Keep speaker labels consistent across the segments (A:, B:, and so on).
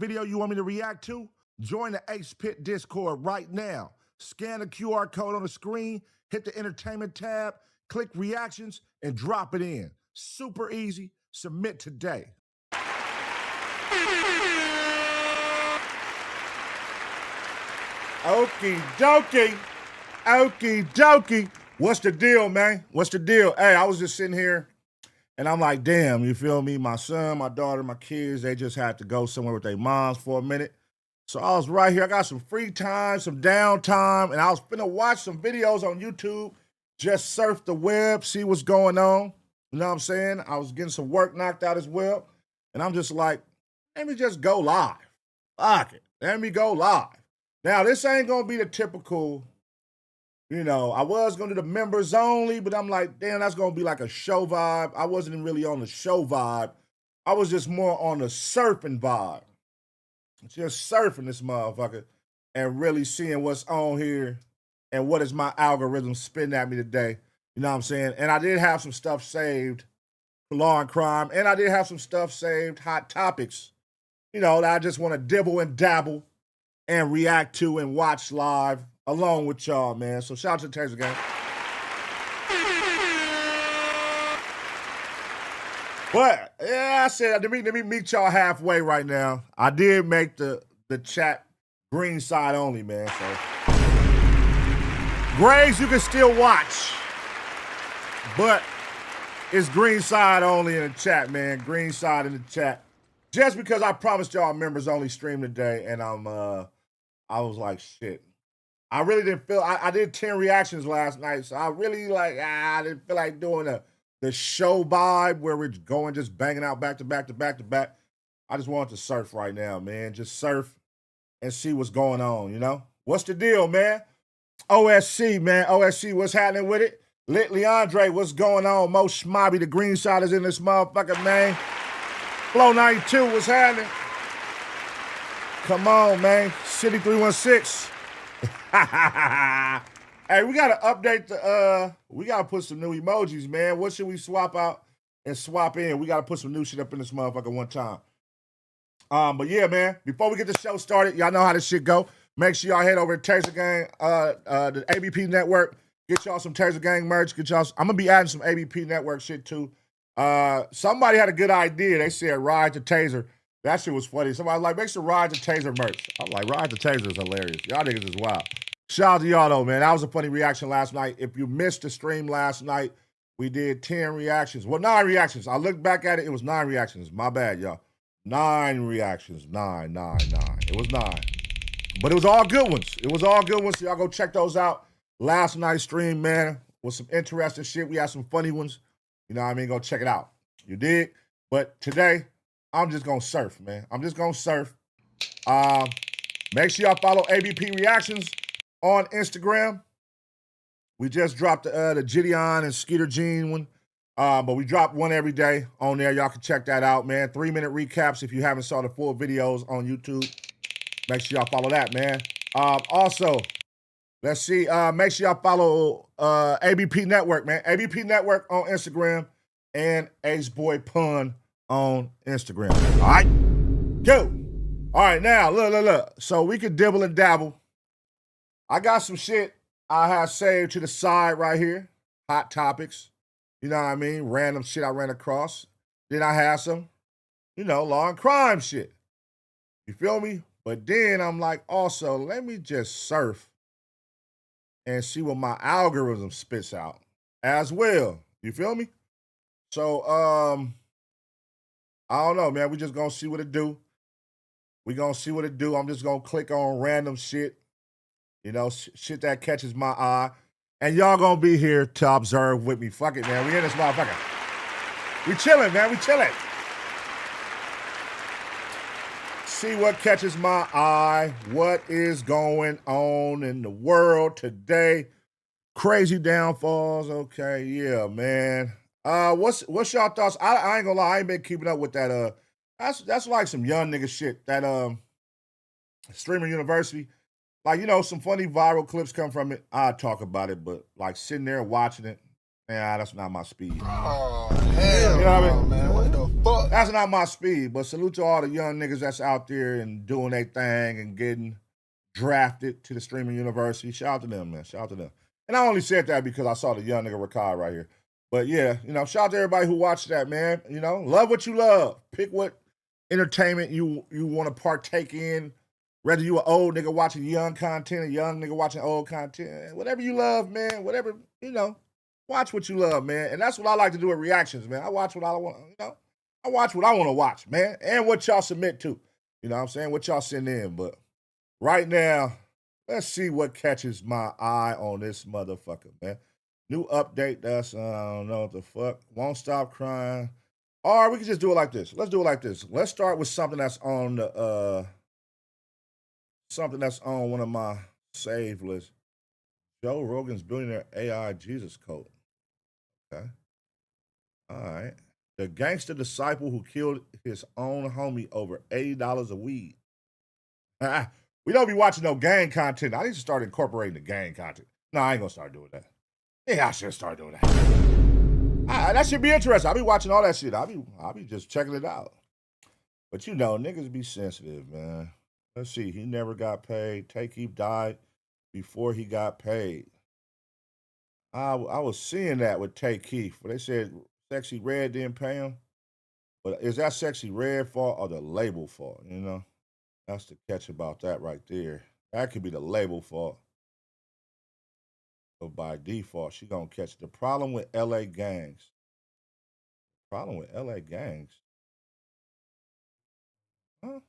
A: video you want me to react to? Join the Ace Pit Discord right now. Scan the QR code on the screen, hit the entertainment tab, click reactions, and drop it in. Super easy. Submit today. Okie dokie. Okie dokie. What's the deal, man? What's the deal? Hey, I was just sitting here and I'm like, damn, you feel me? My son, my daughter, my kids, they just had to go somewhere with their moms for a minute. So I was right here. I got some free time, some downtime, and I was finna watch some videos on YouTube, just surf the web, see what's going on. You know what I'm saying? I was getting some work knocked out as well. And I'm just like, let me just go live. Fuck it. Let me go live. Now, this ain't gonna be the typical, you know, I was gonna do the members only, but I'm like, damn, that's gonna be like a show vibe. I wasn't even really on the show vibe. I was just more on the surfing vibe. Just surfing this motherfucker and really seeing what's on here and what is my algorithm spitting at me today. You know what I'm saying? And I did have some stuff saved for law and crime, and I did have some stuff saved, hot topics, you know, that I just want to dibble and dabble and react to and watch live along with y'all, man. So shout out to the Taser gang. But yeah, I said, let me meet y'all halfway right now. I did make the chat green side only, man. So Grays, you can still watch, but it's green side only in the chat, man. Green side in the chat. Just because I promised y'all members only stream today, and I was like, shit. I really didn't feel, I did 10 reactions last night, so I really I didn't feel like doing the show vibe where we're going just banging out back to back to back to back. I just wanted to surf right now, man. Just surf and see what's going on, you know? What's the deal, man? OSC, man. OSC, what's happening with it? Lit Leandre, what's going on? Mo Schmobby, the green side is in this motherfucker, man. Flow 92, what's happening? Come on, man. City 316. Hey, we gotta update we gotta put some new emojis, man. What should we swap out and swap in? We gotta put some new shit up in this motherfucker one time. But yeah, man, before we get the show started, y'all know how this shit go. Make sure y'all head over to Taser Gang, the ABP Network. Get y'all some Taser Gang merch. Get y'all, I'm gonna be adding some ABP Network shit too. Somebody had a good idea. They said ride to Taser. That shit was funny. Somebody was like, make sure ride to Taser merch. I'm like, ride to Taser is hilarious. Y'all niggas is wild. Shout out to y'all though, man. That was a funny reaction last night. If you missed the stream last night, we did 10 reactions. Well, 9 reactions. I looked back at it. It was 9 reactions. My bad, y'all. 9 reactions. 9. It was 9. But it was all good ones. It was all good ones. So y'all go check those out. Last night's stream, man, was some interesting shit. We had some funny ones. You know what I mean? Go check it out. You did. But today, I'm just going to surf, man. I'm just going to surf. Make sure y'all follow ABP Reactions on Instagram. We just dropped the Gideon and Skeeter Jean one. But we drop one every day on there. Y'all can check that out, man. 3-minute recaps if you haven't saw the full videos on YouTube. Make sure y'all follow that, man. Also, let's see. Make sure y'all follow ABP Network, man. ABP Network on Instagram and AceBoyPun on Instagram. All right? Go. All right, now, look. So we can dibble and dabble. I got some shit I have saved to the side right here. Hot topics. You know what I mean? Random shit I ran across. Then I have some, you know, law and crime shit. You feel me? But then I'm like, also, let me just surf and see what my algorithm spits out as well. You feel me? So, I don't know, man. We just gonna see what it do. We gonna see what it do. I'm just gonna click on random shit. You know, shit that catches my eye. And y'all gonna be here to observe with me. Fuck it, man. We in this motherfucker. We chilling, man. We chilling. See what catches my eye. What is going on in the world today? Crazy downfalls. Okay, yeah, man. What's y'all thoughts? I ain't gonna lie. I ain't been keeping up with that. That's like some young nigga shit. That Streamer University. Like, you know, some funny viral clips come from it. I talk about it, but like sitting there watching it, man, that's not my speed.
B: Oh, hell, you know what I mean? Man, what the fuck?
A: That's not my speed, but salute to all the young niggas that's out there and doing their thing and getting drafted to the streaming university. Shout out to them, man. Shout out to them. And I only said that because I saw the young nigga Rakai right here. But yeah, shout out to everybody who watched that, man. Love what you love. Pick what entertainment you want to partake in. Whether you an old nigga watching young content, a young nigga watching old content, whatever you love, man, whatever, watch what you love, man. And that's what I like to do with reactions, man. I watch what I want, I watch what I want to watch, man. And what y'all submit to. You know what I'm saying? What y'all send in. But right now, let's see what catches my eye on this motherfucker, man. New update, that's, I don't know what the fuck. Won't stop crying. Or we can just do it like this. Let's do it like this. Let's start with something that's on the, something that's on one of my save lists. Joe Rogan's billionaire AI Jesus quote. Okay. All right. The gangster disciple who killed his own homie over $80 a weed. We don't be watching no gang content. I need to start incorporating the gang content. No, I ain't gonna start doing that. Yeah, I should start doing that. That should be interesting. I'll be watching all that shit. I'll be just checking it out. But niggas be sensitive, man. Let's see. He never got paid. Take died before he got paid. I was seeing that with Take Keith, but they said Sexy Red didn't pay him. But is that Sexy Red fault or the label fault? That's the catch about that right there. That could be the label fault. But by default, she gonna catch it. The problem with LA gangs. Problem with LA gangs. Huh?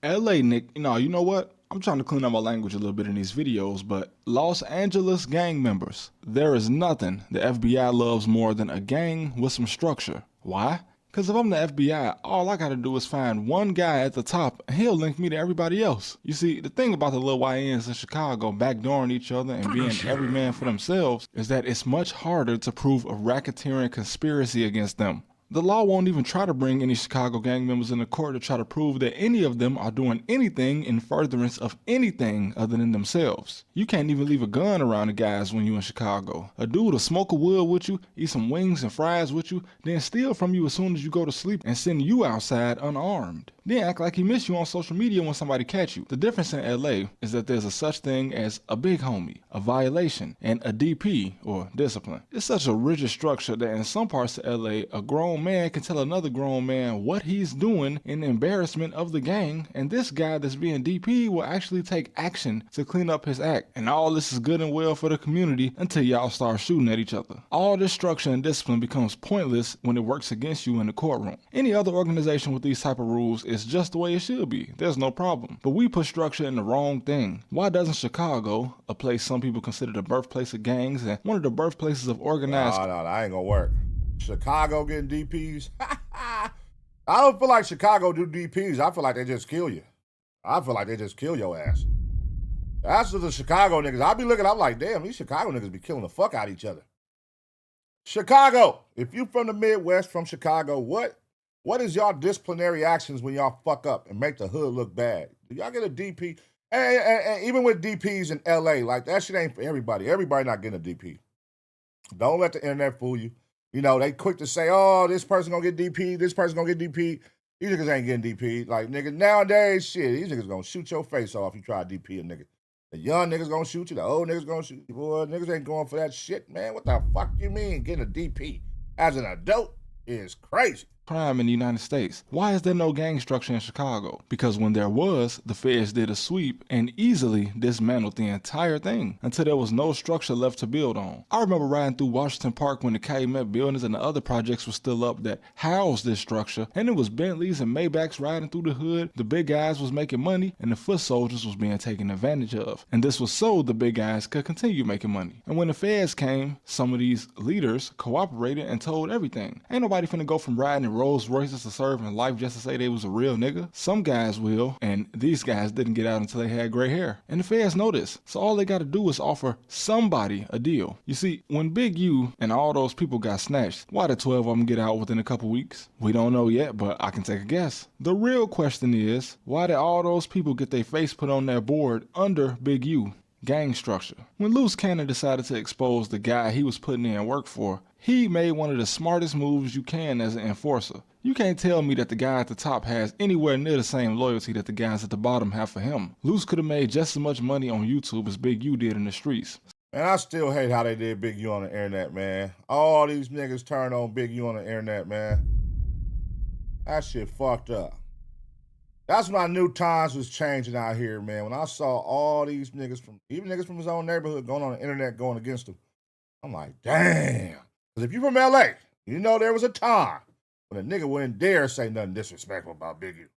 B: LA, Nick, you know what? I'm trying to clean up my language a little bit in these videos, but Los Angeles gang members. There is nothing the FBI loves more than a gang with some structure. Why? Because if I'm the FBI, all I gotta do is find one guy at the top and he'll link me to everybody else. You see, the thing about the little YNs in Chicago backdooring each other and being every man for themselves is that it's much harder to prove a racketeering conspiracy against them. The law won't even try to bring any Chicago gang members into court to try to prove that any of them are doing anything in furtherance of anything other than themselves. You can't even leave a gun around the guys when you're in Chicago. A dude will smoke a wood with you, eat some wings and fries with you, then steal from you as soon as you go to sleep and send you outside unarmed. Then act like he missed you on social media when somebody catch you. The difference in LA is that there's a such thing as a big homie, a violation, and a DP, or discipline. It's such a rigid structure that in some parts of LA, a grown man can tell another grown man what he's doing in embarrassment of the gang, and this guy that's being DP will actually take action to clean up his act. And all this is good and well for the community until y'all start shooting at each other. All this structure and discipline becomes pointless when it works against you in the courtroom. Any other organization with these type of rules is just the way it should be. There's no problem. But we put structure in the wrong thing. Why doesn't Chicago, a place some people consider the birthplace of gangs and one of the birthplaces of organized...
A: No, that ain't gonna work. Chicago getting DPs? I don't feel like Chicago do DPs. I feel like they just kill you. I feel like they just kill your ass. That's what the Chicago niggas. I be looking, I'm like, damn, these Chicago niggas be killing the fuck out of each other. Chicago, if you from the Midwest, from Chicago, what is y'all disciplinary actions when y'all fuck up and make the hood look bad? Do y'all get a DP? And even with DPs in LA, like that shit ain't for everybody. Everybody not getting a DP. Don't let the internet fool you. They quick to say, oh, this person gonna get DP, this person gonna get DP. These niggas ain't getting DP. Like, nigga, nowadays, shit, these niggas gonna shoot your face off if you try to DP a nigga. The young niggas gonna shoot you, the old niggas gonna shoot you. Boy, niggas ain't going for that shit, man. What the fuck you mean getting a DP as an adult is crazy.
B: Crime in the United States. Why is there no gang structure in Chicago? Because when there was, the feds did a sweep and easily dismantled the entire thing until there was no structure left to build on. I remember riding through Washington Park when the Calumet buildings and the other projects were still up that housed this structure, and it was Bentleys and Maybachs riding through the hood, the big guys was making money, and the foot soldiers was being taken advantage of. And this was so the big guys could continue making money. And when the feds came, some of these leaders cooperated and told everything. Ain't nobody finna go from riding in Rolls Royces to serving life just to say they was a real nigga. Some guys will, and these guys didn't get out until they had gray hair. And the feds know this, so all they gotta do is offer somebody a deal. You see, when Big U and all those people got snatched, why did 12 of them get out within a couple weeks? We don't know yet, but I can take a guess. The real question is, why did all those people get their face put on their board under Big U? Gang structure. When Loose Cannon decided to expose the guy he was putting in work for, he made one of the smartest moves you can as an enforcer. You can't tell me that the guy at the top has anywhere near the same loyalty that the guys at the bottom have for him. Loose could have made just as much money on YouTube as Big U did in the streets.
A: And I still hate how they did Big U on the internet, man. All these niggas turned on Big U on the internet, man. That shit fucked up. That's when I knew times was changing out here, man. When I saw all these niggas even niggas from his own neighborhood going on the internet going against him, I'm like, damn. Because if you from LA, you know there was a time when a nigga wouldn't dare say nothing disrespectful about Big U.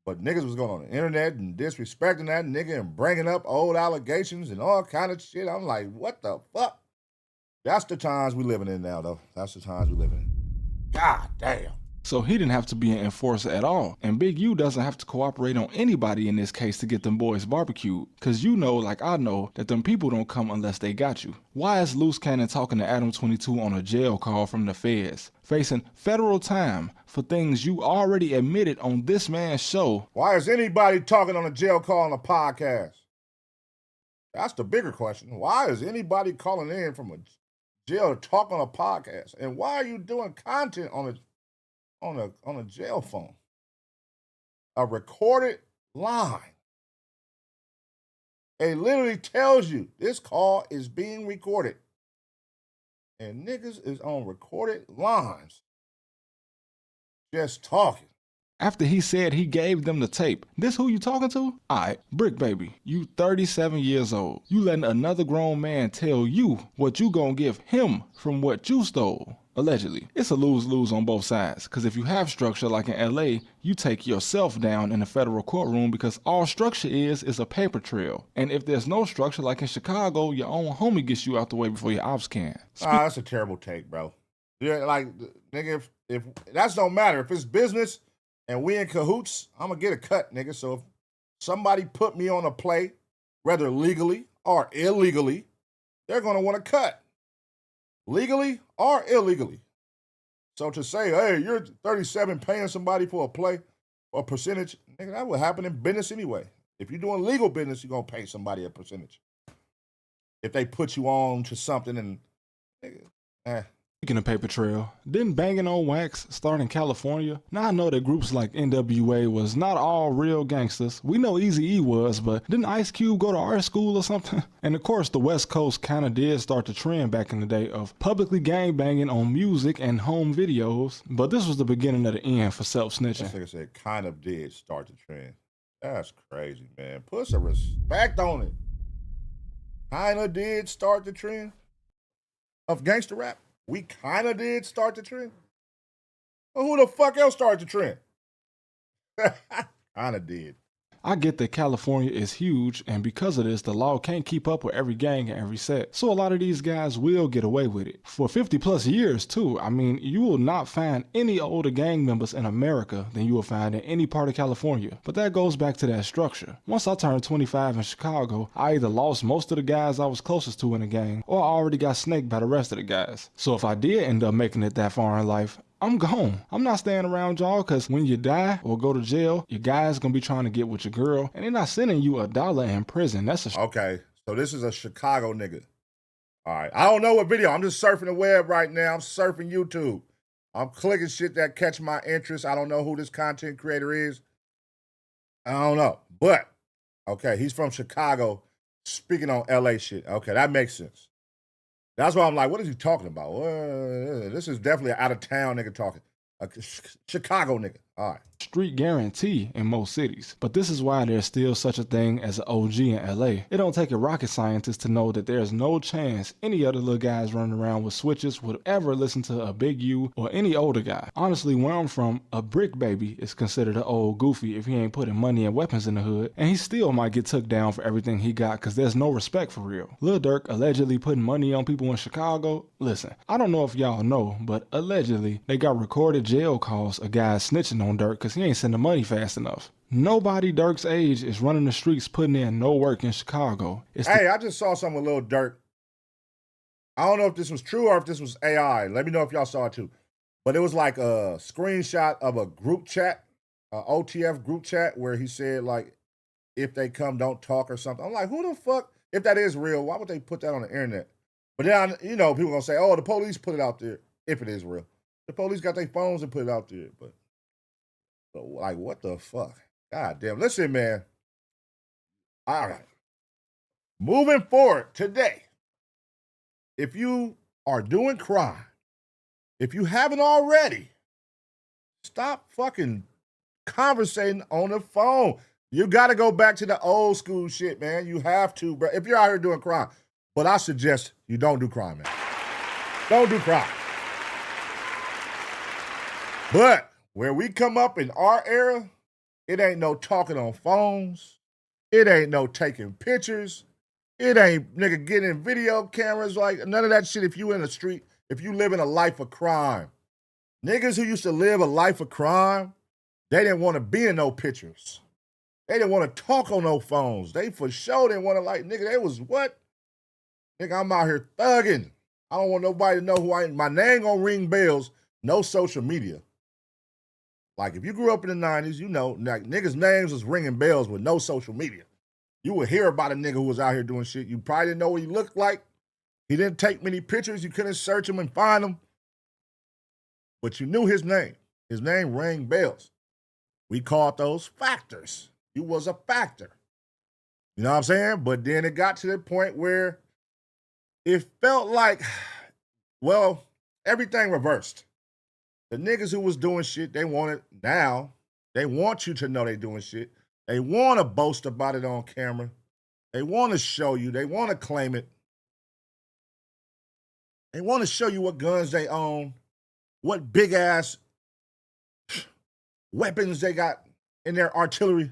A: But niggas was going on the internet and disrespecting that nigga and bringing up old allegations and all kind of shit. I'm like, what the fuck? That's the times we living in now, though. That's the times we living in. God damn.
B: So he didn't have to be an enforcer at all. And Big U doesn't have to cooperate on anybody in this case to get them boys barbecued. Cause you know, like I know, that them people don't come unless they got you. Why is Loose Cannon talking to Adam 22 on a jail call from the feds, facing federal time for things you already admitted on this man's show?
A: Why is anybody talking on a jail call on a podcast? That's the bigger question. Why is anybody calling in from a jail to talk on a podcast? And why are you doing content on a jail phone? A recorded line. It literally tells you this call is being recorded. And niggas is on recorded lines just talking.
B: After he said he gave them the tape, this who you talking to? Alright, Brick Baby, you 37 years old. You letting another grown man tell you what you gonna give him from what you stole. Allegedly. It's a lose-lose on both sides, because if you have structure like in LA, you take yourself down in the federal courtroom because all structure is a paper trail. And if there's no structure like in Chicago, your own homie gets you out the way before your ops can.
A: That's a terrible take, bro. Yeah, like, nigga, if that don't matter. If it's business and we in cahoots, I'm gonna get a cut, nigga. So if somebody put me on a play, whether legally or illegally, they're gonna want to cut. Legally or illegally. So to say, hey, you're 37 paying somebody for a play or percentage, nigga, that would happen in business anyway. If you're doing legal business, you're going to pay somebody a percentage. If they put you on to something and, nigga,
B: Speaking of paper trail, didn't Banging on Wax start in California? Now I know that groups like NWA was not all real gangsters. We know Eazy-E was, but didn't Ice Cube go to art school or something? And of course the West Coast kinda did start the trend back in the day of publicly gangbanging on music and home videos, but this was the beginning of the end for self-snitching.
A: This nigga said kind of did start the trend. That's crazy, man. Put some respect on it. Kinda did start the trend of gangster rap. We kind of did start the trend. Well, who the fuck else started the trend? Kind of did.
B: I get that California is huge, and because of this, the law can't keep up with every gang and every set. So a lot of these guys will get away with it. For 50 plus years too. I mean, you will not find any older gang members in America than you will find in any part of California. But that goes back to that structure. Once I turned 25 in Chicago, I either lost most of the guys I was closest to in the gang, or I already got snaked by the rest of the guys. So if I did end up making it that far in life, I'm gone. I'm not staying around y'all, because when you die or go to jail, your guy's gonna be trying to get with your girl, and they're not sending you $1 in prison. That's a
A: okay. So this is a Chicago nigga. All right. I don't know what video. I'm just surfing the web right now. I'm surfing YouTube. I'm clicking shit that catch my interest. I don't know who this content creator is. I don't know. But, okay, he's from Chicago speaking on LA shit. Okay, that makes sense. That's why I'm like, what is he talking about? This is definitely an out-of-town nigga talking. A Chicago nigga. All right.
B: Street guarantee in most cities. But this is why there's still such a thing as an OG in LA. It don't take a rocket scientist to know that there's no chance any other little guys running around with switches would ever listen to a Big U or any older guy. Honestly, where I'm from, a Brick Baby is considered an old goofy if he ain't putting money and weapons in the hood, and he still might get took down for everything he got because there's no respect for real. Lil Durk allegedly putting money on people in Chicago. Listen, I don't know if y'all know, but allegedly they got recorded jail calls of guys snitching on Durk because he ain't sending money fast enough. Nobody Durk's age is running the streets putting in no work in Chicago.
A: Hey, I just saw something with Lil Durk. I don't know if this was true or if this was AI. Let me know if y'all saw it too. But it was like a screenshot of a group chat, a OTF group chat, where he said, like, if they come, don't talk or something. I'm like, who the fuck? if that is real, why would they put that on the internet? But then, you know, people gonna say, oh, the police put it out there, if it is real. The police got their phones and put it out there, but like, what the fuck? God damn. Listen, man. All right. Moving forward today, if you are doing crime, if you haven't already, stop fucking conversating on the phone. You got to go back to the old school shit, man. You have to, bro. If you're out here doing crime. But I suggest you don't do crime, man. Don't do crime. But where we come up in our era, it ain't no talking on phones. It ain't no taking pictures. It ain't nigga getting video cameras, like none of that shit. If you in the street, if you live in a life of crime, niggas who used to live a life of crime, they didn't want to be in no pictures. They didn't want to talk on no phones. They for sure didn't want to, like, nigga, they was what? Nigga, I'm out here thugging. I don't want nobody to know who I am. My name gonna ring bells. No social media. Like, if you grew up in the 90s, you know, like, niggas' names was ringing bells with no social media. You would hear about a nigga who was out here doing shit. You probably didn't know what he looked like. He didn't take many pictures. You couldn't search him and find him. But you knew his name. His name rang bells. We called those factors. You was a factor. You know what I'm saying? But then it got to the point where it felt like, well, everything reversed. The niggas who was doing shit, they want you to know they doing shit. They want to boast about it on camera. They want to show you. They want to claim it. They want to show you what guns they own, what big-ass weapons they got in their artillery.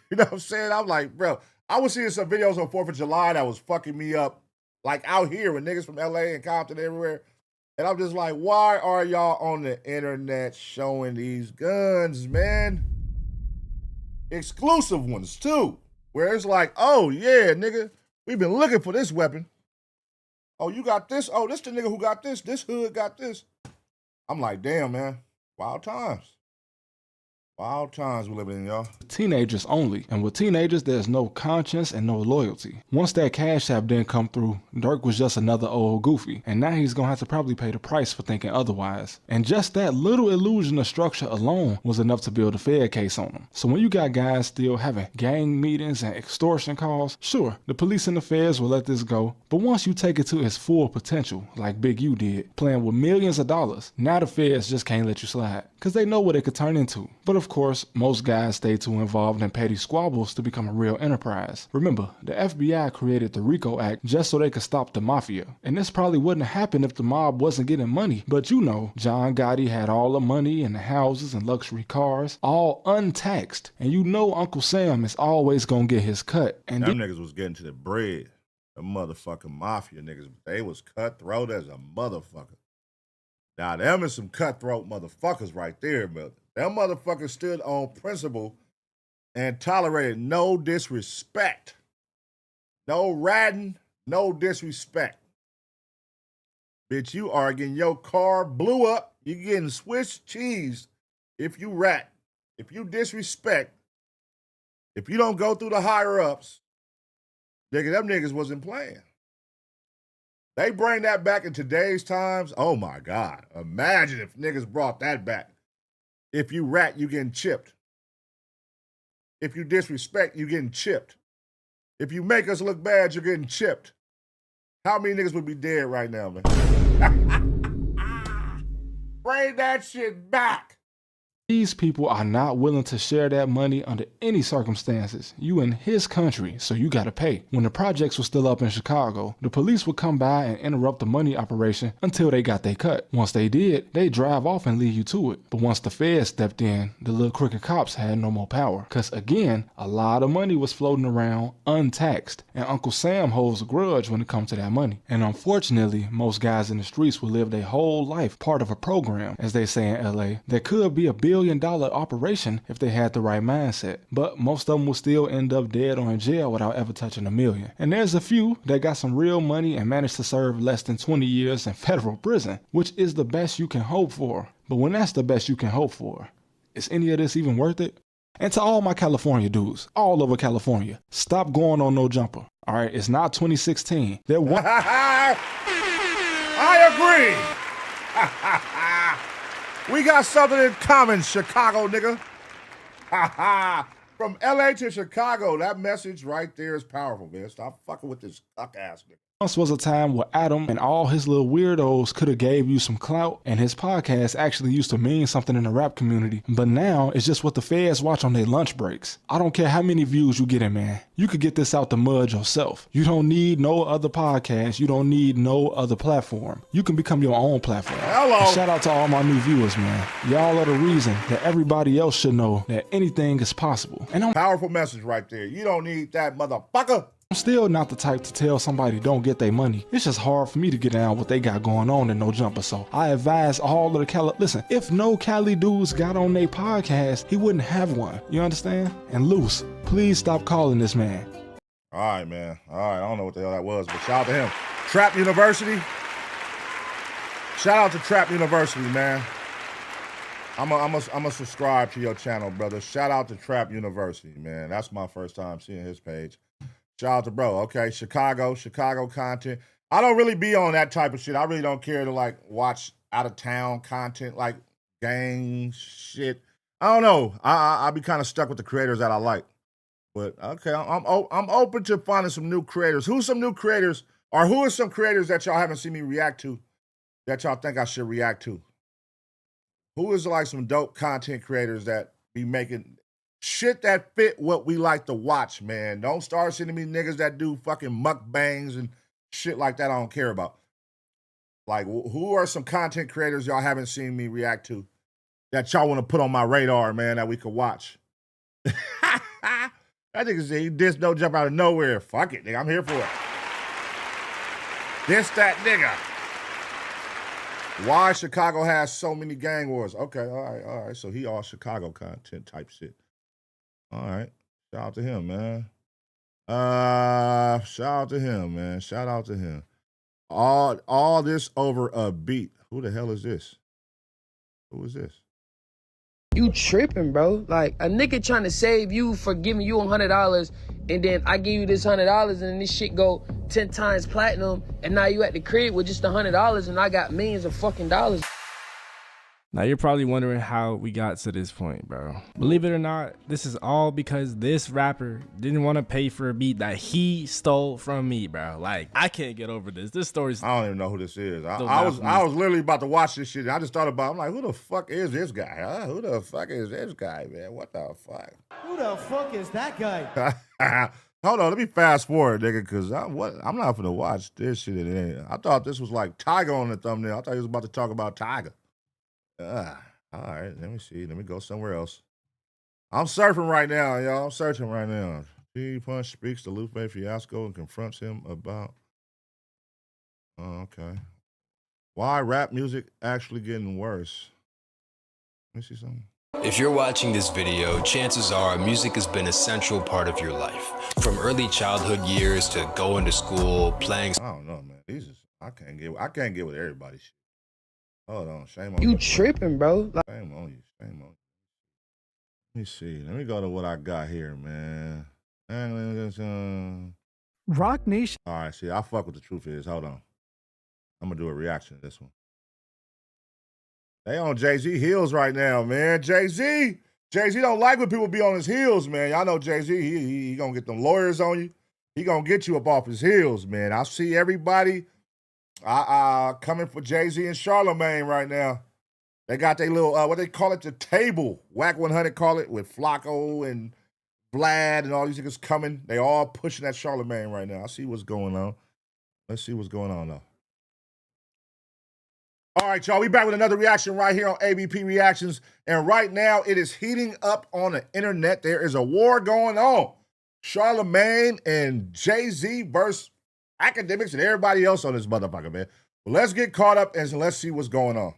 A: You know what I'm saying? I'm like, bro, I was seeing some videos on 4th of July that was fucking me up, like out here with niggas from LA and Compton everywhere. And I'm just like, why are y'all on the internet showing these guns, man? Exclusive ones, too. Where it's like, oh, yeah, nigga, we've been looking for this weapon. Oh, you got this? Oh, this the nigga who got this. This hood got this. I'm like, damn, man. Wild times. Wild times we living in, y'all.
B: Teenagers only. And with teenagers, there's no conscience and no loyalty. Once that Cash App didn't come through, Dirk was just another old goofy. And now he's gonna have to probably pay the price for thinking otherwise. And just that little illusion of structure alone was enough to build a Fed case on him. So when you got guys still having gang meetings and extortion calls, sure, the police and the feds will let this go. But once you take it to its full potential, like Big U did, playing with millions of dollars, now the feds just can't let you slide. Cause they know what it could turn into. But of course, most guys stay too involved in petty squabbles to become a real enterprise. Remember, the FBI created the RICO Act just so they could stop the mafia. And this probably wouldn't have happened if the mob wasn't getting money. But you know, John Gotti had all the money and the houses and luxury cars, all untaxed. And you know Uncle Sam is always gonna get his cut. And
A: them niggas was getting to the bread. The motherfucking mafia niggas, they was cutthroat as a motherfucker. Now, them is some cutthroat motherfuckers right there, but them motherfuckers stood on principle and tolerated no disrespect. No ratting, no disrespect. Bitch, you are getting your car blew up. You getting Swiss cheese if you rat. If you disrespect, if you don't go through the higher-ups, nigga, them niggas wasn't playing. They bring that back in today's times. Oh, my God. Imagine if niggas brought that back. If you rat, you getting chipped. If you disrespect, you getting chipped. If you make us look bad, you're getting chipped. How many niggas would be dead right now, man? Bring that shit back.
B: These people are not willing to share that money under any circumstances. You in his country, so you gotta pay. When the projects were still up in Chicago, the police would come by and interrupt the money operation until they got their cut. Once they did, they drive off and leave you to it. But once the feds stepped in, the little crooked cops had no more power. Cause again, a lot of money was floating around untaxed, and Uncle Sam holds a grudge when it comes to that money. And unfortunately, most guys in the streets will live their whole life part of a program, as they say in LA, that could be a $1 billion operation if they had the right mindset. But most of them will still end up dead or in jail without ever touching $1 million. And there's a few that got some real money and managed to serve less than 20 years in federal prison, which is the best you can hope for. But when that's the best you can hope for, is any of this even worth it? And to all my California dudes, all over California, stop going on no jumper. All right, it's not 2016. There was.
A: I agree. We got something in common, Chicago nigga. From LA to Chicago, that message right there is powerful, man. Stop fucking with this fuck ass nigga.
B: Once was a time where Adam and all his little weirdos could have gave you some clout, and his podcast actually used to mean something in the rap community, but now it's just what the feds watch on their lunch breaks. I don't care how many views you get in, man. You could get this out the mud yourself. You don't need no other podcast. You don't need no other platform. You can become your own platform.
A: Hello.
B: And shout out to all my new viewers, man. Y'all are the reason that everybody else should know that anything is possible. And
A: powerful message right there. You don't need that motherfucker.
B: I'm still not the type to tell somebody don't get their money. It's just hard for me to get down what they got going on in No Jumper. So I advise all of the Cali. Listen, if no Cali dudes got on their podcast, he wouldn't have one. You understand? And Loose, please stop calling this man.
A: All right, man. All right, I don't know what the hell that was, but shout out to him. Trap University. Shout out to Trap University, man. I'm a subscribe to your channel, brother. Shout out to Trap University, man. That's my first time seeing his page. Shout out to bro. Okay, Chicago content. I don't really be on that type of shit. I really don't care to like watch out of town content like gang shit. I don't know. I be kind of stuck with the creators that I like. But okay, I'm open to finding some new creators. Who's some new creators, or who are some creators that y'all haven't seen me react to that y'all think I should react to? Who is like some dope content creators that be making shit that fit what we like to watch, man? Don't start sending me niggas that do fucking mukbangs and shit like that I don't care about. Like, who are some content creators y'all haven't seen me react to that y'all want to put on my radar, man, that we could watch? That nigga said he dissed No Jump out of nowhere. Fuck it, nigga, I'm here for it. Diss that nigga. Why Chicago has so many gang wars. Okay, all right. So he all Chicago content type shit. All right. Shout out to him, man. Shout out to him, man. Shout out to him. All this over a beat. Who the hell is this? Who is this?
C: You tripping, bro. Like, a nigga trying to save you for giving you $100, and then I give you this $100, and then this shit go 10 times platinum, and now you at the crib with just $100, and I got millions of fucking dollars.
D: Now you're probably wondering how we got to this point, bro. Believe it or not, this is all because this rapper didn't want to pay for a beat that he stole from me, bro. Like, I can't get over this. This story's...
A: I don't even know who this is. I was literally about to watch this shit, and I just thought about it. I'm like, who the fuck is this guy? Huh? Who the fuck is this guy, man? What the fuck?
E: Who the fuck is that guy?
A: Hold on, let me fast forward, nigga, because I'm not gonna watch this shit. I thought this was like Tiger on the thumbnail. I thought he was about to talk about Tiger. All right, let me see. Let me go somewhere else. I'm surfing right now, y'all. I'm searching right now. T-Punch speaks to Lupe Fiasco and confronts him about... Oh, okay. Why rap music actually getting worse? Let me see something.
F: If you're watching this video, chances are music has been a central part of your life. From early childhood years to going to school, playing...
A: I don't know, man. I can't get with everybody's shit. Hold on, shame on you.
C: You tripping, bro. Like,
A: shame on you. Let me see. Let me go to what I got here, man.
E: Rock Nation.
A: All right, see, I fuck with the truth is. Hold on. I'm going to do a reaction to this one. They on Jay-Z heels right now, man. Jay-Z don't like when people be on his heels, man. Y'all know Jay-Z, he going to get them lawyers on you. He going to get you up off his heels, man. I see everybody... coming for Jay-Z and Charlemagne right now. They got their little, what they call it, the table. Whack 100 call it, with Flakko and Vlad and all these niggas coming. They all pushing at Charlemagne right now. I see what's going on. Let's see what's going on, though. All right, y'all, we back with another reaction right here on ABP Reactions. And right now, it is heating up on the internet. There is a war going on. Charlemagne and Jay-Z versus Akademiks and everybody else on this motherfucker, man. Well, let's get caught up and let's see what's going on.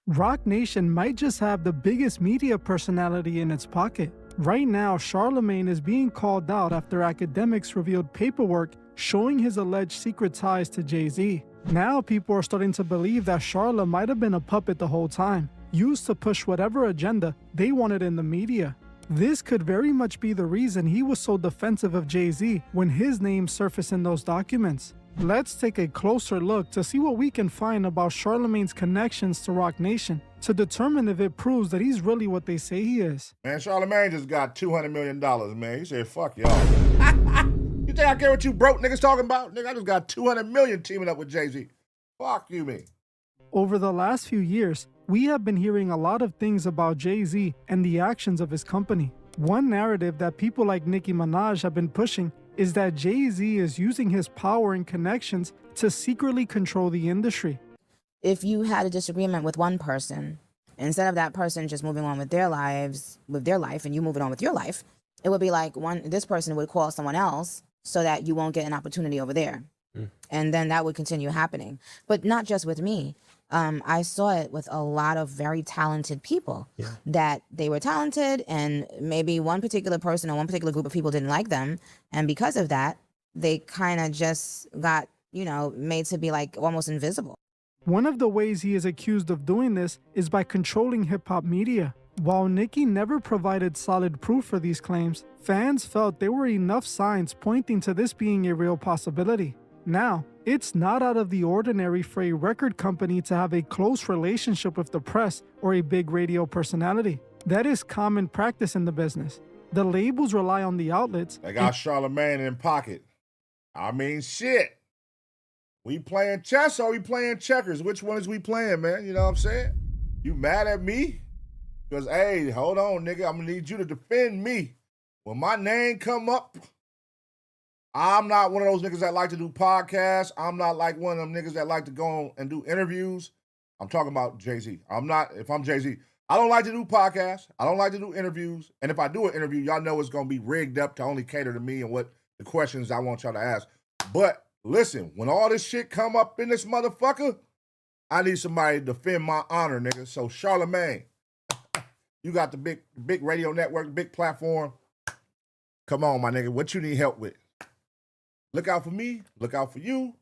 E: Rock Nation might just have the biggest media personality in its pocket. Right now, Charlemagne is being called out after Akademiks revealed paperwork showing his alleged secret ties to Jay-Z. Now people are starting to believe that Charla might have been a puppet the whole time, used to push whatever agenda they wanted in the media. This could very much be the reason he was so defensive of Jay-Z when his name surfaced in those documents. Let's take a closer look to see what we can find about Charlemagne's connections to Roc Nation to determine if it proves that he's really what they say he is.
A: Man, Charlemagne just got $200 million, man. He said, fuck y'all. You think I care what you broke niggas talking about? Nigga, I just got $200 million teaming up with Jay-Z. Fuck you, me.
E: Over the last few years, we have been hearing a lot of things about Jay-Z and the actions of his company. One narrative that people like Nicki Minaj have been pushing is that Jay-Z is using his power and connections to secretly control the industry.
G: If you had a disagreement with one person, instead of that person just moving on with their life, and you moving on with your life, it would be like this person would call someone else so that you won't get an opportunity over there. And then that would continue happening. But not just with me. I saw it with a lot of very talented people, that they were talented and maybe one particular person or one particular group of people didn't like them. And because of that, they kind of just got, made to be like almost invisible.
E: One of the ways he is accused of doing this is by controlling hip-hop media. While Nicki never provided solid proof for these claims, fans felt there were enough signs pointing to this being a real possibility. Now, it's not out of the ordinary for a record company to have a close relationship with the press or a big radio personality. That is common practice in the business. The labels rely on the outlets.
A: They got Charlemagne in pocket. I mean, shit. We playing chess or we playing checkers? Which one is we playing, man? You know what I'm saying? You mad at me? Because, hey, hold on, nigga. I'm going to need you to defend me. When my name come up, I'm not one of those niggas that like to do podcasts. I'm not like one of them niggas that like to go on and do interviews. I'm talking about Jay-Z. If I'm Jay-Z, I don't like to do podcasts. I don't like to do interviews. And if I do an interview, y'all know it's going to be rigged up to only cater to me and what the questions I want y'all to ask. But listen, when all this shit come up in this motherfucker, I need somebody to defend my honor, nigga. So Charlemagne, you got the big radio network, big platform. Come on, my nigga. What you need help with? Look out for me. Look out for you.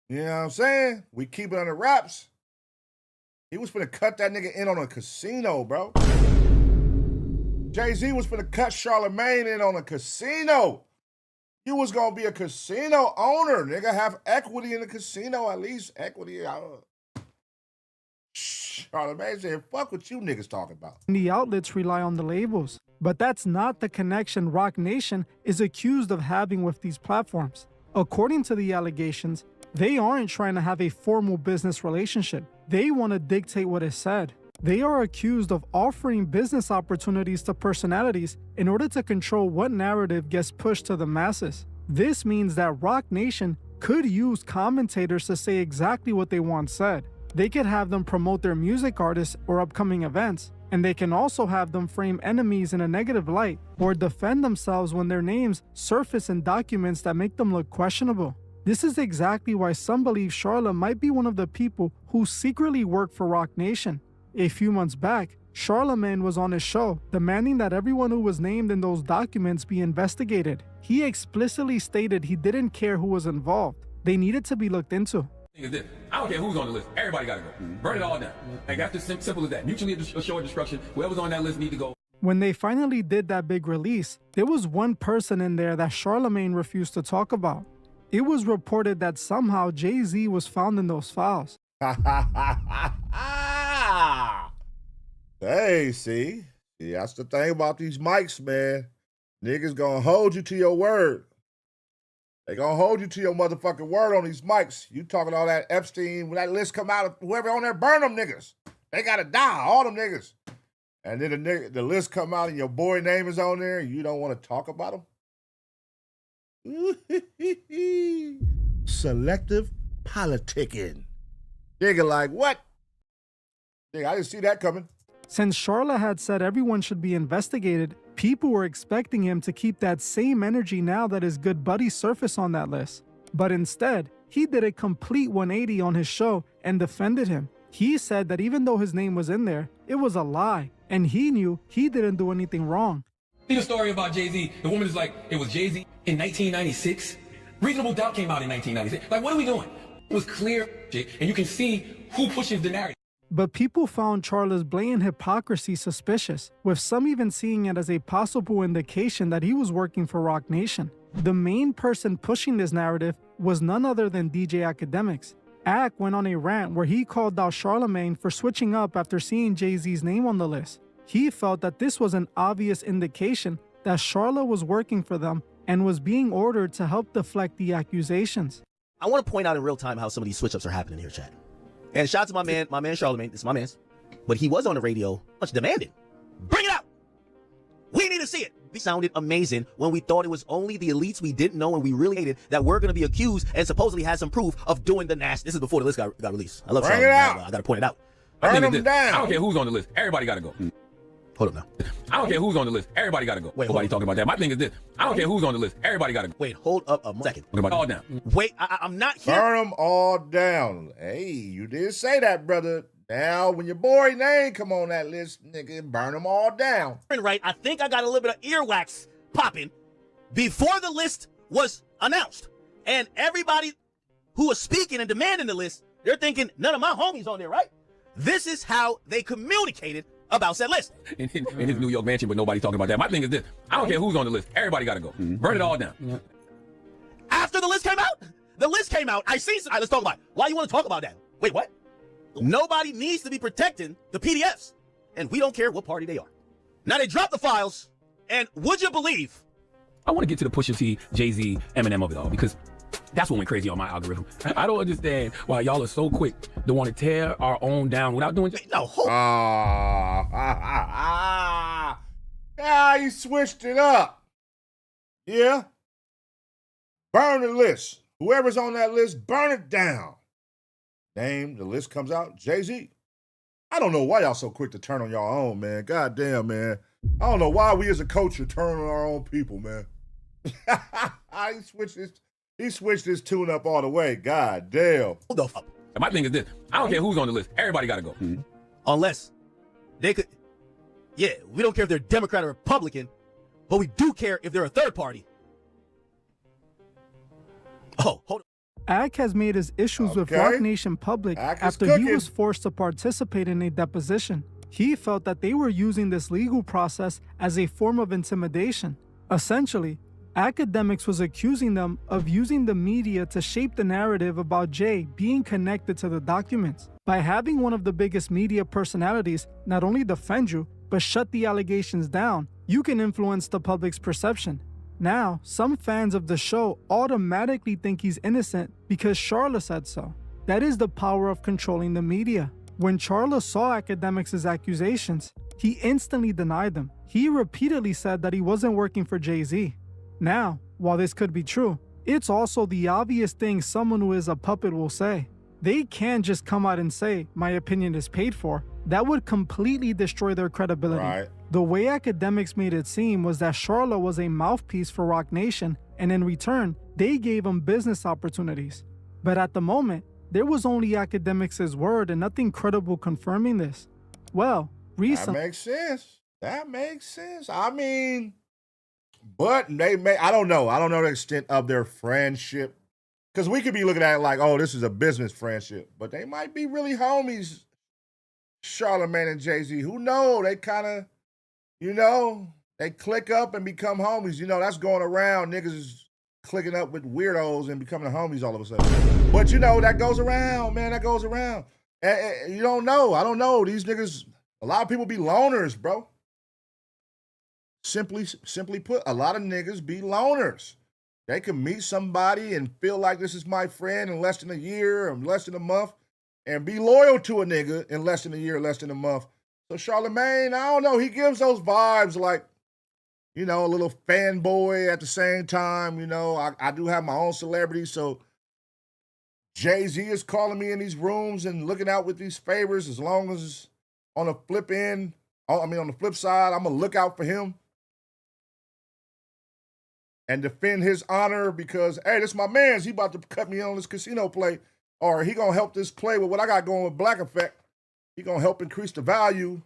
A: You know what I'm saying? We keep it under wraps. He was finna cut that nigga in on a casino, bro. Jay-Z was finna cut Charlemagne in on a casino. You was gonna be a casino owner, nigga. Have equity in the casino, at least equity. Charlemagne said, fuck what you niggas talking about.
E: The outlets rely on the labels. But that's not the connection Roc Nation is accused of having with these platforms. According to the allegations, they aren't trying to have a formal business relationship. They want to dictate what is said. They are accused of offering business opportunities to personalities in order to control what narrative gets pushed to the masses. This means that Roc Nation could use commentators to say exactly what they want said. They could have them promote their music artists or upcoming events. And they can also have them frame enemies in a negative light or defend themselves when their names surface in documents that make them look questionable. This is exactly why some believe Charla might be one of the people who secretly work for Roc Nation. A few months back, Charlemagne was on his show demanding that everyone who was named in those documents be investigated. He explicitly stated he didn't care who was involved. They needed to be looked into.
H: I don't care who's on the list. Everybody got to go. Burn it all down. Like, that's just simple as that. Mutually assured destruction. Whoever's on that list need to go.
E: When they finally did that big release, there was one person in there that Charlemagne refused to talk about. It was reported that somehow Jay-Z was found in those files.
A: Hey, see? Yeah, that's the thing about these mics, man. Niggas gonna hold you to your word. They gonna hold you to your motherfucking word on these mics. You talking all that Epstein, when that list come out, whoever on there, burn them niggas. They gotta die, all them niggas. And then the list come out and your boy name is on there and you don't want to talk about them? Selective politicking. Nigga like, what? Nigga, I didn't see that coming.
E: Since Charla had said everyone should be investigated, people were expecting him to keep that same energy now that his good buddies surfaced on that list. But instead, he did a complete 180 on his show and defended him. He said that even though his name was in there, it was a lie, and he knew he didn't do anything wrong.
H: See the story about Jay-Z? The woman is like, it was Jay-Z in 1996? Reasonable Doubt came out in 1996. Like, what are we doing? It was clear, and you can see who pushes the narrative.
E: But people found Charla's blatant hypocrisy suspicious, with some even seeing it as a possible indication that he was working for Roc Nation. The main person pushing this narrative was none other than DJ Akademiks. Ak went on a rant where he called out Charlamagne for switching up after seeing Jay-Z's name on the list. He felt that this was an obvious indication that Charla was working for them and was being ordered to help deflect the accusations.
I: I want to point out in real time how some of these switch-ups are happening here, chat. And shout out to my man Charlamagne. This is my man. But he was on the radio much demanding. Bring it out! We need to see it! It sounded amazing when we thought it was only the elites we didn't know and we really hated that were going to be accused and supposedly had some proof of doing the nasty. This is before the list got released. I love
A: Bring
I: Charlamagne.
A: it out.
I: I got to point it out.
A: Burn them down.
H: I don't care who's on the list. Everybody got to go.
I: Hold up now.
H: I don't care who's on the list. Everybody got to go.
I: Wait,
H: Nobody talking about that. My thing is this. I don't care who's on the list. Everybody got to go.
I: Wait, hold up a second.
H: Talking about all down.
I: Wait, I'm not here.
A: Burn them all down. Hey, you did say that, brother. Now, when your boy name come on that list, nigga, burn them all down.
I: Right, I think I got a little bit of earwax popping before the list was announced. And everybody who was speaking and demanding the list, they're thinking none of my homies on there, right? This is how they communicated about said list.
H: In his New York mansion, but nobody talking about that. My thing is this. I don't care who's on the list. Everybody got to go. Burn it all down.
I: After the list came out, I see. All right, let's talk about it. Why you want to talk about that? Wait, what? Nobody needs to be protecting the PDFs, and we don't care what party they are. Now they dropped the files, and would you believe?
H: I want to get to the Pusha T, Jay-Z, Eminem of it all, because that's what went crazy on my algorithm. I don't understand why y'all are so quick to want to tear our own down without doing.
I: No, hold.
A: Yeah, you switched it up. Yeah. Burn the list. Whoever's on that list, burn it down. Name, the list comes out, Jay-Z. I don't know why y'all so quick to turn on y'all own, man. God damn, man. I don't know why we as a culture turn on our own people, man. He switched his tune up all the way. God damn.
I: Hold the fuck.
H: My thing is this. I don't care who's on the list. Everybody got to go.
I: Unless they could. Yeah, we don't care if they're Democrat or Republican, but we do care if they're a third party. Oh, hold on.
E: Ak has made his issues with Roc Nation public after he was forced to participate in a deposition. He felt that they were using this legal process as a form of intimidation. Essentially, Akademiks was accusing them of using the media to shape the narrative about Jay being connected to the documents. By having one of the biggest media personalities not only defend you, but shut the allegations down, you can influence the public's perception. Now, some fans of the show automatically think he's innocent because Charla said so. That is the power of controlling the media. When Charla saw Akademiks' accusations, he instantly denied them. He repeatedly said that he wasn't working for Jay-Z. Now, while this could be true, it's also the obvious thing someone who is a puppet will say. They can't just come out and say, my opinion is paid for. That would completely destroy their credibility.
A: Right.
E: The way Akademiks made it seem was that Charla was a mouthpiece for Roc Nation, and in return, they gave him business opportunities. But at the moment, there was only Akademiks' word and nothing credible confirming this. Well, recently...
A: That makes sense. I mean, but they may, I don't know the extent of their friendship. Because we could be looking at it like, oh, this is a business friendship. But they might be really homies, Charlamagne and Jay-Z. Who knows? They kind of, they click up and become homies. That's going around. Niggas is clicking up with weirdos and becoming homies all of a sudden. But, that goes around, man. That goes around. And you don't know. I don't know. These niggas, a lot of people be loners, bro. Simply put, a lot of niggas be loners. They can meet somebody and feel like this is my friend in less than a year or less than a month and be loyal to a nigga in less than a year, less than a month. So Charlamagne, I don't know, he gives those vibes like, a little fanboy at the same time. I do have my own celebrity, so Jay-Z is calling me in these rooms and looking out with these favors as long as on the flip side, I'm going to look out for him and defend his honor because, hey, this is my man's. He about to cut me on this casino play, or he gonna help this play with what I got going with Black Effect. He gonna help increase the value.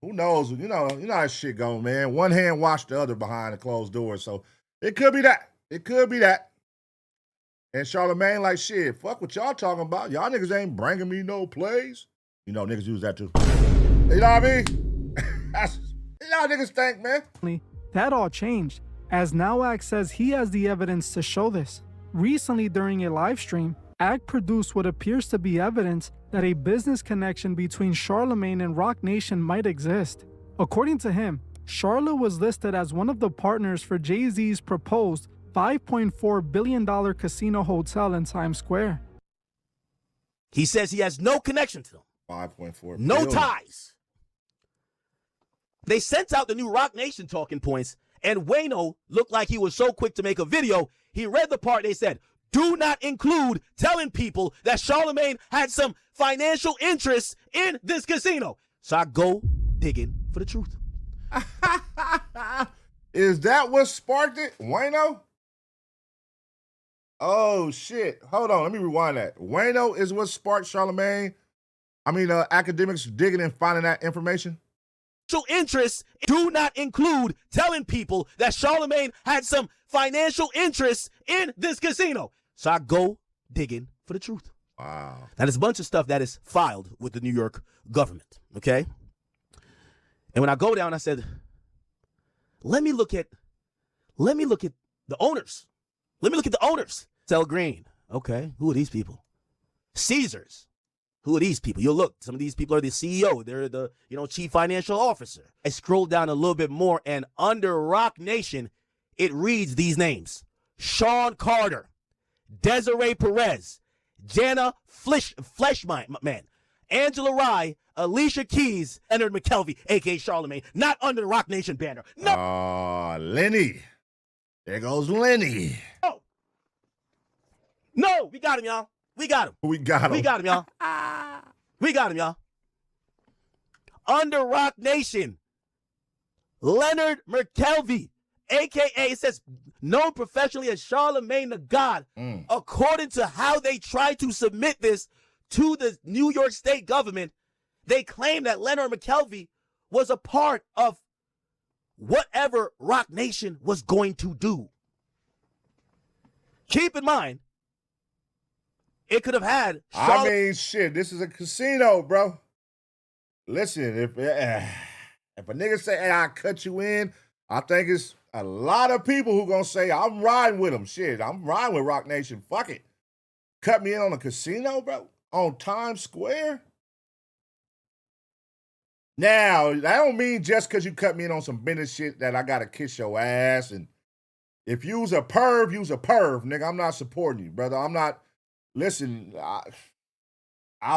A: Who knows? You know how shit go, man. One hand wash the other behind the closed doors. So it could be that. It could be that. And Charlamagne like, shit, fuck what y'all talking about. Y'all niggas ain't bringing me no plays. You know, niggas use that too. You know what I mean? That's, y'all niggas think, man.
E: That all changed, as now Ak says he has the evidence to show this. Recently, during a live stream, Ak produced what appears to be evidence that a business connection between Charlemagne and Roc Nation might exist. According to him, Jallah was listed as one of the partners for Jay-Z's proposed $5.4 billion casino hotel in Times Square.
I: He says he has no connection to them.
A: 5.4
I: No
A: billion.
I: ties. They sent out the new Roc Nation talking points, and Wayno looked like he was so quick to make a video. He read the part they said, do not include telling people that Charlemagne had some financial interests in this casino. So I go digging for the truth.
A: Is that what sparked it? Wayno? Oh, shit. Hold on. Let me rewind that. Wayno is what sparked Charlemagne. Academics digging and finding that information.
I: Interests do not include telling people that Charlemagne had some financial interests in this casino. So I go digging for the truth.
A: Wow.
I: Now, there's a bunch of stuff that is filed with the New York government, okay? And when I go down, I said, let me look at the owners. Let me look at the owners. Sell Green. Okay, who are these people? Caesars. Who are these people? You'll look. Some of these people are the CEO. They're the, chief financial officer. I scroll down a little bit more, and under Roc Nation, it reads these names. Sean Carter, Desiree Perez, Jana Fleshman, Angela Rye, Alicia Keys, Leonard McKelvey, a.k.a. Charlemagne, not under the Roc Nation banner. No.
A: Lenny. There goes Lenny.
I: No, we got him, y'all. We got him.
A: We got him.
I: We got him, y'all. We got him, y'all. Under Roc Nation, Leonard McKelvey, a.k.a. it says known professionally as Charlemagne the God. According to how they tried to submit this to the New York State government, they claim that Leonard McKelvey was a part of whatever Roc Nation was going to do. Keep in mind, it could have had
A: shit, this is a casino, bro. Listen, if a nigga say, hey, I'll cut you in, I think it's a lot of people who gonna say, I'm riding with him. Shit, I'm riding with Roc Nation. Fuck it. Cut me in on a casino, bro? On Times Square? Now, that don't mean just because you cut me in on some business shit that I gotta kiss your ass. And if you's a perv, you's a perv, nigga. I'm not supporting you, brother. I'm not. Listen, I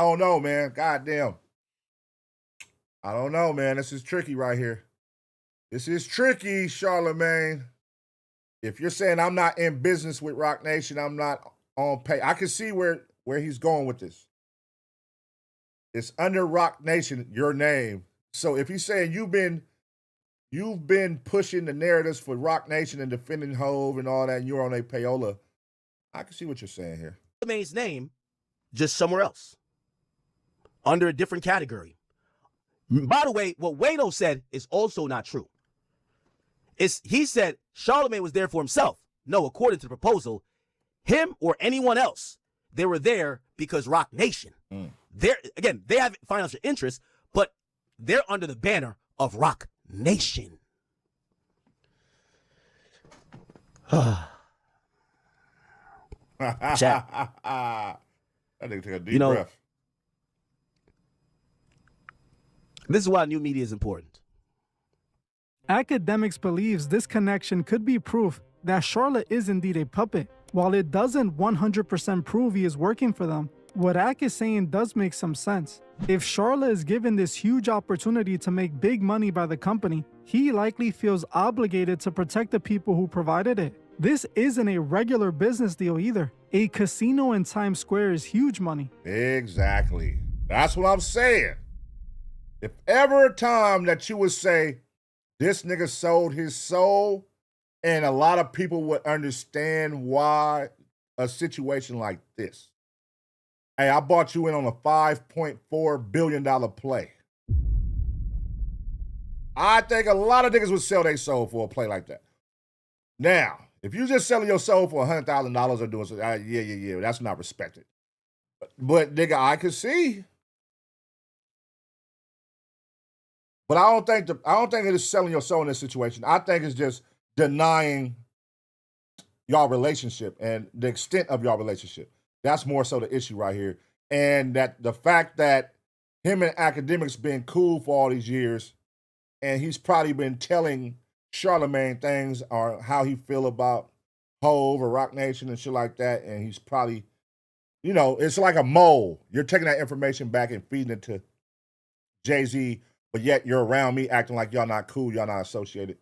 A: don't know, man. Goddamn. I don't know, man. This is tricky right here. This is tricky, Charlemagne. If you're saying I'm not in business with Roc Nation, I'm not on pay. I can see where he's going with this. It's under Roc Nation, your name. So if he's saying you've been pushing the narratives for Roc Nation and defending Hove and all that, and you're on a payola, I can see what you're saying here.
I: Charlemagne's name just somewhere else under a different category. By the way, what Wayno said is also not true. He said Charlemagne was there for himself. No, according to the proposal, him or anyone else, they were there because Roc Nation. They have financial interests, but they're under the banner of Roc Nation. Chat.
A: That nigga take a deep breath.
I: This is why new media is important.
E: Akademiks believes this connection could be proof that Jallah is indeed a puppet. While it doesn't 100% prove he is working for them, what Ak is saying does make some sense. If Jallah is given this huge opportunity to make big money by the company, he likely feels obligated to protect the people who provided it. This isn't a regular business deal either. A casino in Times Square is huge money.
A: Exactly. That's what I'm saying. If ever a time that you would say, this nigga sold his soul, and a lot of people would understand why a situation like this. Hey, I bought you in on a $5.4 billion play. I think a lot of niggas would sell their soul for a play like that. Now, if you just selling your soul for $100,000 or doing something, yeah, that's not respected. But nigga, I could see But I don't think it is selling your soul in this situation. I think it's just denying y'all relationship and the extent of y'all relationship. That's more so the issue right here. And that the fact that him and Akademiks been cool for all these years, and he's probably been telling Charlamagne things or how he feel about Hove or Rock Nation and shit like that, and he's probably, you know, it's like a mole. You're taking that information back and feeding it to Jay-Z, but yet you're around me acting like y'all not cool, y'all not associated.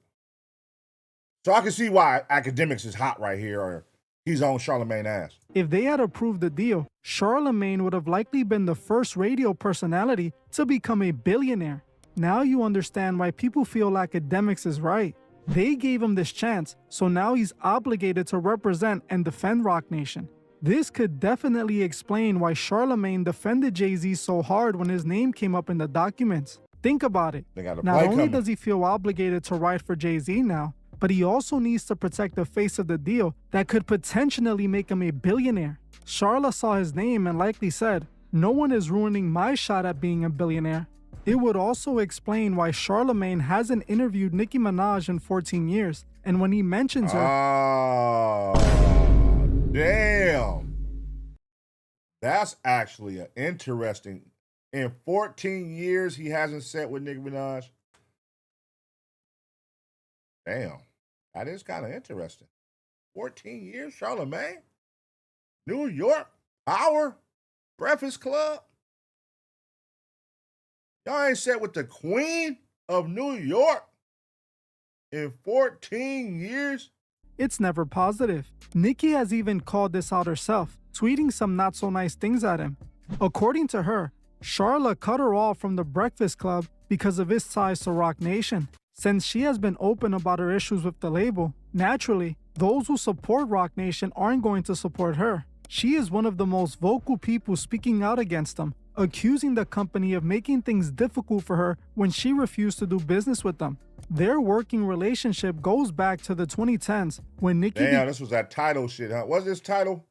A: So I can see why Akademiks is hot right here, or he's on Charlamagne ass.
E: If they had approved the deal, Charlamagne would have likely been the first radio personality to become a billionaire. Now you understand why people feel Akademiks is right. They gave him this chance, so now he's obligated to represent and defend Rock Nation. This could definitely explain why Charlamagne defended Jay-Z so hard when his name came up in the documents. Think about it. Not only does he feel obligated to write for Jay-Z now, but he also needs to protect the face of the deal that could potentially make him a billionaire. Jallah saw his name and likely said, "No one is ruining my shot at being a billionaire." It would also explain why Charlamagne hasn't interviewed Nicki Minaj in 14 years, and when he mentions her...
A: Oh, damn. That's actually an interesting... In 14 years, he hasn't sat with Nicki Minaj. Damn. That is kind of interesting. 14 years, Charlamagne? New York? Power? Breakfast Club? Y'all ain't sat with the Queen of New York in 14 years?
E: It's never positive. Nicki has even called this out herself, tweeting some not so nice things at him. According to her, Jallah cut her off from the Breakfast Club because of his ties to Rock Nation. Since she has been open about her issues with the label, naturally, those who support Rock Nation aren't going to support her. She is one of the most vocal people speaking out against them, accusing the company of making things difficult for her when she refused to do business with them. Their working relationship goes back to the 2010s when Nicki...
A: Damn, this was that title shit, huh? What's this title?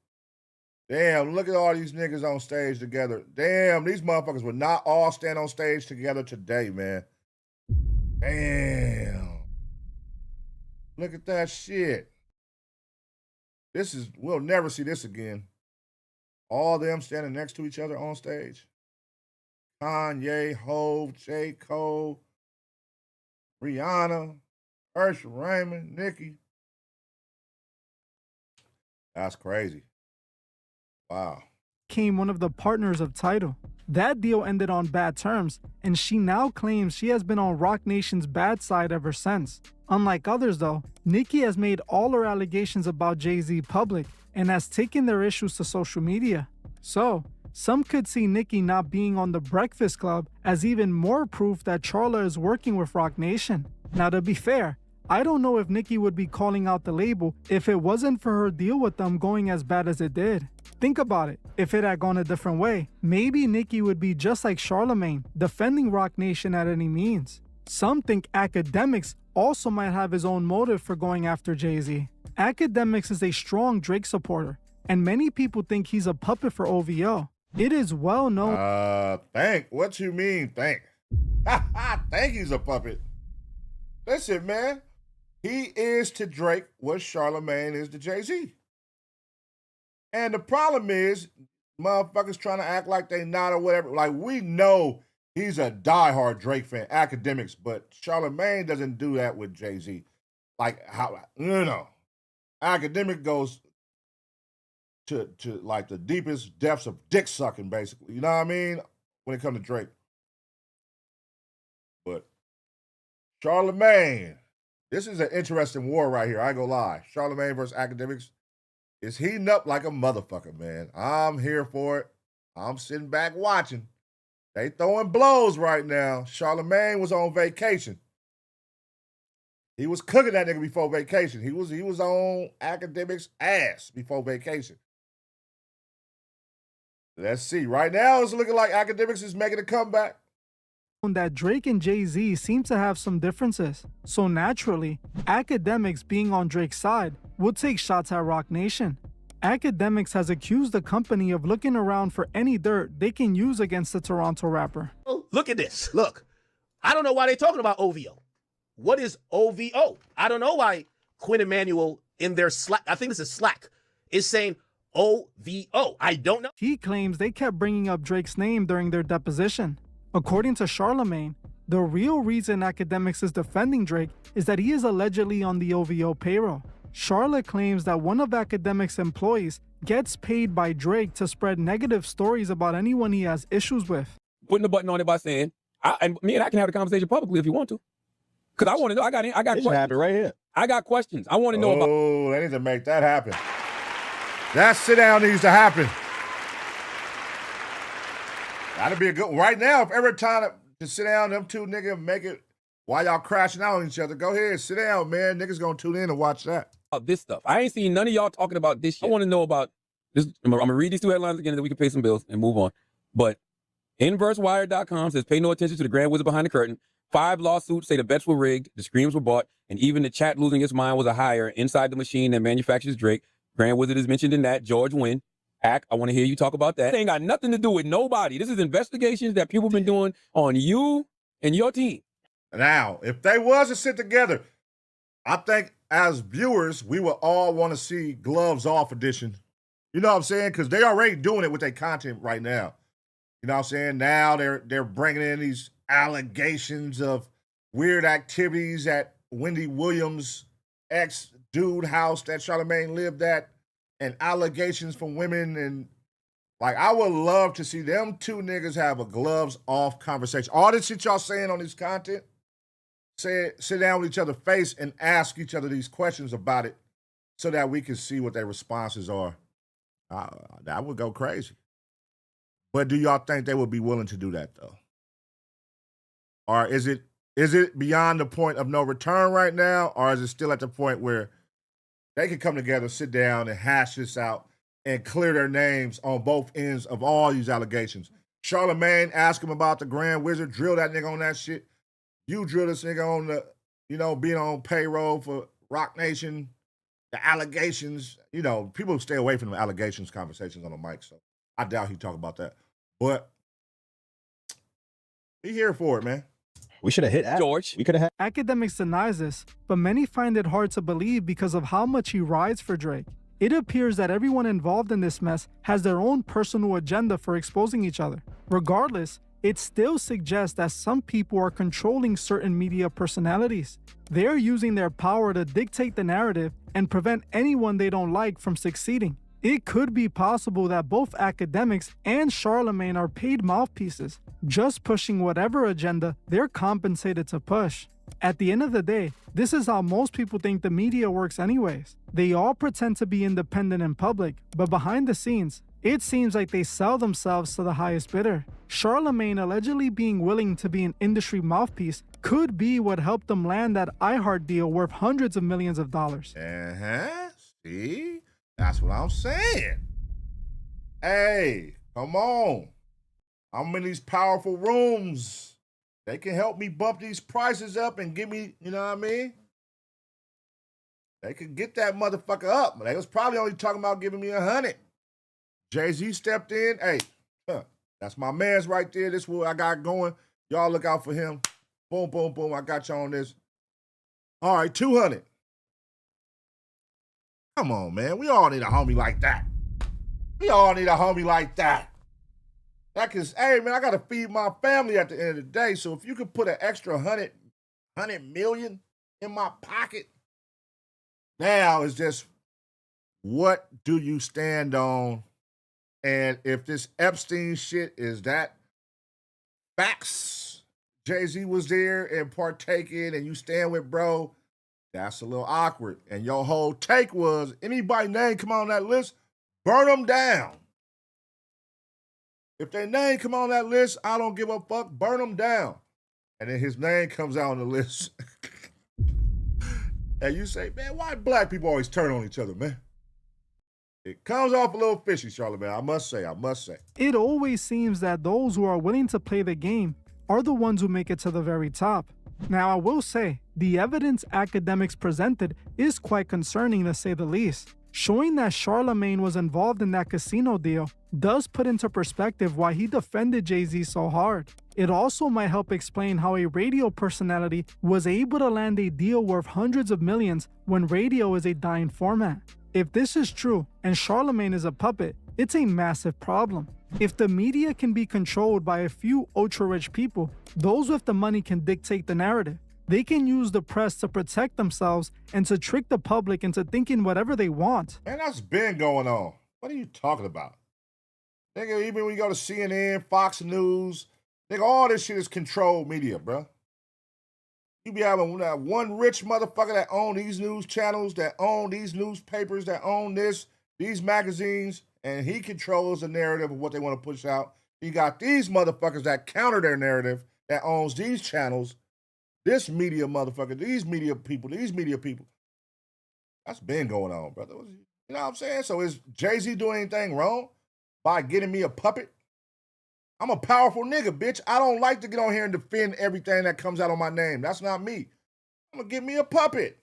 A: Damn, look at all these niggas on stage together. Damn, these motherfuckers would not all stand on stage together today, man. Damn. Look at that shit. We'll never see this again. All them standing next to each other on stage. Kanye, Hove, J. Cole, Rihanna, Usher Raymond, Nicki. That's crazy. Wow.
E: Became one of the partners of Tidal. That deal ended on bad terms, and she now claims she has been on Rock Nation's bad side ever since. Unlike others though, Nicki has made all her allegations about Jay-Z public and has taken their issues to social media. So, some could see Nicki not being on the Breakfast Club as even more proof that Jallah is working with Rock Nation. Now to be fair, I don't know if Nicki would be calling out the label if it wasn't for her deal with them going as bad as it did. Think about it. If it had gone a different way, maybe Nicki would be just like Charlamagne, defending Rock Nation at any means. Some think Akademiks also might have his own motive for going after Jay-Z. Akademiks is a strong Drake supporter, and many people think he's a puppet for OVO. It is well known...
A: What you mean, think? Think he's a puppet. Listen, man. He is to Drake what Charlamagne is to Jay-Z. And the problem is, motherfuckers trying to act like they not or whatever. Like, we know he's a diehard Drake fan, Akademiks, but Charlamagne doesn't do that with Jay-Z. Like, how, you know, Akademiks goes to like the deepest depths of dick sucking, basically. You know what I mean? When it comes to Drake. But Charlamagne, this is an interesting war right here. I ain't gonna lie. Charlamagne versus Akademiks is heating up like a motherfucker, man. I'm here for it. I'm sitting back watching. They throwing blows right now. Charlamagne was on vacation. He was cooking that nigga before vacation. He was on Akademiks' ass before vacation. Let's see. Right now, it's looking like Akademiks is making a comeback.
E: That Drake and Jay-Z seem to have some differences. So naturally, Akademiks being on Drake's side would take shots at Rock Nation. Akademiks has accused the company of looking around for any dirt they can use against the Toronto rapper.
I: Oh, look at this. Look. I don't know why they're talking about OVO. What is OVO? I don't know why Quinn Emanuel in their Slack, I think this is Slack, is saying OVO. I don't know.
E: He claims they kept bringing up Drake's name during their deposition. According to Charlemagne, the real reason Akademiks is defending Drake is that he is allegedly on the OVO payroll. Charlotte claims that one of Akademiks' employees gets paid by Drake to spread negative stories about anyone he has issues with.
H: Putting the button on it by saying, me and I can have the conversation publicly if you want to. Because I want to know, I got questions.
J: Happen right here.
H: I got questions. I want to know about.
A: Oh, they need to make that happen. That sit down needs to happen. That'd be a good one. Right now, if every time to sit down, them two niggas make it while y'all crashing out on each other, go ahead, sit down, man. Niggas gonna tune in and watch that.
H: This stuff. I ain't seen none of y'all talking about this shit. I want to know about this. I'm gonna read these two headlines again, and then we can pay some bills and move on. But InverseWire.com says, pay no attention to the grand wizard behind the curtain. 5 lawsuits say the bets were rigged, the screams were bought, and even the chat losing its mind was a hire inside the machine that manufactures Drake. Grand Wizard is mentioned in that. George Wynn. Ack, I want to hear you talk about that. It ain't got nothing to do with nobody. This is investigations that people been doing on you and your team.
A: Now, if they was to sit together, I think as viewers, we would all want to see Gloves Off edition. You know what I'm saying? Because they already doing it with their content right now. You know what I'm saying? Now they're bringing in these allegations of weird activities at Wendy Williams' ex-dude house that Charlemagne lived at, and allegations from women. And like, I would love to see them two niggas have a gloves off conversation. All this shit y'all saying on this content, sit down with each other's face and ask each other these questions about it so that we can see what their responses are. That would go crazy. But do y'all think they would be willing to do that, though? Or is it beyond the point of no return right now, or is it still at the point where they can come together, sit down, and hash this out and clear their names on both ends of all these allegations? Charlemagne, ask him about the Grand Wizard, drill that nigga on that shit. You drill this nigga on the, being on payroll for Rock Nation, the allegations. People stay away from the allegations conversations on the mic, so I doubt he talk about that. But he here for it, man.
J: We should have hit
H: George.
J: We could have had.
E: Akademiks denies this, but many find it hard to believe because of how much he rides for Drake. It appears that everyone involved in this mess has their own personal agenda for exposing each other. Regardless, it still suggests that some people are controlling certain media personalities. They are using their power to dictate the narrative and prevent anyone they don't like from succeeding. It could be possible that both Akademiks and Charlemagne are paid mouthpieces, just pushing whatever agenda they're compensated to push. At the end of the day, this is how most people think the media works anyways. They all pretend to be independent in public, but behind the scenes, it seems like they sell themselves to the highest bidder. Charlemagne allegedly being willing to be an industry mouthpiece could be what helped them land that iHeart deal worth hundreds of millions of dollars.
A: See? That's what I'm saying. Hey, come on. I'm in these powerful rooms. They can help me bump these prices up and give me, you know what I mean? They could get that motherfucker up. They was probably only talking about giving me 100. Jay-Z stepped in. Hey, that's my man's right there. This is what I got going. Y'all look out for him. Boom, boom, boom. I got you on this. All right, 200. Come on, man. We all need a homie like that. We all need a homie like that. Hey, man, I got to feed my family at the end of the day. So if you could put an extra 100 million in my pocket, now it's just, what do you stand on? And if this Epstein shit is that facts, Jay-Z was there and partaking and you stand with bro, that's a little awkward. And your whole take was, anybody name come on that list, burn them down. If their name come on that list, I don't give a fuck, burn them down. And then his name comes out on the list. And you say, man, why black people always turn on each other, man? It comes off a little fishy, Charlemagne, I must say.
E: It always seems that those who are willing to play the game are the ones who make it to the very top. Now, I will say, the evidence Akademiks presented is quite concerning, to say the least. Showing that Charlemagne was involved in that casino deal does put into perspective why he defended Jay-Z so hard. It also might help explain how a radio personality was able to land a deal worth hundreds of millions when radio is a dying format. If this is true and Charlemagne is a puppet, it's a massive problem. If the media can be controlled by a few ultra-rich people, those with the money can dictate the narrative. They can use the press to protect themselves and to trick the public into thinking whatever they want.
A: Man, that's been going on. What are you talking about? Nigga, even when you go to CNN, Fox News, nigga, all this shit is controlled media, bro. You be having that one rich motherfucker that own these news channels, that own these newspapers, that own these magazines, and he controls the narrative of what they want to push out. You got these motherfuckers that counter their narrative, that owns these channels, this media motherfucker, these media people. That's been going on, brother. You know what I'm saying? So is Jay-Z doing anything wrong by getting me a puppet? I'm a powerful nigga, bitch. I don't like to get on here and defend everything that comes out on my name. That's not me. I'm gonna get me a puppet.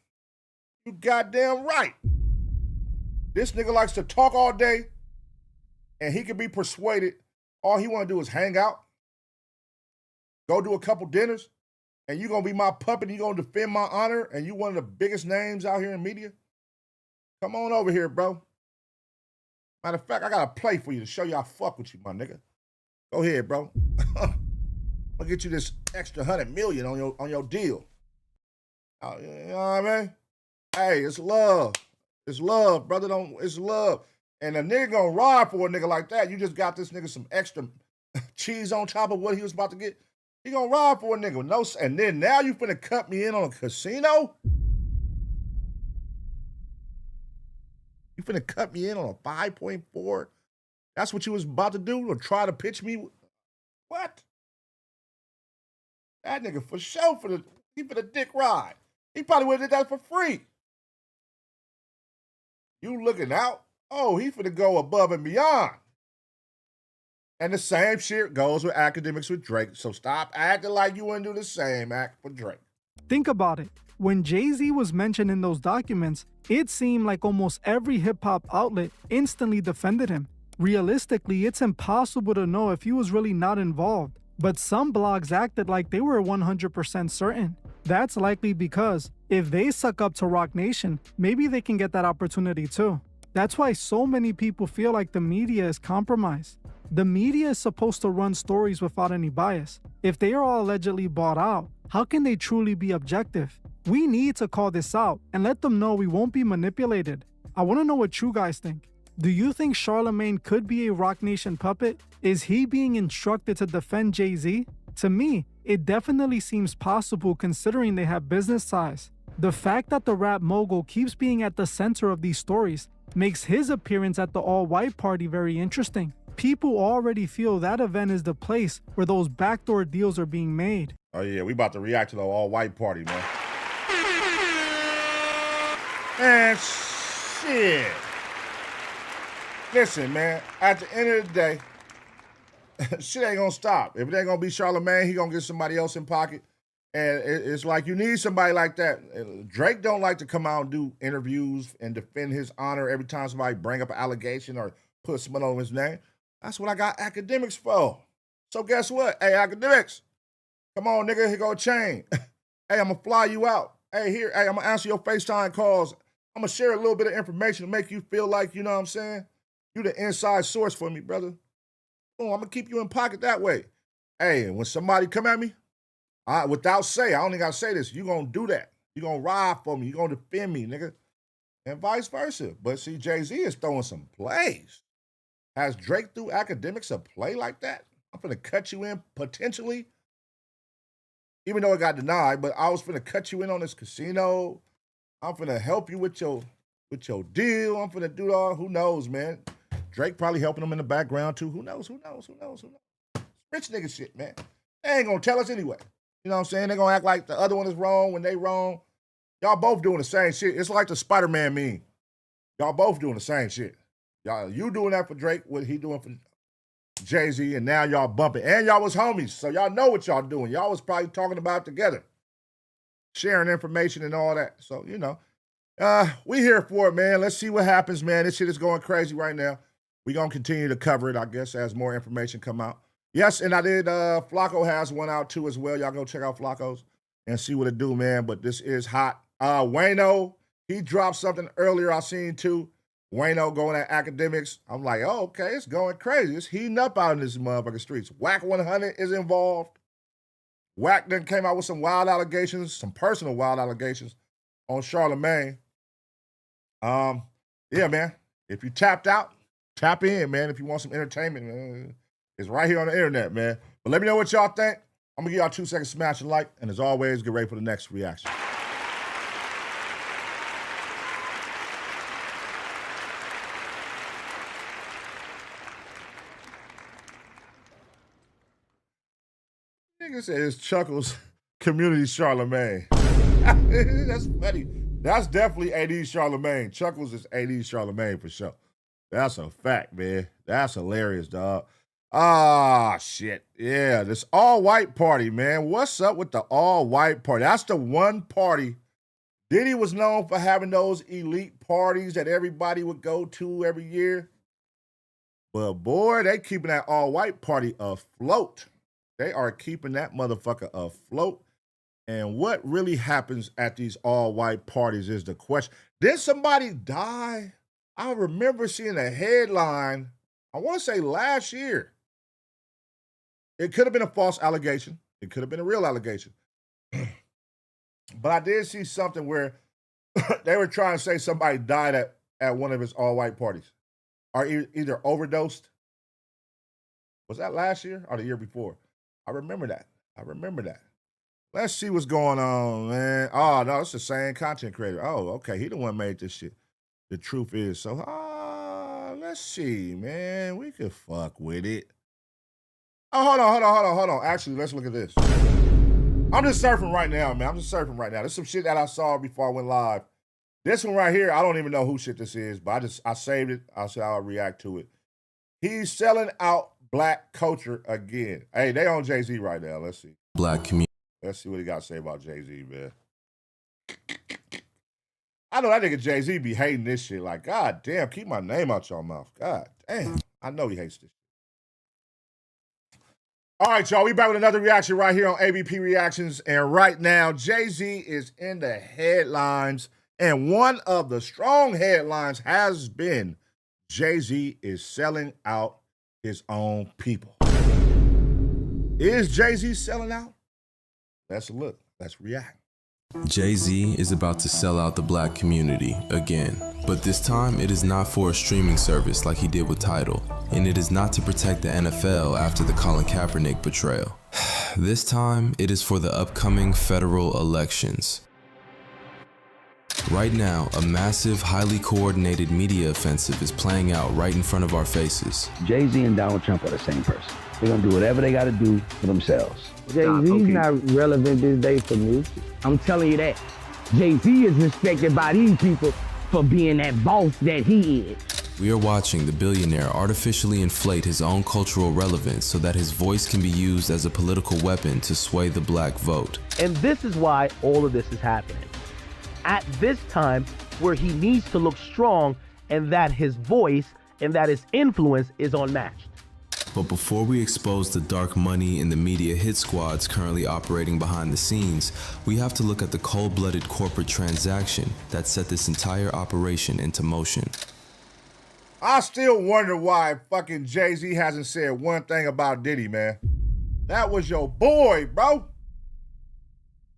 A: You goddamn right. This nigga likes to talk all day, and he can be persuaded. All he wanna do is hang out, go do a couple dinners, and you gonna be my puppet, and you gonna defend my honor, and you one of the biggest names out here in media? Come on over here, bro. Matter of fact, I got a play for you to show you I fuck with you, my nigga. Go ahead, bro. I'll get you this extra 100 million on your deal. You know what I mean? Hey, it's love. It's love, brother. It's love. And a nigga gonna ride for a nigga like that. You just got this nigga some extra cheese on top of what he was about to get. He gonna ride for a nigga with no. And then now you finna cut me in on a casino? You finna cut me in on a 5.4? That's what you was about to do? Or try to pitch me? What? That nigga for sure he for the dick ride. He probably would have did that for free. You looking out? Oh, he finna go above and beyond. And the same shit goes with Akademiks with Drake. So stop acting like you wouldn't do the same act for Drake.
E: Think about it. When Jay-Z was mentioned in those documents, it seemed like almost every hip-hop outlet instantly defended him. Realistically, it's impossible to know if he was really not involved, but some blogs acted like they were 100% certain. That's likely because if they suck up to Roc Nation, maybe they can get that opportunity too. That's why so many people feel like the media is compromised. The media is supposed to run stories without any bias. If they are all allegedly bought out, how can they truly be objective? We need to call this out and let them know we won't be manipulated. I want to know what you guys think. Do you think Charlemagne could be a Roc Nation puppet? Is he being instructed to defend Jay-Z? To me, it definitely seems possible considering they have business ties. The fact that the rap mogul keeps being at the center of these stories makes his appearance at the all-white party very interesting. People already feel that event is the place where those backdoor deals are being made.
A: Oh yeah, we about to react to the all-white party, man. Man, shit. Listen, man, at the end of the day, shit ain't gonna stop. If it ain't gonna be Charlemagne, he gonna get somebody else in pocket. And it's like you need somebody like that. Drake don't like to come out and do interviews and defend his honor every time somebody bring up an allegation or put someone on his name. That's what I got Akademiks for. So guess what? Hey, Akademiks, come on, nigga, here go a chain. Hey, I'm gonna fly you out. Hey, I'm gonna answer your FaceTime calls. I'm gonna share a little bit of information to make you feel like, you know what I'm saying? You the inside source for me, brother. Oh, I'm gonna keep you in pocket that way. Hey, when somebody come at me, without say, I only gotta say this, you gonna do that. You gonna ride for me. You gonna defend me, nigga. And vice versa. But see, Jay-Z is throwing some plays. Has Drake threw Akademiks a play like that? I'm finna cut you in potentially. Even though it got denied, but I was finna cut you in on this casino. I'm finna help you with your deal. I'm finna do all, who knows, man. Drake probably helping him in the background too. Who knows? Rich nigga shit, man. They ain't gonna tell us anyway. You know what I'm saying? They're gonna act like the other one is wrong when they wrong. Y'all both doing the same shit. It's like the Spider-Man meme. Y'all both doing the same shit. You doing that for Drake, what he doing for Jay-Z, and now y'all bumping. And y'all was homies, so y'all know what y'all doing. Y'all was probably talking about it together. Sharing information and all that. So, you know, we here for it, man. Let's see what happens, man. This shit is going crazy right now. We're going to continue to cover it, I guess, as more information come out. Yes, and I did. Flakko has one out too as well. Y'all go check out Flakko's and see what it do, man. But this is hot. Wayno, he dropped something earlier I seen too. Wayno going at Akademiks. I'm like, oh, okay, it's going crazy. It's heating up out in this motherfucking streets. Whack 100 is involved. Whack then came out with some wild allegations, some personal wild allegations on Charlemagne. Yeah, man. If you tapped out, tap in, man. If you want some entertainment, man, it's right here on the internet, man. But let me know what y'all think. I'm gonna give y'all 2 seconds to smash a like, and as always, get ready for the next reaction. Nigga said it's Chuckles Community Charlemagne. That's funny. That's definitely AD Charlemagne. Chuckles is AD Charlemagne for sure. That's a fact, man. That's hilarious, dog. Ah, shit. Yeah, this all-white party, man. What's up with the all-white party? That's the one party. Diddy was known for having those elite parties that everybody would go to every year. But, boy, they keeping that all-white party afloat. They are keeping that motherfucker afloat. And what really happens at these all-white parties is the question. Did somebody die? I remember seeing a headline, I want to say last year. It could have been a false allegation. It could have been a real allegation. But I did see something where they were trying to say somebody died at one of his all-white parties. Or either overdosed. Was that last year or the year before? I remember that. Let's see what's going on, man. Oh, no, it's the same content creator. Oh, okay. He the one made this shit. The truth is. So, let's see, man. We could fuck with it. Oh, hold on. Actually, let's look at this. I'm just surfing right now, man. There's some shit that I saw before I went live. This one right here, I don't even know who shit this is, but I saved it. I said I'll react to it. He's selling out black culture again. Hey, they on Jay-Z right now. Let's see.
F: Black community.
A: Let's see what he got to say about Jay-Z, man. I know that nigga Jay-Z be hating this shit. Like, God damn, keep my name out your mouth. God damn. I know he hates this shit. All right, y'all. We back with another reaction right here on ABP Reactions. And right now, Jay-Z is in the headlines. And one of the strong headlines has been Jay-Z is selling out his own people. Is Jay-Z selling out? Let's look. Let's react.
F: Jay-Z is about to sell out the black community again. But this time, it is not for a streaming service like he did with Tidal. And it is not to protect the NFL after the Colin Kaepernick betrayal. This time, it is for the upcoming federal elections. Right now, a massive, highly coordinated media offensive is playing out right in front of our faces.
J: Jay-Z and Donald Trump are the same person. They're gonna do whatever they gotta do for themselves. Jay-Z's not relevant this day for me. I'm telling you that. Jay-Z is respected by these people for being that boss that he is.
F: We are watching the billionaire artificially inflate his own cultural relevance so that his voice can be used as a political weapon to sway the black vote.
J: And this is why all of this is happening. At this time where he needs to look strong and that his voice and that his influence is unmatched.
F: But before we expose the dark money and the media hit squads currently operating behind the scenes, we have to look at the cold-blooded corporate transaction that set this entire operation into motion.
A: I still wonder why fucking Jay-Z hasn't said one thing about Diddy, man. That was your boy, bro.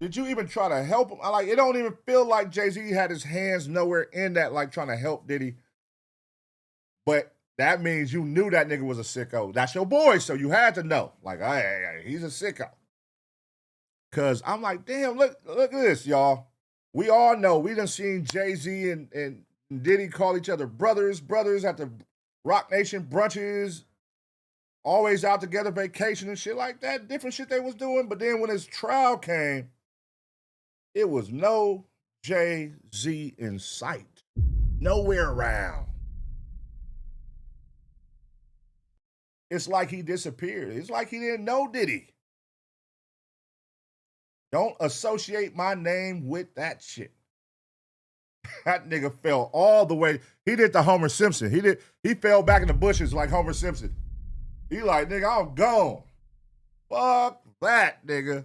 A: Did you even try to help him? It don't even feel like Jay-Z had his hands nowhere in that, like trying to help Diddy. But that means you knew that nigga was a sicko. That's your boy, so you had to know. Like, hey, he's a sicko. Because I'm like, damn, look at this, y'all. We all know. We done seen Jay-Z and Diddy call each other brothers at the Rock Nation brunches. Always out together, vacation and shit like that. Different shit they was doing. But then when his trial came, it was no Jay-Z in sight. Nowhere around. It's like he disappeared. It's like he didn't know Diddy. Don't associate my name with that shit. That nigga fell all the way. He did the Homer Simpson. He fell back in the bushes like Homer Simpson. He like, nigga, I'm gone. Fuck that, nigga.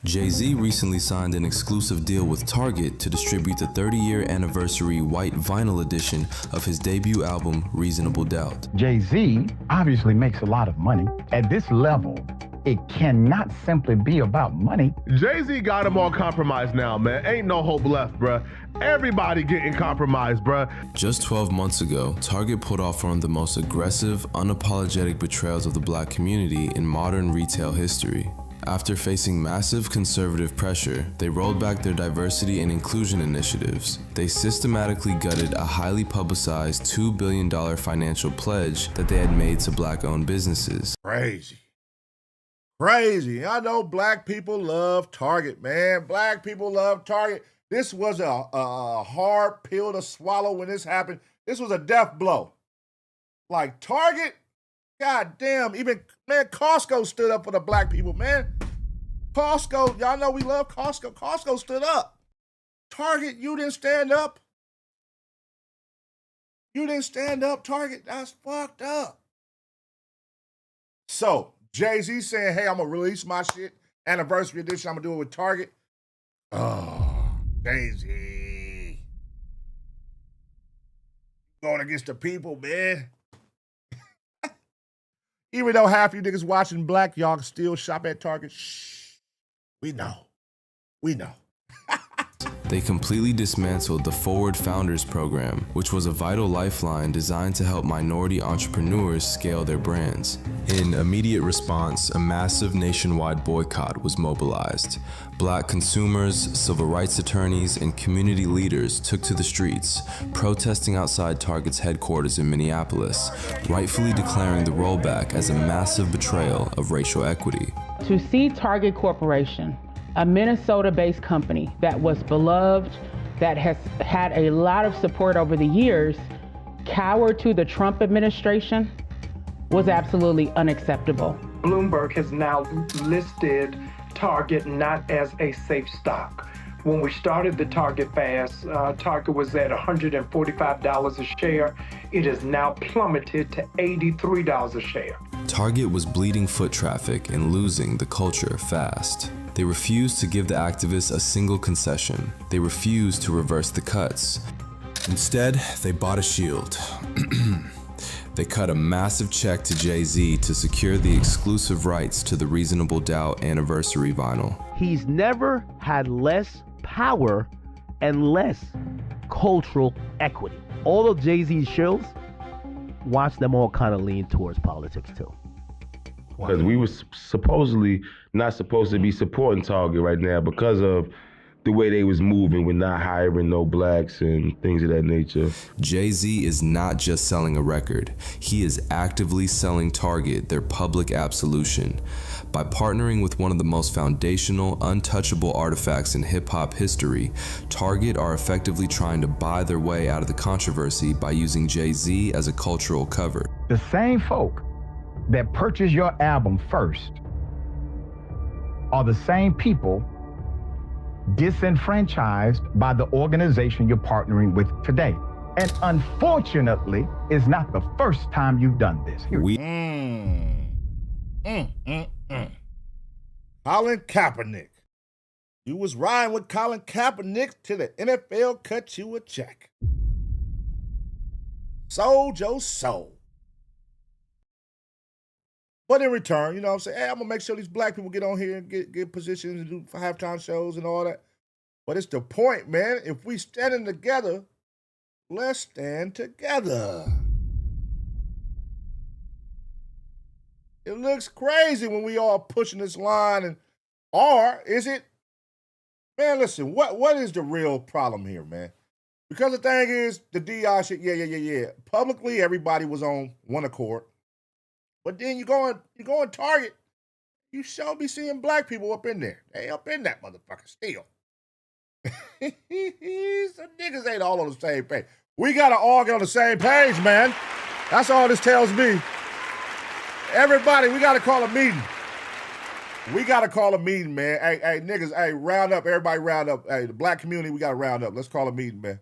F: Jay-Z recently signed an exclusive deal with Target to distribute the 30-year anniversary white vinyl edition of his debut album, Reasonable Doubt.
K: Jay-Z obviously makes a lot of money. At this level, it cannot simply be about money.
L: Jay-Z got him all compromised now, man. Ain't no hope left, bruh. Everybody getting compromised, bruh.
F: Just 12 months ago, Target pulled off one of the most aggressive, unapologetic betrayals of the black community in modern retail history. After facing massive conservative pressure, they rolled back their diversity and inclusion initiatives. They systematically gutted a highly publicized $2 billion financial pledge that they had made to black-owned businesses.
A: Crazy. Crazy. I know black people love Target, man. Black people love Target. This was a hard pill to swallow when this happened. This was a death blow. Like Target, god damn, even, man, Costco stood up for the black people, man. Costco, y'all know we love Costco. Costco stood up. Target, you didn't stand up. You didn't stand up, Target. That's fucked up. So, Jay-Z saying, hey, I'm going to release my shit. Anniversary edition, I'm going to do it with Target. Oh, Jay-Z. Going against the people, man. Even though half you niggas watching black, y'all can still shop at Target. Shh. We know. We know.
F: They completely dismantled the Forward Founders Program, which was a vital lifeline designed to help minority entrepreneurs scale their brands. In immediate response, a massive nationwide boycott was mobilized. Black consumers, civil rights attorneys, and community leaders took to the streets, protesting outside Target's headquarters in Minneapolis, rightfully declaring the rollback as a massive betrayal of racial equity.
M: To see Target Corporation, a Minnesota-based company that was beloved, that has had a lot of support over the years, cower to the Trump administration was absolutely unacceptable.
N: Bloomberg has now listed Target not as a safe stock. When we started the Target fast, Target was at $145 a share. It has now plummeted to $83 a share.
F: Target was bleeding foot traffic and losing the culture fast. They refused to give the activists a single concession. They refused to reverse the cuts. Instead, they bought a shield. They cut a massive check to Jay-Z to secure the exclusive rights to the Reasonable Doubt anniversary vinyl.
I: He's never had less power and less cultural equity. All of Jay-Z's shows, watch them all kind of lean towards politics too.
L: Because we were supposedly not supposed to be supporting Target right now because of the way they was moving with not hiring no blacks and things of that nature.
F: Jay-Z is not just selling a record. He is actively selling Target their public absolution. By partnering with one of the most foundational, untouchable artifacts in hip-hop history, Target are effectively trying to buy their way out of the controversy by using Jay-Z as a cultural cover.
K: The same folk that purchase your album first are the same people disenfranchised by the organization you're partnering with today. And unfortunately, it's not the first time you've done this.
A: Colin Kaepernick. You was riding with Colin Kaepernick till the NFL cut you a check. Sold your soul. But in return, you know what I'm saying? Hey, I'm going to make sure these black people get on here and get positions and do halftime shows and all that. But it's the point, man. If we standing together, let's stand together. It looks crazy when we all pushing this line. Or is it? Man, listen, what is the real problem here, man? Because the thing is, the DI shit, yeah. Publicly, everybody was on one accord. But then you go on Target, you sure be seeing black people up in there. They up in that motherfucker still. Some niggas ain't all on the same page. We gotta all get on the same page, man. That's all this tells me. Everybody, we gotta call a meeting. We gotta call a meeting, man. Hey, niggas, hey, round up. Everybody round up. Hey, the black community, we gotta round up. Let's call a meeting, man.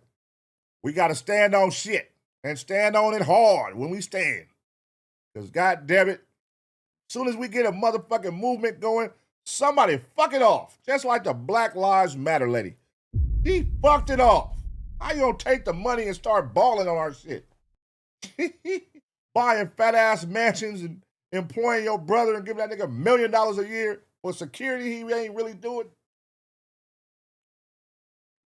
A: We gotta stand on shit and stand on it hard when we stand. Because God damn it, as soon as we get a motherfucking movement going, somebody fuck it off. Just like the Black Lives Matter lady. She fucked it off. How you gonna take the money and start balling on our shit? Buying fat ass mansions and employing your brother and giving that nigga $1 million a year for security he ain't really doing.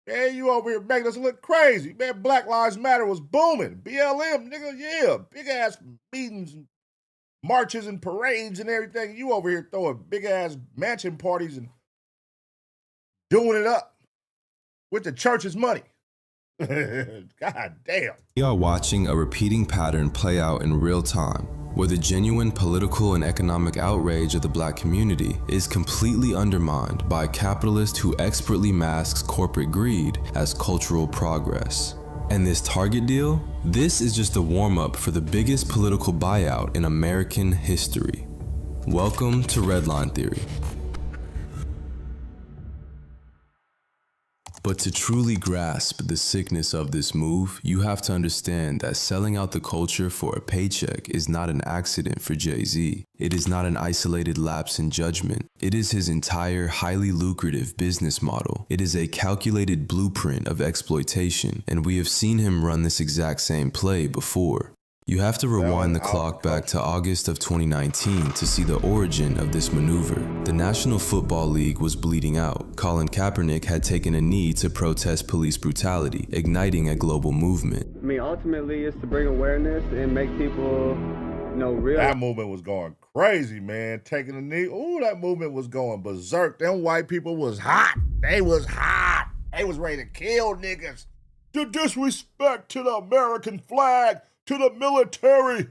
A: Man, you over here making us look crazy. Man, Black Lives Matter was booming. BLM, nigga, yeah. Big ass meetings and marches and parades and everything. You over here throwing big ass mansion parties and doing it up with the church's money. God damn.
F: We are watching a repeating pattern play out in real time, where the genuine political and economic outrage of the black community is completely undermined by a capitalist who expertly masks corporate greed as cultural progress. And this Target deal? This is just a warm-up for the biggest political buyout in American history. Welcome to Redline Theory. But to truly grasp the sickness of this move, you have to understand that selling out the culture for a paycheck is not an accident for Jay-Z. It is not an isolated lapse in judgment. It is his entire highly lucrative business model. It is a calculated blueprint of exploitation, and we have seen him run this exact same play before. You have to rewind the clock back to August of 2019 to see the origin of this maneuver. The National Football League was bleeding out. Colin Kaepernick had taken a knee to protest police brutality, igniting a global movement.
O: I mean, ultimately, it's to bring awareness and make people, realize.
A: That movement was going crazy, man. Taking a knee. Ooh, that movement was going berserk. Them white people was hot. They was hot. They was ready to kill niggas. The disrespect to the American flag. To the military.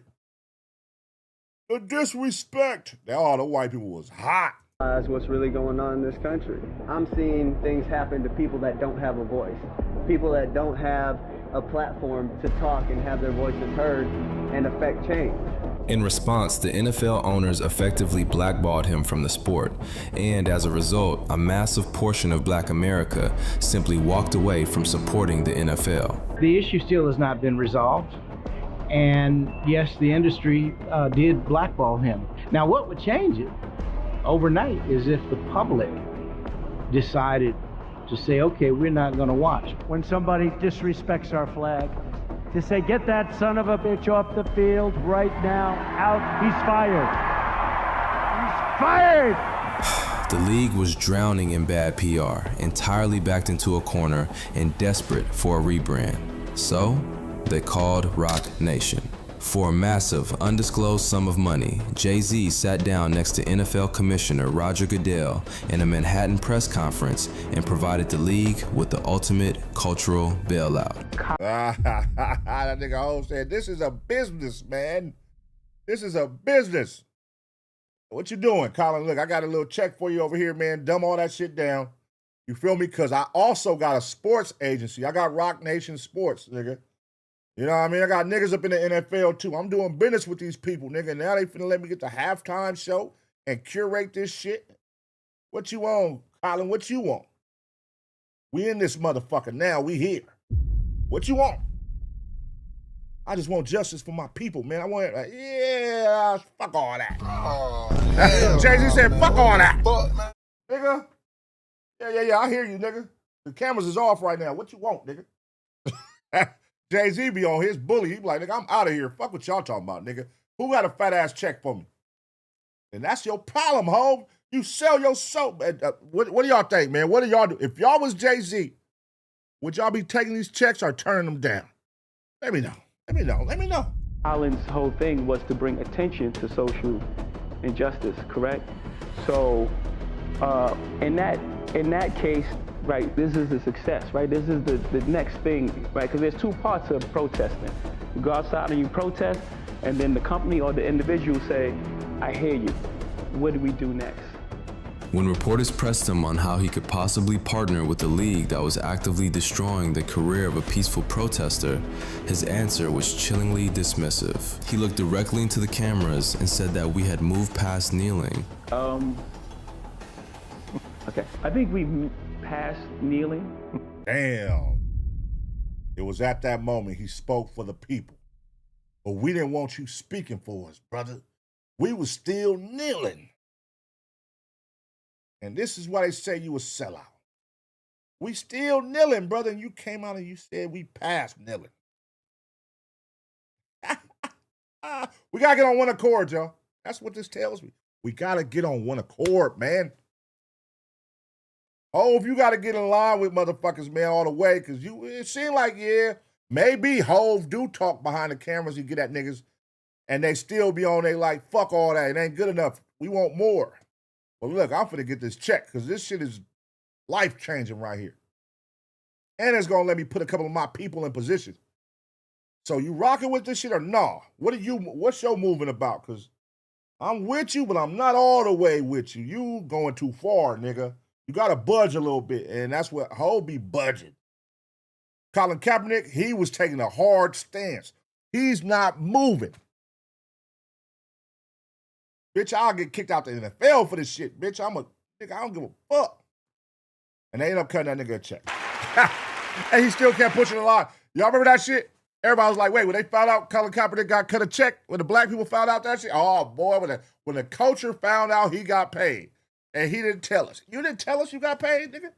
A: The disrespect. All the white people was hot.
O: What's really going on in this country. I'm seeing things happen to people that don't have a voice. People that don't have a platform to talk and have their voices heard and affect change.
F: In response, the NFL owners effectively blackballed him from the sport, and as a result, a massive portion of Black America simply walked away from supporting the NFL.
P: The issue still has not been resolved. And yes, the industry did blackball him. Now, what would change it overnight is if the public decided to say, okay, we're not going to watch.
Q: When somebody disrespects our flag, to say, get that son of a bitch off the field right now, out, he's fired. He's fired!
F: The league was drowning in bad PR, entirely backed into a corner and desperate for a rebrand. So, they called Rock Nation. For a massive, undisclosed sum of money, Jay-Z sat down next to NFL Commissioner Roger Goodell in a Manhattan press conference and provided the league with the ultimate cultural bailout.
A: That nigga Ho said, this is a business, man. This is a business. What you doing, Colin? Look, I got a little check for you over here, man. Dumb all that shit down. You feel me? Because I also got a sports agency. I got Rock Nation Sports, nigga. You know what I mean? I got niggas up in the NFL too. I'm doing business with these people, nigga. Now they finna let me get the halftime show and curate this shit. What you want, Colin? What you want? We in this motherfucker now. We here. What you want? I just want justice for my people, man. I want, yeah, fuck all that. Oh, Jay-Z said, fuck all that. Nigga. Yeah, I hear you, nigga. The cameras is off right now. What you want, nigga? Jay-Z be on his bully. He be like, nigga, I'm out of here. Fuck what y'all talking about, nigga. Who got a fat ass check for me? And that's your problem, ho. You sell your soap. What do y'all think, man? What do y'all do? If y'all was Jay-Z, would y'all be taking these checks or turning them down? Let me know.
O: Colin's whole thing was to bring attention to social injustice, correct? So in that case, right, this is a success, right? This is the next thing, right? Because there's two parts of protesting. You go outside and you protest, and then the company or the individual say, I hear you. What do we do next?
F: When reporters pressed him on how he could possibly partner with a league that was actively destroying the career of a peaceful protester, his answer was chillingly dismissive. He looked directly into the cameras and said that we had moved past kneeling.
O: Okay, I think we past kneeling.
A: Damn. It was at that moment he spoke for the people. but we didn't want you speaking for us, brother. We was still kneeling. And this is why they say you a sellout. We still kneeling, brother, and you came out and you said we passed kneeling. We got to get on one accord, y'all. That's what this tells me. We got to get on one accord, man. Oh, if you got to get in line with motherfuckers, man, all the way, because it seemed like, yeah, maybe Hove do talk behind the cameras and get at niggas, and they still be on they like, fuck all that. It ain't good enough. We want more. But look, I'm finna get this check, because this shit is life-changing right here. And it's going to let me put a couple of my people in position. So you rocking with this shit or no? What's your moving about? Because I'm with you, but I'm not all the way with you. You going too far, nigga. You got to budge a little bit, and that's what Ho be budging. Colin Kaepernick, he was taking a hard stance. He's not moving. Bitch, I'll get kicked out the NFL for this shit. Bitch, I don't give a fuck. And they end up cutting that nigga a check. And he still kept pushing the line. Y'all remember that shit? Everybody was like, wait, when they found out Colin Kaepernick got cut a check, when the black people found out that shit, oh boy, when the culture found out he got paid, and he didn't tell us. You didn't tell us you got paid, nigga?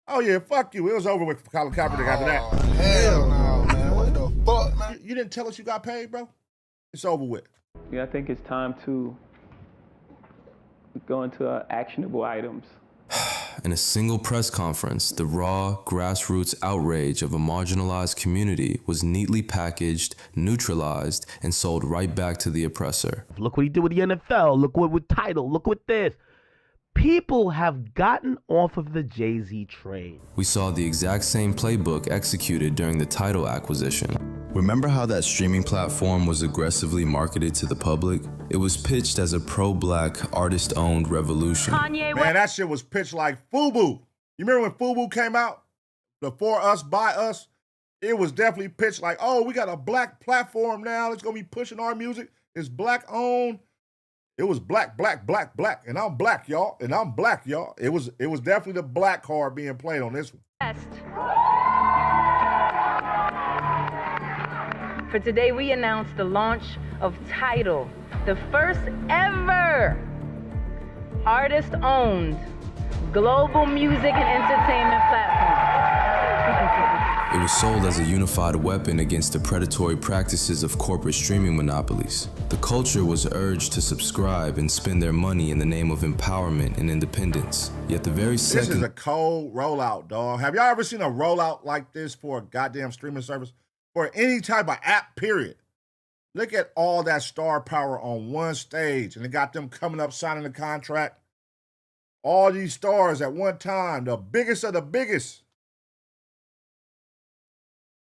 A: Oh yeah, fuck you. It was over with Colin Kaepernick after that.
B: Hell no, man. What the fuck, man?
A: You didn't tell us you got paid, bro? It's over with.
O: Yeah, I think it's time to go into actionable items.
F: In a single press conference, the raw, grassroots outrage of a marginalized community was neatly packaged, neutralized, and sold right back to the oppressor.
I: Look what he did with the NFL. Look what with Tidal. Look what this. People have gotten off of the Jay-Z train.
F: We saw the exact same playbook executed during the Tidal acquisition. Remember how that streaming platform was aggressively marketed to the public? It was pitched as a pro-black, artist-owned revolution.
A: Man, that shit was pitched like FUBU. You remember when FUBU came out? The For Us, By Us? It was definitely pitched like, oh, we got a black platform now. It's going to be pushing our music. It's black-owned. It was black, black, black, black. And I'm black, y'all. And I'm black, y'all. It was definitely the black card being played on this one.
R: For today, we announced the launch of Tidal, the first ever artist-owned global music and entertainment platform.
F: It was sold as a unified weapon against the predatory practices of corporate streaming monopolies. The culture was urged to subscribe and spend their money in the name of empowerment and independence. Yet the very second...
A: This is a cold rollout, dog. Have y'all ever seen a rollout like this for a goddamn streaming service? Or any type of app, period. Look at all that star power on one stage, and it got them coming up signing the contract. All these stars at one time, the biggest of the biggest.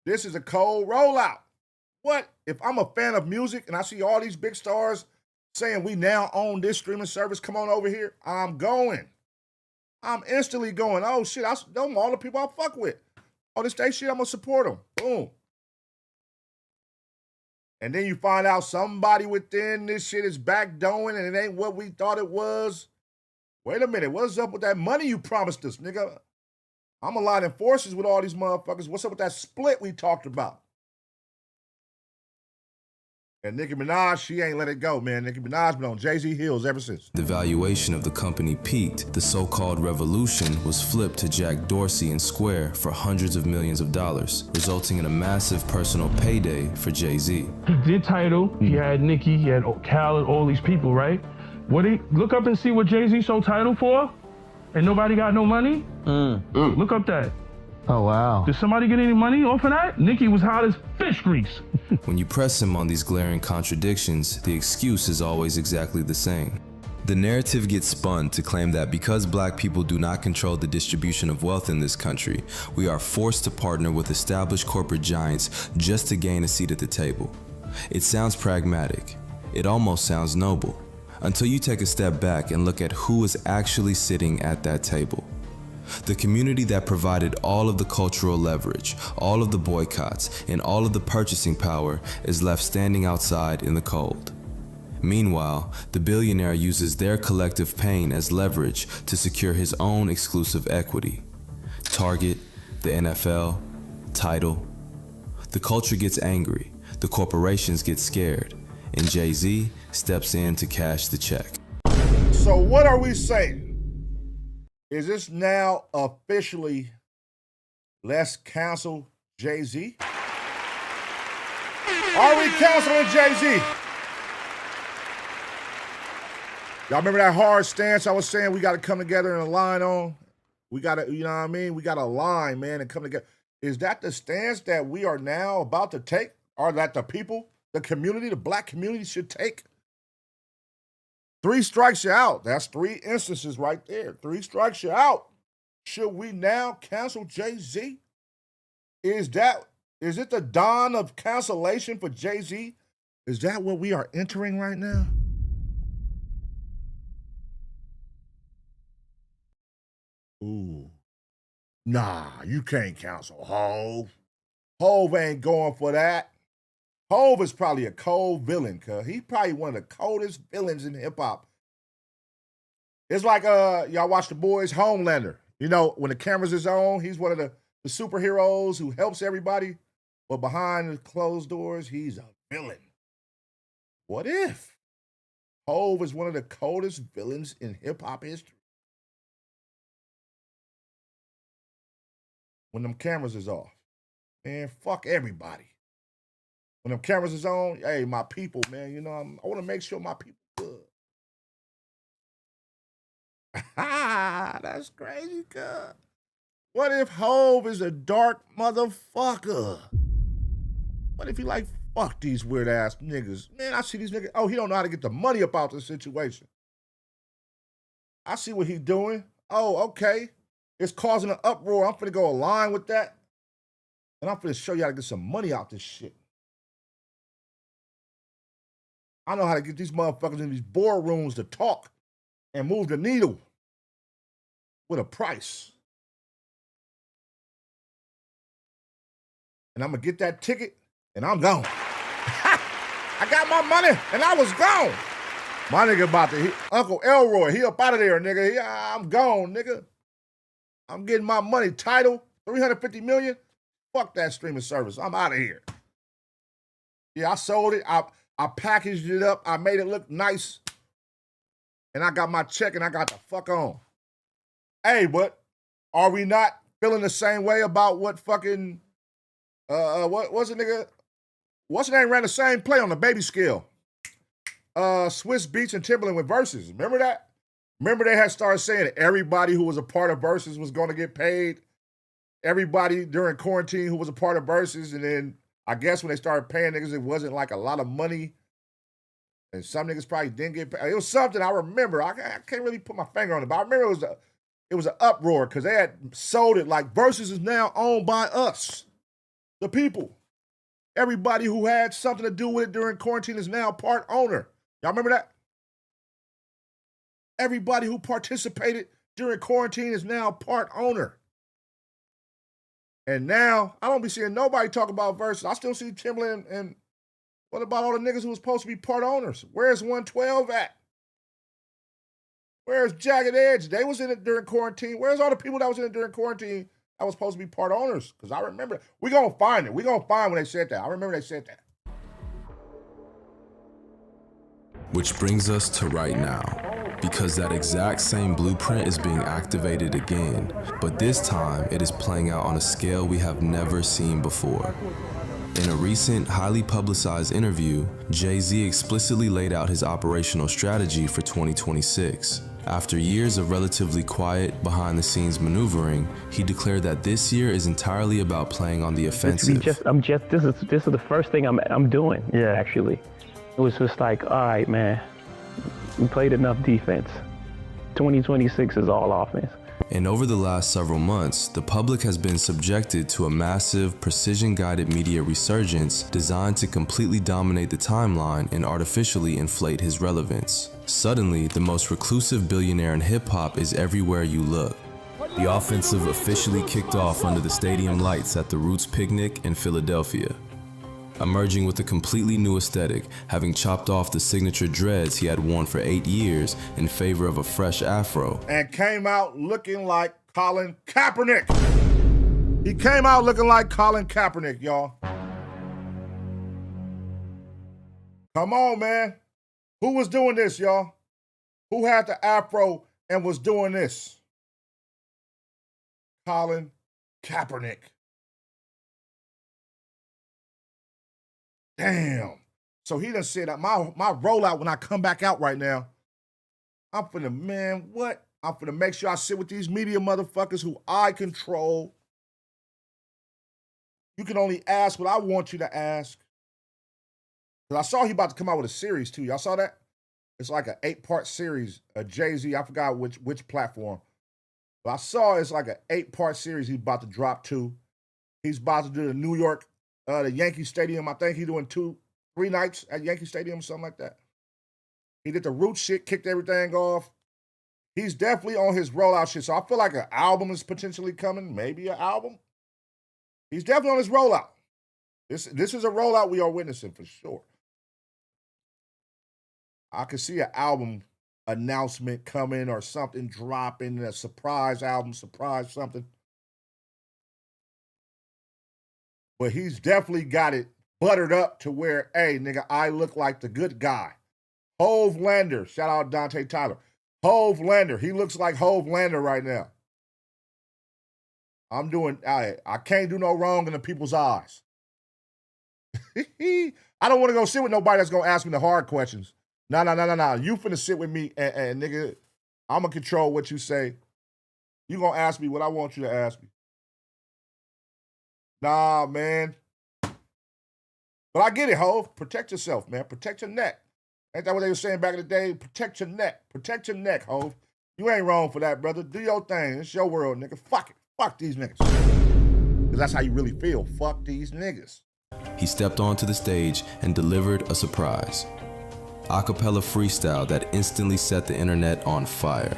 A: This is a cold rollout. What? If I'm a fan of music and I see all these big stars saying we now own this streaming service, come on over here, I'm going. I'm instantly going, oh shit, them all the people I fuck with. Oh, this day shit, I'm gonna support them. Boom. And then you find out somebody within this shit is backdoing and it ain't what we thought it was. Wait a minute, what's up with that money you promised us, nigga? I'm aligning forces with all these motherfuckers. What's up with that split we talked about? And Nicki Minaj, she ain't let it go, man. Nicki Minaj been on Jay-Z heels ever since.
F: The valuation of the company peaked. The so-called revolution was flipped to Jack Dorsey and Square for hundreds of millions of dollars, resulting in a massive personal payday for Jay-Z.
S: He did Tidal, he had Nicki, he had Khaled, all these people, right? Look up and see what Jay-Z sold Tidal for, and nobody got no money? Look up that.
I: Oh, wow.
S: Did somebody get any money off of that? Nicki was hot as fish grease.
F: When you press him on these glaring contradictions, the excuse is always exactly the same. The narrative gets spun to claim that because black people do not control the distribution of wealth in this country, we are forced to partner with established corporate giants just to gain a seat at the table. It sounds pragmatic. It almost sounds noble, until you take a step back and look at who is actually sitting at that table. The community that provided all of the cultural leverage, all of the boycotts, and all of the purchasing power is left standing outside in the cold. Meanwhile, the billionaire uses their collective pain as leverage to secure his own exclusive equity. Target, the NFL, Tidal. The culture gets angry. the corporations get scared, and Jay-Z steps in to cash the check.
A: So what are we saying? Is this now officially let's cancel Jay-Z? Are we canceling Jay-Z? Y'all remember that hard stance I was saying we got to come together and align on? We got to, you know what I mean? We got to align, man, and come together. Is that the stance that we are now about to take? Or that the people, the community, the black community should take? 3 strikes you out. That's 3 instances right there. 3 strikes you out. Should we now cancel Jay-Z? Is it the dawn of cancellation for Jay-Z? Is that what we are entering right now? Ooh. Nah, you can't cancel Hov. Hov ain't going for that. Hov is probably a cold villain, cuz he's probably one of the coldest villains in hip-hop. It's like y'all watch The Boys, Homelander. You know, when the cameras is on, he's one of the superheroes who helps everybody, but behind the closed doors, he's a villain. What if Hov is one of the coldest villains in hip-hop history? When them cameras is off. Man, fuck everybody. When them cameras is on, hey, my people, man, you know, I want to make sure my people good. That's crazy, cuz. What if Hov is a dark motherfucker? What if he like, fuck these weird ass niggas? Man, I see these niggas. Oh, he don't know how to get the money up out this situation. I see what he's doing. Oh, okay. It's causing an uproar. I'm finna go align with that. And I'm finna show you how to get some money out this shit. I know how to get these motherfuckers in these boardrooms to talk and move the needle with a price. And I'm gonna get that ticket and I'm gone. I got my money and I was gone. My nigga about to, Uncle Elroy, he up out of there, nigga. I'm gone, nigga. I'm getting my money. Title, $350 million. Fuck that streaming service. I'm out of here. Yeah, I sold it. I packaged it up. I made it look nice. And I got my check and I got the fuck on. Hey, but are we not feeling the same way about what fucking, what's the nigga? What's the name ran the same play on the baby scale? Swiss Beats and Timberland with Versus. Remember that? Remember they had started saying that everybody who was a part of Versus was going to get paid. Everybody during quarantine who was a part of Versus, and then I guess when they started paying niggas, it wasn't like a lot of money. And some niggas probably didn't get paid. It was something I remember. I can't really put my finger on it, but I remember it was an uproar because they had sold it like Versus is now owned by us, the people. Everybody who had something to do with it during quarantine is now part owner. Y'all remember that? Everybody who participated during quarantine is now part owner. And now, I don't be seeing nobody talk about Versus. I still see Timberland and what about all the niggas who was supposed to be part owners? Where's 112 at? Where's Jagged Edge? They was in it during quarantine. Where's all the people that was in it during quarantine that was supposed to be part owners? Because I remember. We gonna find it. We gonna find when they said that. I remember they said that.
F: Which brings us to right now, because that exact same blueprint is being activated again, but this time it is playing out on a scale we have never seen before. In a recent, highly publicized interview, Jay-Z explicitly laid out his operational strategy for 2026. After years of relatively quiet, behind-the-scenes maneuvering, he declared that this year is entirely about playing on the offensive.
O: This is the first thing I'm doing. Yeah, actually, it was just like, all right, man, we played enough defense. 2026 is all offense.
F: And over the last several months, the public has been subjected to a massive, precision-guided media resurgence designed to completely dominate the timeline and artificially inflate his relevance. Suddenly, the most reclusive billionaire in hip-hop is everywhere you look. The offensive officially kicked off under the stadium lights at the Roots Picnic in Philadelphia. Emerging with a completely new aesthetic, having chopped off the signature dreads he had worn for 8 years in favor of a fresh afro.
A: And came out looking like Colin Kaepernick. He came out looking like Colin Kaepernick, y'all. Come on, man. Who was doing this, y'all? Who had the afro and was doing this? Colin Kaepernick. Damn. So he done said that my rollout when I come back out right now, I'm finna, man, what? I'm finna make sure I sit with these media motherfuckers who I control. You can only ask what I want you to ask. Because I saw he about to come out with a series too. Y'all saw that? It's like an 8-part series. Jay-Z, I forgot which platform. But I saw it's like an 8-part series he's about to drop too. He's about to do the New York, the Yankee Stadium. I think he's doing 3 nights at Yankee Stadium, something like that. He did the root shit, kicked everything off. He's definitely on his rollout shit. So I feel like an album is potentially coming. Maybe an album. He's definitely on his rollout. This is a rollout we are witnessing for sure. I could see an album announcement coming or something dropping, a surprise album, surprise something. But he's definitely got it buttered up to where, hey, nigga, I look like the good guy. Hove Lander, shout out Dante Tyler. Hove Lander, he looks like Hove Lander right now. I can't do no wrong in the people's eyes. I don't want to go sit with nobody that's going to ask me the hard questions. No. You finna sit with me and nigga, I'm going to control what you say. You going to ask me what I want you to ask me. Nah, man. But I get it, Hove. Protect yourself, man. Protect your neck. Ain't that what they were saying back in the day? Protect your neck. Protect your neck, Hove. You ain't wrong for that, brother. Do your thing. It's your world, nigga. Fuck it. Fuck these niggas. Because that's how you really feel. Fuck these niggas.
F: He stepped onto the stage and delivered a surprise. Acapella freestyle that instantly set the internet on fire.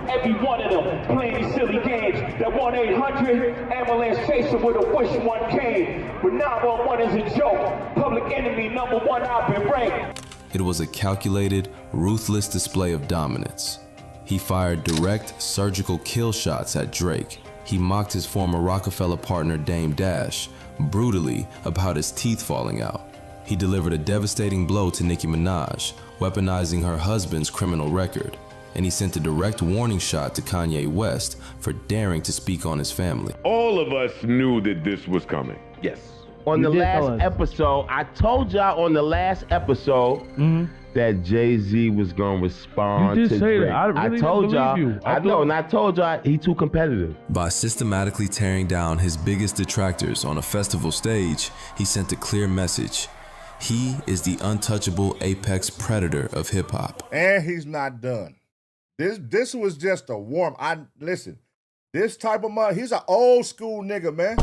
T: Every one of them playing these silly games. That 1-800 ambulance chaser with a wish one came. But 911 is a joke. Public enemy #1 I've been ranked.
F: It was a calculated, ruthless display of dominance. He fired direct, surgical kill shots at Drake. He mocked his former Rockefeller partner Dame Dash, brutally about his teeth falling out. He delivered a devastating blow to Nicki Minaj, weaponizing her husband's criminal record. And he sent a direct warning shot to Kanye West for daring to speak on his family.
U: All of us knew that this was coming.
L: Yes. On the last episode, I told y'all on the last episode that Jay-Z was gonna respond
S: You
L: to
S: did say
L: Drake.
S: that. I really
L: told
S: didn't
L: y'all.
S: believe you.
L: I know, and I told y'all he too competitive.
F: By systematically tearing down his biggest detractors on a festival stage, he sent a clear message. He is the untouchable apex predator of hip-hop.
A: And he's not done. This was just a warm. Listen, this type of mother, he's an old school nigga, man.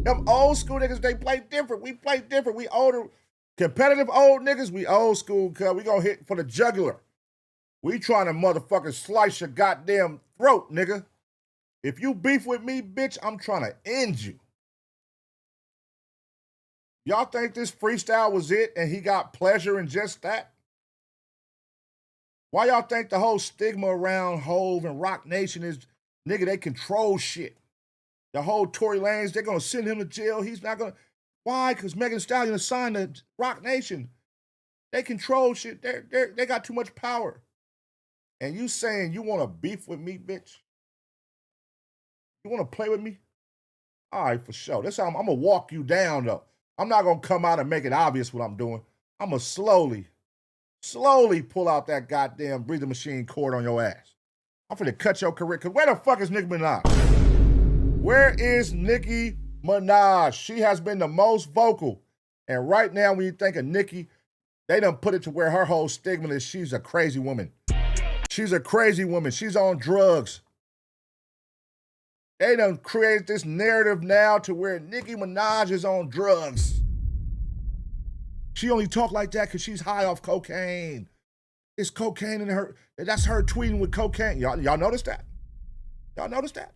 A: Them old school niggas, they play different. We play different. We older, competitive old niggas, we old school, cuz we gonna hit for the jugular. We trying to motherfucking slice your goddamn throat, nigga. If you beef with me, bitch, I'm trying to end you. Y'all think this freestyle was it and he got pleasure in just that? Why y'all think the whole stigma around Hove and Rock Nation is, nigga, they control shit? The whole Tory Lanez, they're going to send him to jail. He's not going to. Why? Because Megan Thee Stallion signed to Rock Nation. They control shit. They got too much power. And you saying you want to beef with me, bitch? You want to play with me? All right, for sure. That's how I'm going to walk you down, though. I'm not going to come out and make it obvious what I'm doing. I'm going to slowly pull out that goddamn breathing machine cord on your ass. I'm finna cut your career. Cause where the fuck is Nicki Minaj? Where is Nicki Minaj? She has been the most vocal. And right now, when you think of Nicki, they done put it to where her whole stigma is she's a crazy woman. She's a crazy woman. She's on drugs. They done created this narrative now to where Nicki Minaj is on drugs. She only talk like that because she's high off cocaine. It's cocaine in her. That's her tweeting with cocaine. Y'all notice that? Y'all notice that?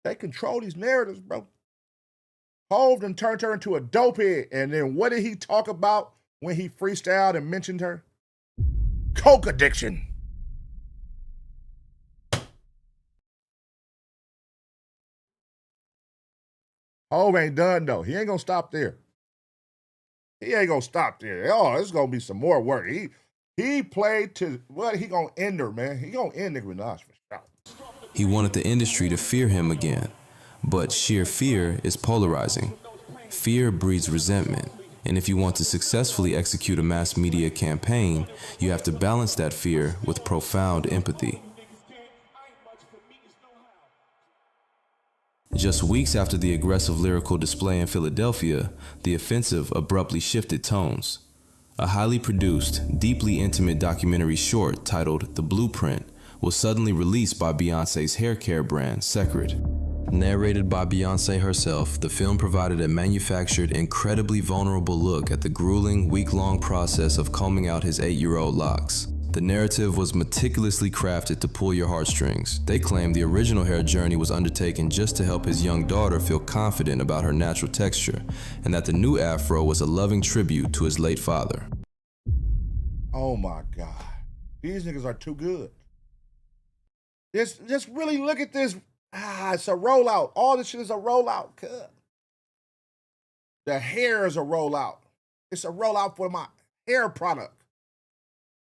A: They control these narratives, bro. Hove done turned her into a dopehead. And then what did he talk about when he freestyled and mentioned her? Coke addiction. Hove ain't done, though. He ain't gonna stop there. He ain't gonna stop there. Oh, it's gonna be some more work. He played to what? He gonna end her, man. He gonna end Nicki Minaj for sure.
F: He wanted the industry to fear him again, but sheer fear is polarizing. Fear breeds resentment, and if you want to successfully execute a mass media campaign, you have to balance that fear with profound empathy. Just weeks after the aggressive lyrical display in Philadelphia, the offensive abruptly shifted tones. A highly produced, deeply intimate documentary short titled The Blueprint was suddenly released by Beyoncé's hair care brand, Secret. Narrated by Beyoncé herself, the film provided a manufactured, incredibly vulnerable look at the grueling, week-long process of combing out his 8-year-old locks. The narrative was meticulously crafted to pull your heartstrings. They claimed the original hair journey was undertaken just to help his young daughter feel confident about her natural texture, and that the new afro was a loving tribute to his late father.
A: Oh my God. These niggas are too good. Just really look at this. It's a rollout. All this shit is a rollout. The hair is a rollout. It's a rollout for my hair product.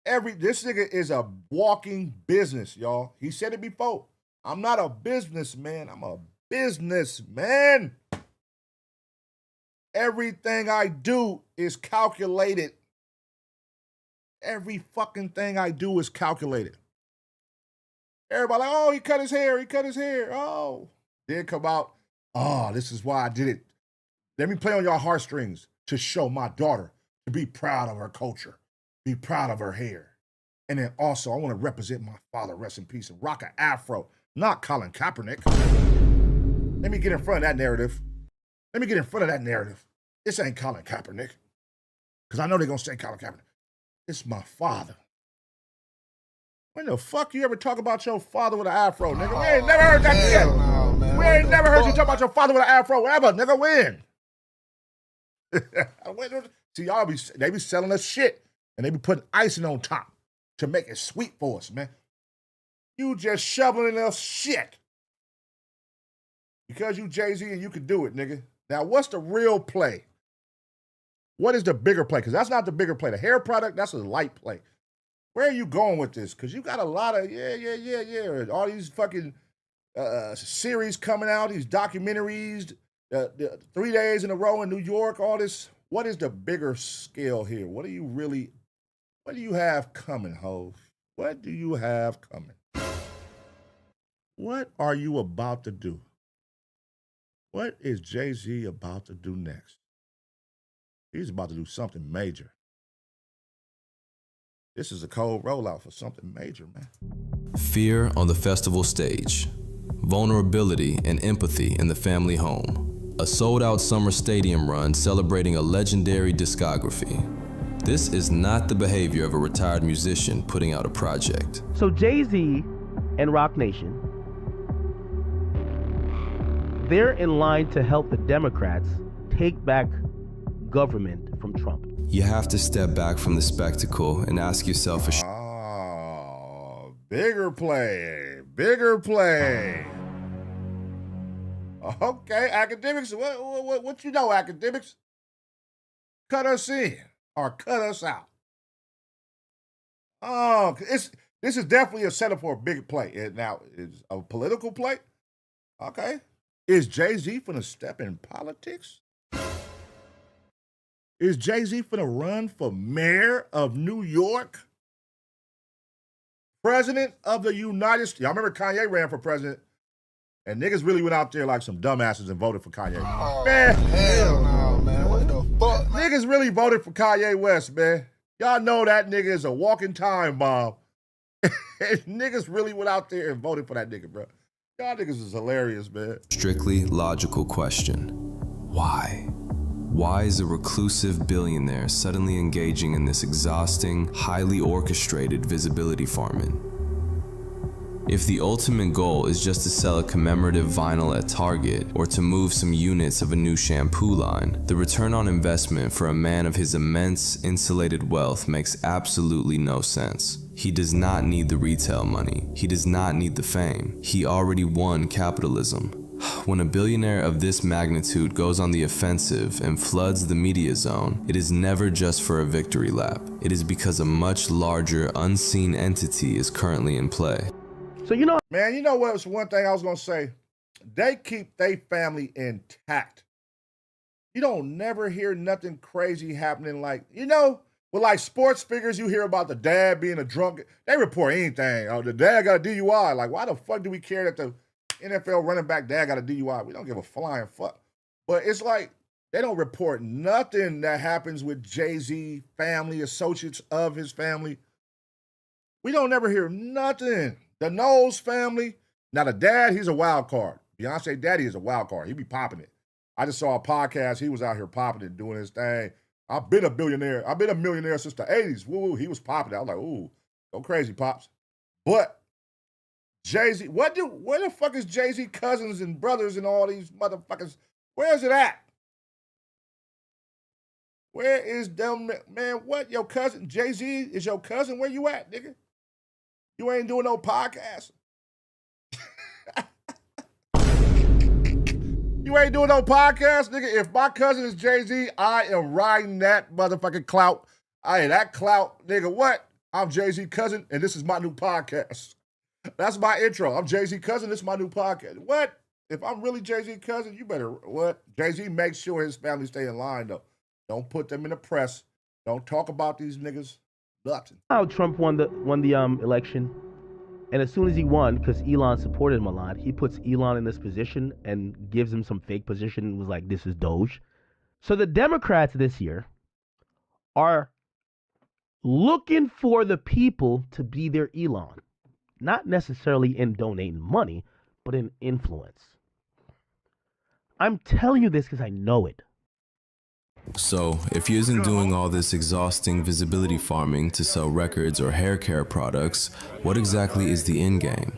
A: This nigga is a walking business, y'all. He said it before. I'm not a businessman. I'm a businessman. Everything I do is calculated. Every fucking thing I do is calculated. Everybody like, oh, he cut his hair. He cut his hair. Oh. Then come out, oh, this is why I did it. Let me play on your heartstrings to show my daughter to be proud of her culture. Be proud of her hair. And then also, I want to represent my father, rest in peace, and rock an afro, not Colin Kaepernick. Let me get in front of that narrative. This ain't Colin Kaepernick. Because I know they're going to say Colin Kaepernick. It's my father. When the fuck you ever talk about your father with an afro, nigga? We ain't never heard that yet. No, we ain't never heard you talk about your father with an afro ever, nigga. When? See, they be selling us shit. And they be putting icing on top to make it sweet for us, man. You just shoveling us shit. Because you Jay-Z and you can do it, nigga. Now, what's the real play? What is the bigger play? Because that's not the bigger play. The hair product, that's a light play. Where are you going with this? Because you got a lot of, all these fucking series coming out, these documentaries, 3 days in a row in New York, all this. What is the bigger scale here? What do you have coming, Hov? What do you have coming? What are you about to do? What is Jay-Z about to do next? He's about to do something major. This is a cold rollout for something major, man.
F: Fear on the festival stage. Vulnerability and empathy in the family home. A sold-out summer stadium run celebrating a legendary discography. This is not the behavior of a retired musician putting out a project.
I: So Jay-Z and Rock Nation, they're in line to help the Democrats take back government from Trump.
F: You have to step back from the spectacle and ask yourself
A: bigger play, bigger play. Okay, Akademiks, what you know, Akademiks? Cut us in or cut us out. Oh, this is definitely a setup for a big play. Now, is a political play? Okay. Is Jay-Z finna step in politics? Is Jay-Z finna run for mayor of New York? President of the United States? Y'all remember Kanye ran for president? And niggas really went out there like some dumbasses and voted for Kanye. Man, hell no, man. What the fuck? Niggas really voted for Kanye West, man. Y'all know that nigga is a walking time bomb. And niggas really went out there and voted for that nigga, bro. Y'all niggas is hilarious, man.
F: Strictly logical question. Why? Why is a reclusive billionaire suddenly engaging in this exhausting, highly orchestrated visibility farming? If the ultimate goal is just to sell a commemorative vinyl at Target or to move some units of a new shampoo line, the return on investment for a man of his immense, insulated wealth makes absolutely no sense. He does not need the retail money. He does not need the fame. He already won capitalism. When a billionaire of this magnitude goes on the offensive and floods the media zone, it is never just for a victory lap. It is because a much larger, unseen entity is currently in play.
I: So you know,
A: man, you know what was one thing I was gonna say? They keep their family intact. You don't never hear nothing crazy happening like, you know, with like sports figures, you hear about the dad being a drunk. They report anything. Oh, the dad got a DUI. Like, why the fuck do we care that the NFL running back dad got a DUI? We don't give a flying fuck. But it's like they don't report nothing that happens with Jay-Z family, associates of his family. We don't never hear nothing. The Knowles family. Now the dad, he's a wild card. Beyonce daddy is a wild card. He be popping it. I just saw a podcast. He was out here popping it, doing his thing. I've been a billionaire. I've been a millionaire since the 80s. Woo, he was popping it. I was like, ooh, go crazy, Pops. But Jay-Z, where the fuck is Jay-Z cousins and brothers and all these motherfuckers? Where is it at? Where is them, man, what, your cousin? Jay-Z is your cousin? Where you at, nigga? You ain't doing no podcast. You ain't doing no podcast, nigga. If my cousin is Jay-Z, I am riding that motherfucking clout. That clout, nigga, what? I'm Jay-Z cousin, and this is my new podcast. That's my intro. I'm Jay-Z cousin, this is my new podcast. What? If I'm really Jay-Z cousin, you better, what? Jay-Z makes sure his family stay in line, though. Don't put them in the press. Don't talk about these niggas. Nothing.
I: How Trump won the election, and as soon as he won, because Elon supported him a lot, he puts Elon in this position and gives him some fake position and was like, this is Doge. So the Democrats this year are looking for the people to be their Elon. Not necessarily in donating money, but in influence. I'm telling you this because I know it.
F: So, if he isn't doing all this exhausting visibility farming to sell records or hair care products, what exactly is the end game?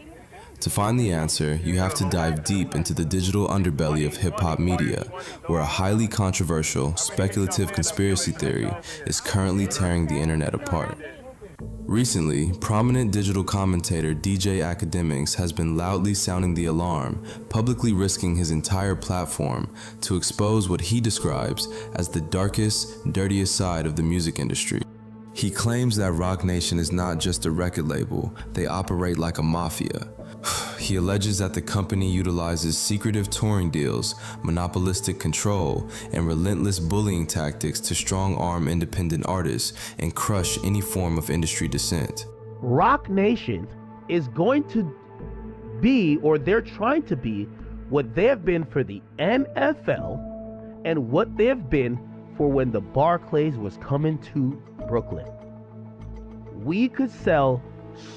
F: To find the answer, you have to dive deep into the digital underbelly of hip-hop media, where a highly controversial, speculative conspiracy theory is currently tearing the internet apart. Recently, prominent digital commentator DJ Akademiks has been loudly sounding the alarm, publicly risking his entire platform to expose what he describes as the darkest, dirtiest side of the music industry. He claims that Roc Nation is not just a record label, they operate like a mafia. He alleges that the company utilizes secretive touring deals, monopolistic control, and relentless bullying tactics to strong-arm independent artists and crush any form of industry dissent.
I: Roc Nation is going to be, or they're trying to be, what they have been for the NFL and what they have been for when the Barclays was coming to Brooklyn. We could sell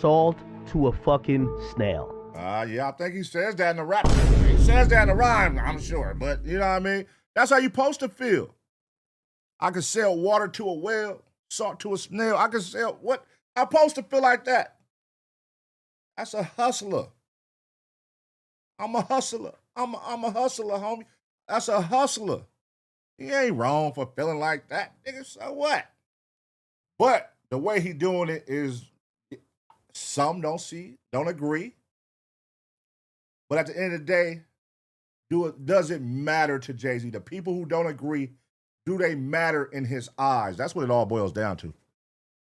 I: salt to a fucking snail.
A: Yeah, I think he says that in the rap. He says that in the rhyme, I'm sure. But, you know what I mean? That's how you supposed to feel. I could sell water to a whale, salt to a snail. I could sell what? I'm supposed to feel like that. That's a hustler. I'm a hustler. I'm a hustler, homie. That's a hustler. He ain't wrong for feeling like that, nigga. So what? But the way he doing it is, some don't see, don't agree. But at the end of the day, does it matter to Jay-Z? The people who don't agree, do they matter in his eyes? That's what it all boils down to.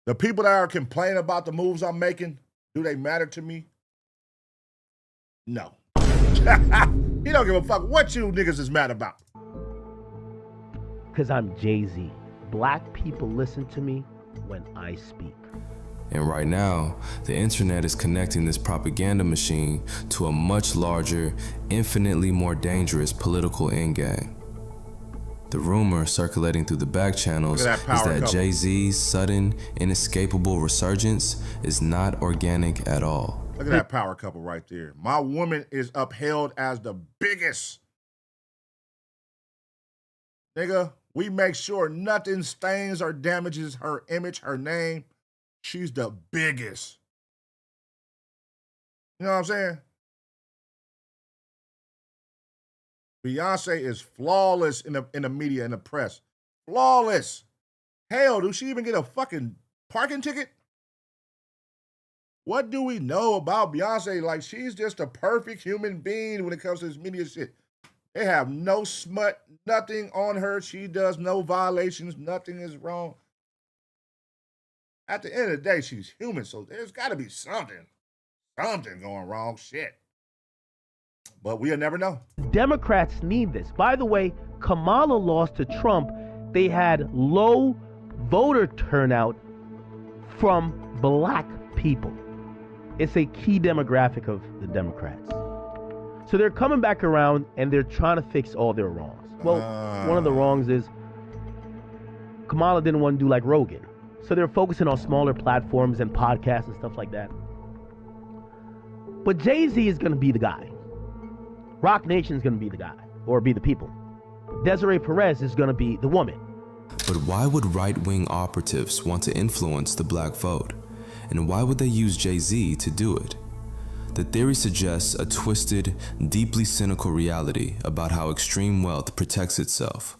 A: The people that are complaining about the moves I'm making, do they matter to me? No. He don't give a fuck what you niggas is mad about.
I: Because I'm Jay-Z. Black people listen to me when I speak.
F: And right now, the internet is connecting this propaganda machine to a much larger, infinitely more dangerous political endgame. The rumor circulating through the back channels is that Jay-Z's sudden, inescapable resurgence is not organic at all.
A: Look at that power couple right there. My woman is upheld as the biggest. Nigga, we make sure nothing stains or damages her image, her name. She's the biggest. You know what I'm saying? Beyonce is flawless in the media, in the press. Flawless. Hell, do she even get a fucking parking ticket? What do we know about Beyonce? Like, she's just a perfect human being when it comes to this media shit. They have no smut, nothing on her. She does no violations. Nothing is wrong. At the end of the day, she's human, so there's got to be something going wrong. Shit. But we'll never know.
I: Democrats need this. By the way, Kamala lost to Trump. They had low voter turnout from black people. It's a key demographic of the Democrats. So they're coming back around and they're trying to fix all their wrongs. Well, one of the wrongs is Kamala didn't want to do like Rogan. So they're focusing on smaller platforms and podcasts and stuff like that. But Jay-Z is going to be the guy. Rock Nation is going to be the guy, or be the people. Desiree Perez is going to be the woman.
F: But why would right-wing operatives want to influence the black vote? And why would they use Jay-Z to do it? The theory suggests a twisted, deeply cynical reality about how extreme wealth protects itself.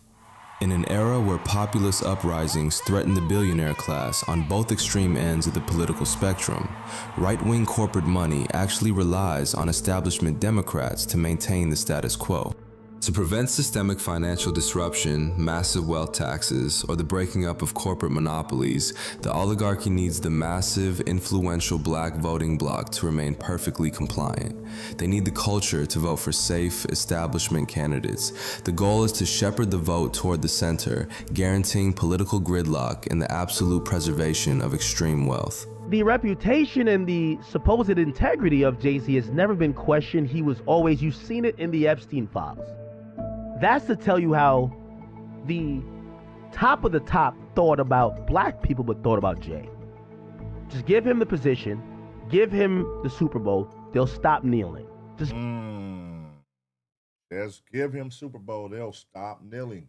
F: In an era where populist uprisings threaten the billionaire class on both extreme ends of the political spectrum, right-wing corporate money actually relies on establishment Democrats to maintain the status quo. To prevent systemic financial disruption, massive wealth taxes, or the breaking up of corporate monopolies, the oligarchy needs the massive, influential black voting bloc to remain perfectly compliant. They need the culture to vote for safe, establishment candidates. The goal is to shepherd the vote toward the center, guaranteeing political gridlock and the absolute preservation of extreme wealth.
I: The reputation and the supposed integrity of Jay-Z has never been questioned. He was always, you've seen it in the Epstein files. That's to tell you how the top of the top thought about black people but thought about Jay. Just give him the position, give him the Super Bowl, they'll stop kneeling. Just
A: give him Super Bowl, they'll stop kneeling.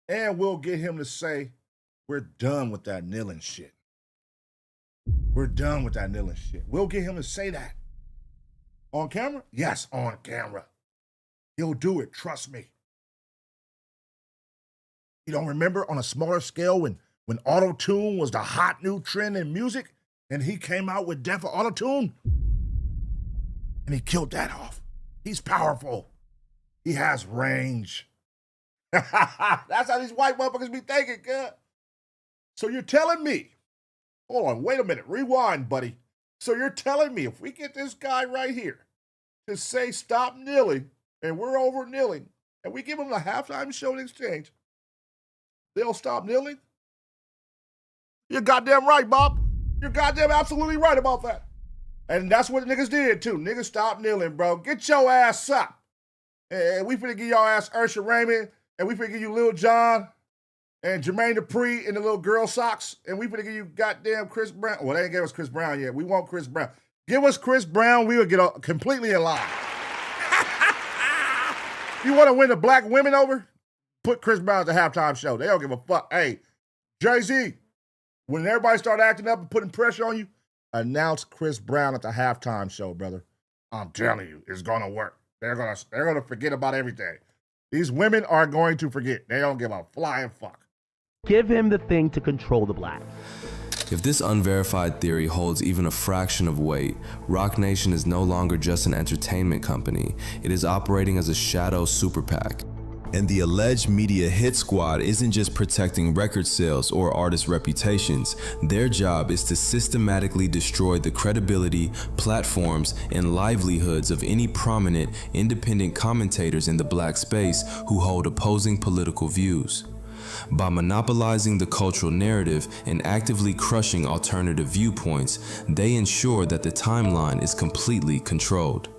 A: And we'll get him to say, we're done with that kneeling shit. We're done with that kneeling shit. We'll get him to say that. On camera? Yes, on camera. He'll do it, trust me. You don't remember on a smaller scale when auto-tune was the hot new trend in music and he came out with Death for Auto-Tune? And he killed that off. He's powerful. He has range. That's how these white motherfuckers be thinking, good. So you're telling me, hold on, wait a minute, rewind, buddy. So you're telling me if we get this guy right here to say stop kneeling and we're over kneeling and we give him a halftime show in exchange, they'll stop kneeling? You're goddamn right, Bob. You're goddamn absolutely right about that. And that's what niggas did, too. Niggas stopped kneeling, bro. Get your ass up. And we finna give y'all ass Usher Raymond, and we finna give you Lil Jon, and Jermaine Dupri in the little girl socks, and we finna give you goddamn Chris Brown. Well, they ain't gave us Chris Brown yet. We want Chris Brown. Give us Chris Brown, we will get completely in line. You want to win the black women over? Put Chris Brown at the halftime show. They don't give a fuck. Hey, Jay-Z, when everybody start acting up and putting pressure on you, announce Chris Brown at the halftime show, brother. I'm telling you, it's gonna work. They're gonna forget about everything. These women are going to forget. They don't give a flying fuck.
I: give him the thing to control the blacks.
F: If this unverified theory holds even a fraction of weight, Rock Nation is no longer just an entertainment company. It is operating as a shadow super PAC. And the alleged media hit squad isn't just protecting record sales or artist reputations. Their job is to systematically destroy the credibility, platforms, and livelihoods of any prominent, independent commentators in the black space who hold opposing political views. By monopolizing the cultural narrative and actively crushing alternative viewpoints, they ensure that the timeline is completely controlled.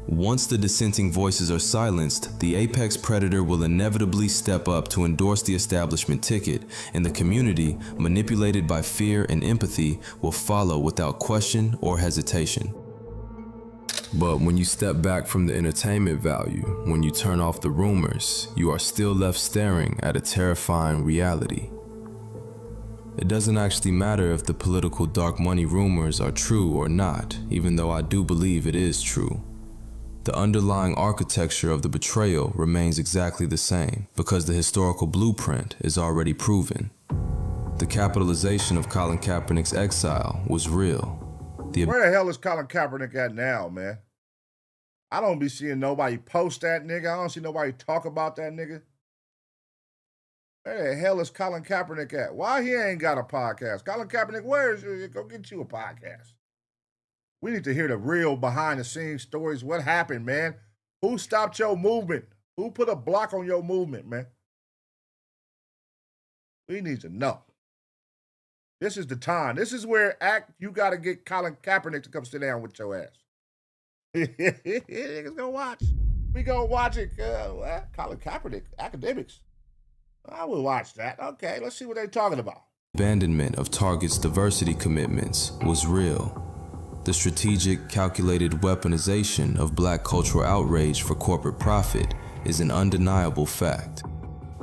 F: Once the dissenting voices are silenced, the apex predator will inevitably step up to endorse the establishment ticket, and the community, manipulated by fear and empathy, will follow without question or hesitation. But when you step back from the entertainment value, when you turn off the rumors, you are still left staring at a terrifying reality. It doesn't actually matter if the political dark money rumors are true or not, even though I do believe it is true. The underlying architecture of the betrayal remains exactly the same, because the historical blueprint is already proven. The capitalization of Colin Kaepernick's exile was real.
A: Where the hell is Colin Kaepernick at now, man? I don't be seeing nobody post that nigga. I don't see nobody talk about that nigga. Where the hell is Colin Kaepernick at? Why he ain't got a podcast? Colin Kaepernick, where is you? Go get you a podcast. We need to hear the real behind-the-scenes stories. What happened, man? Who stopped your movement? Who put a block on your movement, man? We need to know. This is the time. This is where you got to get Colin Kaepernick to come sit down with your ass. Niggas gonna watch. We gonna watch it. Colin Kaepernick, Akademiks. I will watch that. Okay, let's see what they're talking about.
F: Abandonment of Target's diversity commitments was real. The strategic, calculated weaponization of black cultural outrage for corporate profit is an undeniable fact.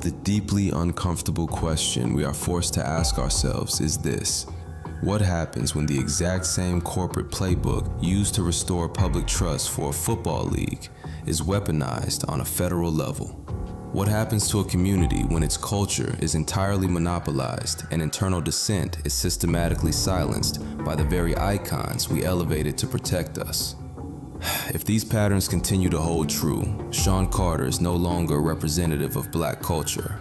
F: The deeply uncomfortable question we are forced to ask ourselves is this: what happens when the exact same corporate playbook used to restore public trust for a football league is weaponized on a federal level? What happens to a community when its culture is entirely monopolized and internal dissent is systematically silenced by the very icons we elevated to protect us? If these patterns continue to hold true, Sean Carter is no longer a representative of black culture.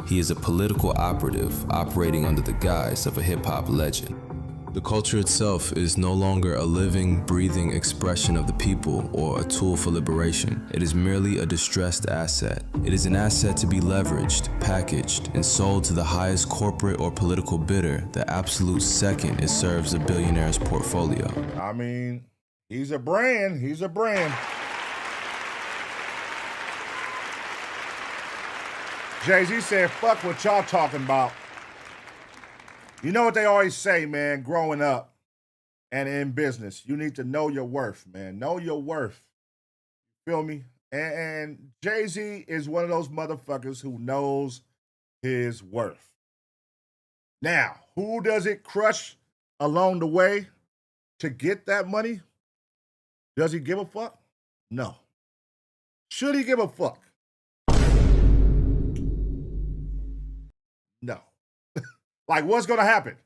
F: He is a political operative operating under the guise of a hip-hop legend. The culture itself is no longer a living, breathing expression of the people or a tool for liberation. It is merely a distressed asset. It is an asset to be leveraged, packaged, and sold to the highest corporate or political bidder the absolute second it serves a billionaire's portfolio.
A: I mean, he's a brand. He's a brand. Jay-Z said, fuck what y'all talking about. You know what they always say, man, growing up and in business, you need to know your worth, man. Know your worth. Feel me? And Jay-Z is one of those motherfuckers who knows his worth. Now, who does it crush along the way to get that money? Does he give a fuck? No. Should he give a fuck? No. Like, what's going to happen?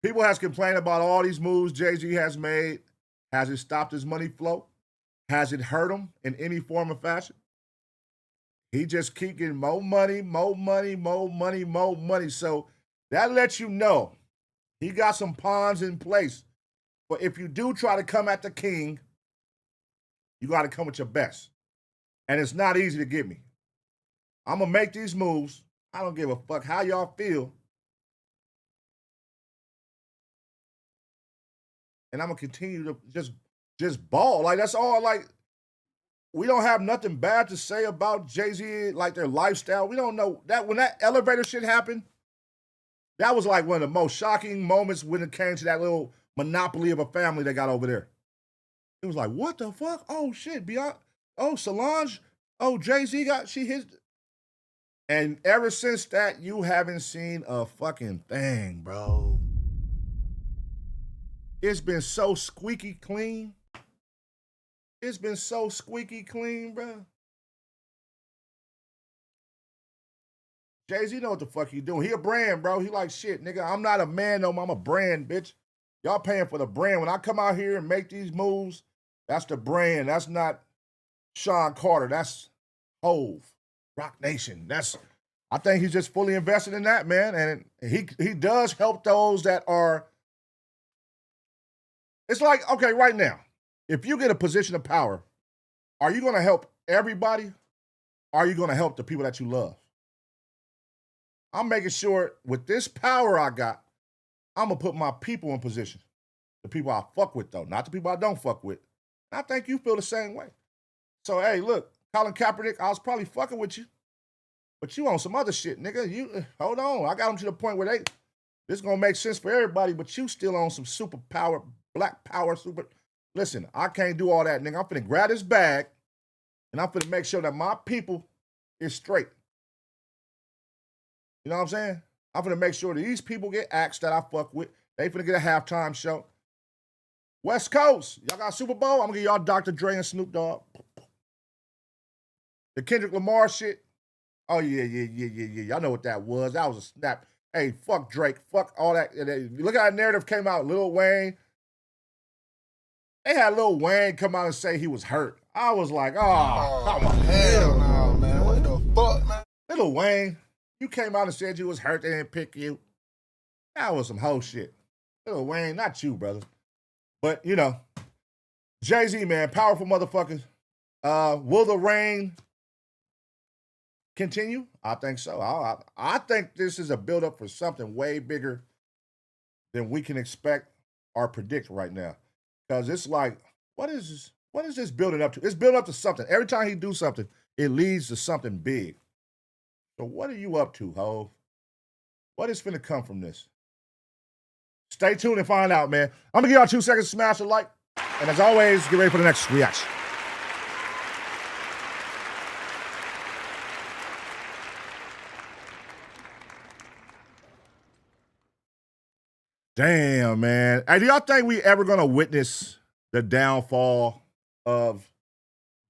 A: People has complained about all these moves Jay-Z has made. Has it stopped his money flow? Has it hurt him in any form or fashion? He just keep getting more money, more money, more money, more money. So that lets you know he got some pawns in place. But if you do try to come at the king, you got to come with your best. And it's not easy to get me. I'm going to make these moves. I don't give a fuck how y'all feel. And I'm going to continue to just ball. Like, that's all. Like, we don't have nothing bad to say about Jay-Z, like their lifestyle. We don't know that when that elevator shit happened, that was like one of the most shocking moments when it came to that little monopoly of a family they got over there. It was like, what the fuck? Oh, shit. Oh, Solange. Oh, Jay-Z she his. And ever since that, you haven't seen a fucking thing, bro. It's been so squeaky clean. It's been so squeaky clean, bro. Jay-Z know what the fuck he doing. He a brand, bro. He like, shit, nigga, I'm not a man no more. I'm a brand, bitch. Y'all paying for the brand. When I come out here and make these moves, that's the brand. That's not Sean Carter. That's Hove, Rock Nation. I think he's just fully invested in that, man. And he does help those that are. It's like, okay, right now, if you get a position of power, are you going to help everybody? Or are you going to help the people that you love? I'm making sure with this power I got, I'm going to put my people in position. The people I fuck with, though, not the people I don't fuck with. And I think you feel the same way. So, hey, look, Colin Kaepernick, I was probably fucking with you, but you on some other shit, nigga. You hold on. I got them to the point where this is going to make sense for everybody, but you still on some super power, black power, super. Listen, I can't do all that, nigga. I'm finna grab this bag, and I'm finna make sure that my people is straight. You know what I'm saying? I'm finna make sure that these people get acts that I fuck with. They finna get a halftime show. West Coast, y'all got Super Bowl? I'm gonna give y'all Dr. Dre and Snoop Dogg. The Kendrick Lamar shit. Oh, yeah. Y'all know what that was. That was a snap. Hey, fuck Drake. Fuck all that. Look how that narrative came out. Lil Wayne. They had Lil Wayne come out and say he was hurt. I was like, oh, come on.
D: Hell no, man. What the fuck, man?
A: Lil Wayne, you came out and said you was hurt, they didn't pick you. That was some hoe shit. Lil Wayne, not you, brother. But, you know, Jay-Z, man, powerful motherfuckers. Will the reign continue? I think so. I think this is a build-up for something way bigger than we can expect or predict right now. Because it's like, what is this building up to? It's building up to something. Every time he do something, it leads to something big. So what are you up to, Hov? What is finna come from this? Stay tuned and find out, man. I'm gonna give y'all 2 seconds to smash a like. And as always, get ready for the next reaction. Damn, man. Hey, do y'all think we ever gonna witness the downfall of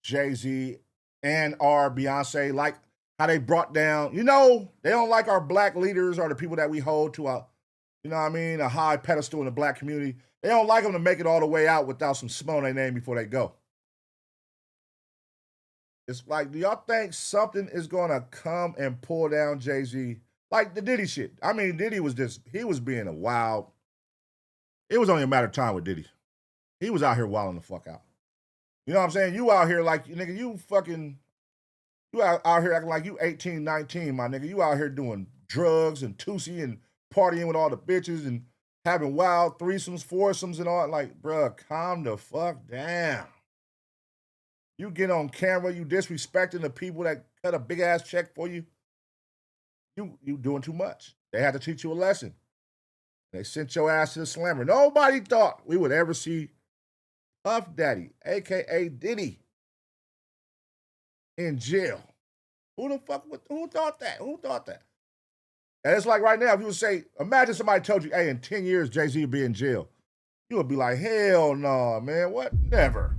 A: Jay-Z and our Beyonce? Like how they brought down, you know, they don't like our black leaders or the people that we hold to a, you know what I mean, a high pedestal in the black community. They don't like them to make it all the way out without some smell on their name before they go. It's like, do y'all think something is gonna come and pull down Jay-Z? Like the Diddy shit. I mean, Diddy was just, he was being a wild. It was only a matter of time with Diddy. He was out here wilding the fuck out. You know what I'm saying? You out here like, nigga, you out here acting like you 18, 19, my nigga. You out here doing drugs and Tusi and partying with all the bitches and having wild threesomes, foursomes and all. Like, bruh, calm the fuck down. You get on camera, you disrespecting the people that cut a big ass check for you. You doing too much. They had to teach you a lesson. They sent your ass to the slammer. Nobody thought we would ever see Puff Daddy, a.k.a. Diddy, in jail. Who thought that? Who thought that? And it's like right now, if you would say, imagine somebody told you, hey, in 10 years, Jay-Z will be in jail. You would be like, hell no, man, what? Never.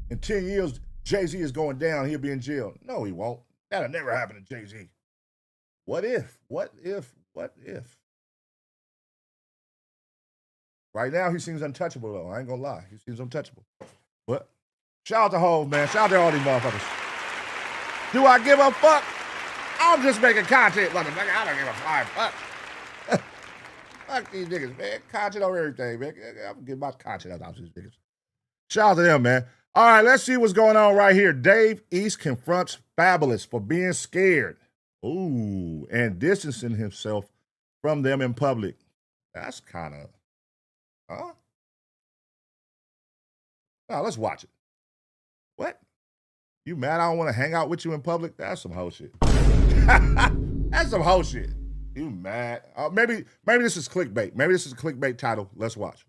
A: In 10 years, Jay-Z is going down, he'll be in jail. No, he won't. That'll never happen to Jay-Z. What if? What if? What if? Right now, he seems untouchable, though. I ain't gonna lie. He seems untouchable. But shout out to Hov, man. Shout out to all these motherfuckers. Do I give a fuck? I'm just making content, motherfucker. I don't give a flying fuck. Fuck these niggas, man. Content over everything, man. I'm gonna get my content out of these niggas. Shout out to them, man. All right, let's see what's going on right here. Dave East confronts Fabolous for being scared. Ooh, and distancing himself from them in public. That's kind of, huh? Now, let's watch it. What? You mad I don't want to hang out with you in public? That's some hoe shit. That's some hoe shit. You mad? Maybe this is clickbait. Maybe this is a clickbait title. Let's watch.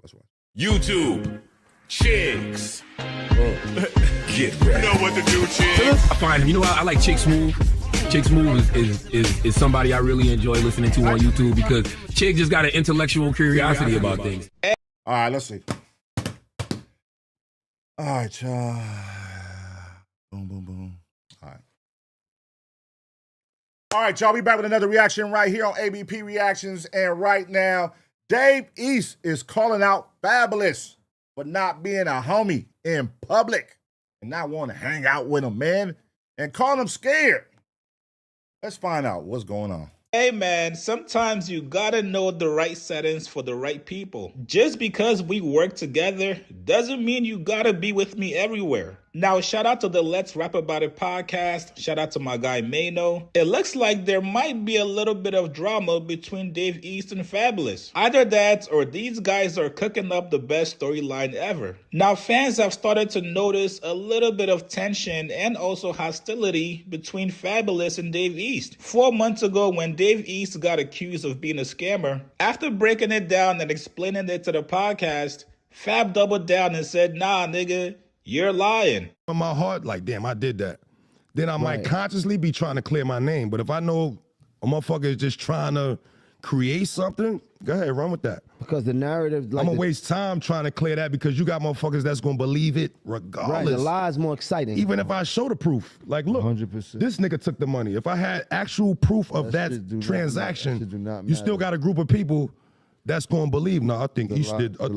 V: YouTube. Chicks. Get ready. You know what to do, chicks.
H: I find him. You know what? I like Chick Smooth. Chick Smooth is somebody I really enjoy listening to on YouTube because Chick just got an intellectual curiosity about things.
A: All right, let's see. All right, y'all. Boom, boom, boom. All right, y'all. We back with another reaction right here on ABP Reactions. And right now, Dave East is calling out Fabolous for not being a homie in public and not wanting to hang out with him, man, and calling him scared. Let's find out what's going on.
W: Hey man, sometimes you gotta know the right settings for the right people. Just because we work together doesn't mean you gotta be with me everywhere. Now, shout out to the Let's Rap About It podcast. Shout out to my guy Mano. It looks like there might be a little bit of drama between Dave East and Fabolous. Either that or these guys are cooking up the best storyline ever. Now, fans have started to notice a little bit of tension and also hostility between Fabolous and Dave East. 4 months ago, when Dave East got accused of being a scammer, after breaking it down and explaining it to the podcast, Fab doubled down and said, nah, nigga, you're lying.
X: In my heart, like, damn, I did that. Then I might consciously be trying to clear my name. But if I know a motherfucker is just trying to create something, go ahead, run with that.
J: Because the narrative, like,
X: I'm gonna waste time trying to clear that because you got motherfuckers that's gonna believe it regardless.
J: Right, the lie is more exciting.
X: Even if I show the proof. Like, look, 100%. This nigga took the money. If I had actual proof of that transaction, you still got a group of people that's gonna believe. No, I think East did that.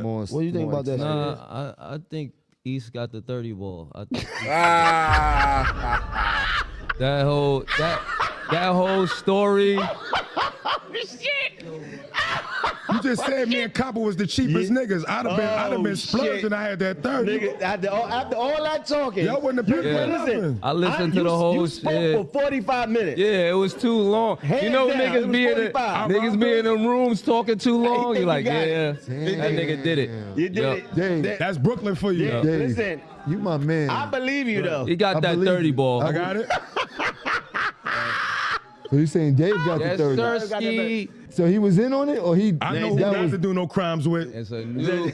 C: What
E: do you think about that?
C: Nah, I think East got the 30 ball. I think that whole story.
X: You just said me and Copper was the cheapest niggas. I'd have been splurging. I had that 30.
E: Nigga, after all that talking,
X: y'all wouldn't have picked
E: listen.
C: I listened to the whole
E: you
C: shit.
E: spoke for 45 minutes.
C: Yeah, it was too long.
E: Hands
C: you know
E: down,
C: niggas be in them rooms talking too long. You're like, yeah, that nigga did it.
E: You did it.
X: That's Brooklyn for you.
E: Yeah, listen,
C: you my man.
E: I believe you though.
C: He got that 30 ball.
X: I got it.
C: So you saying Dave got
X: the
C: 30?
X: 30.
C: So he was in on it, or he?
X: I know who not to do no crimes with.
C: It's a new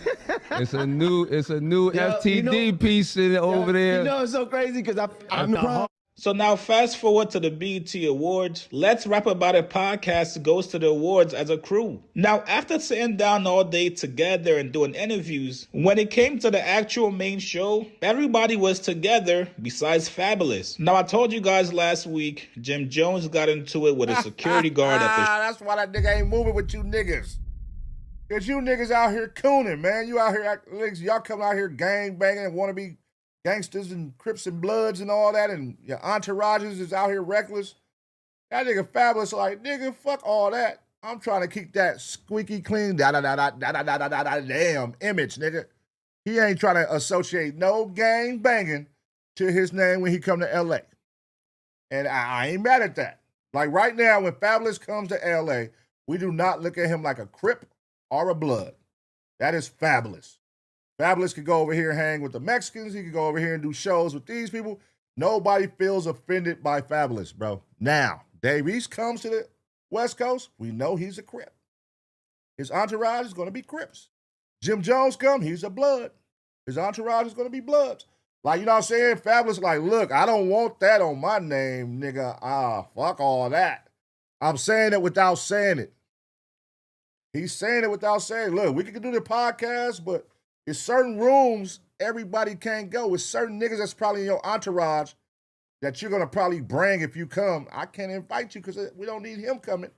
C: FTD piece over there.
E: You know it's so crazy because I
W: So now fast forward to the BET Awards. Let's Rap About It podcast goes to the awards as a crew. Now, after sitting down all day together and doing interviews, when it came to the actual main show, everybody was together besides Fabolous. Now, I told you guys last week, Jim Jones got into it with a security guard at the
A: That's why that nigga ain't moving with you niggas. Cause you niggas out here cooning, man. You out here, y'all come out here gang banging and want to be gangsters and Crips and Bloods and all that, and your entourages is out here reckless. That nigga Fabolous like, nigga, fuck all that. I'm trying to keep that squeaky clean, damn image, nigga. He ain't trying to associate no gang banging to his name when he come to LA. And I ain't mad at that. Like right now, when Fabolous comes to LA, we do not look at him like a Crip or a Blood. That is Fabolous. Fabolous could go over here and hang with the Mexicans. He could go over here and do shows with these people. Nobody feels offended by Fabolous, bro. Now, Dave East comes to the West Coast. We know he's a Crip. His entourage is going to be Crips. Jim Jones come, he's a Blood. His entourage is going to be Bloods. Like, you know what I'm saying? Fabolous like, look, I don't want that on my name, nigga. Fuck all that. I'm saying it without saying it. He's saying it without saying, look, we can do the podcast, but there's certain rooms everybody can't go. With certain niggas that's probably in your entourage that you're going to probably bring if you come. I can't invite you because we don't need him coming.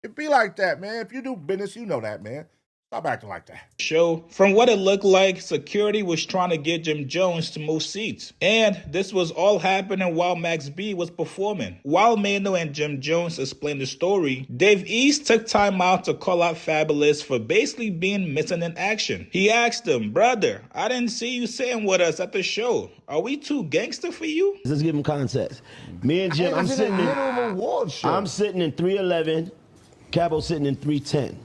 A: It be like that, man. If you do business, you know that, man. Stop acting like that.
W: show. From what it looked like, security was trying to get Jim Jones to move seats. And this was all happening while Max B was performing. While Mano and Jim Jones explained the story, Dave East took time out to call out Fabolous for basically being missing in action. He asked him, brother, I didn't see you sitting with us at the show. Are we too gangster for you?
E: Let's give him context. Me and Jim, I'm sitting in 311, Cabo sitting in 310.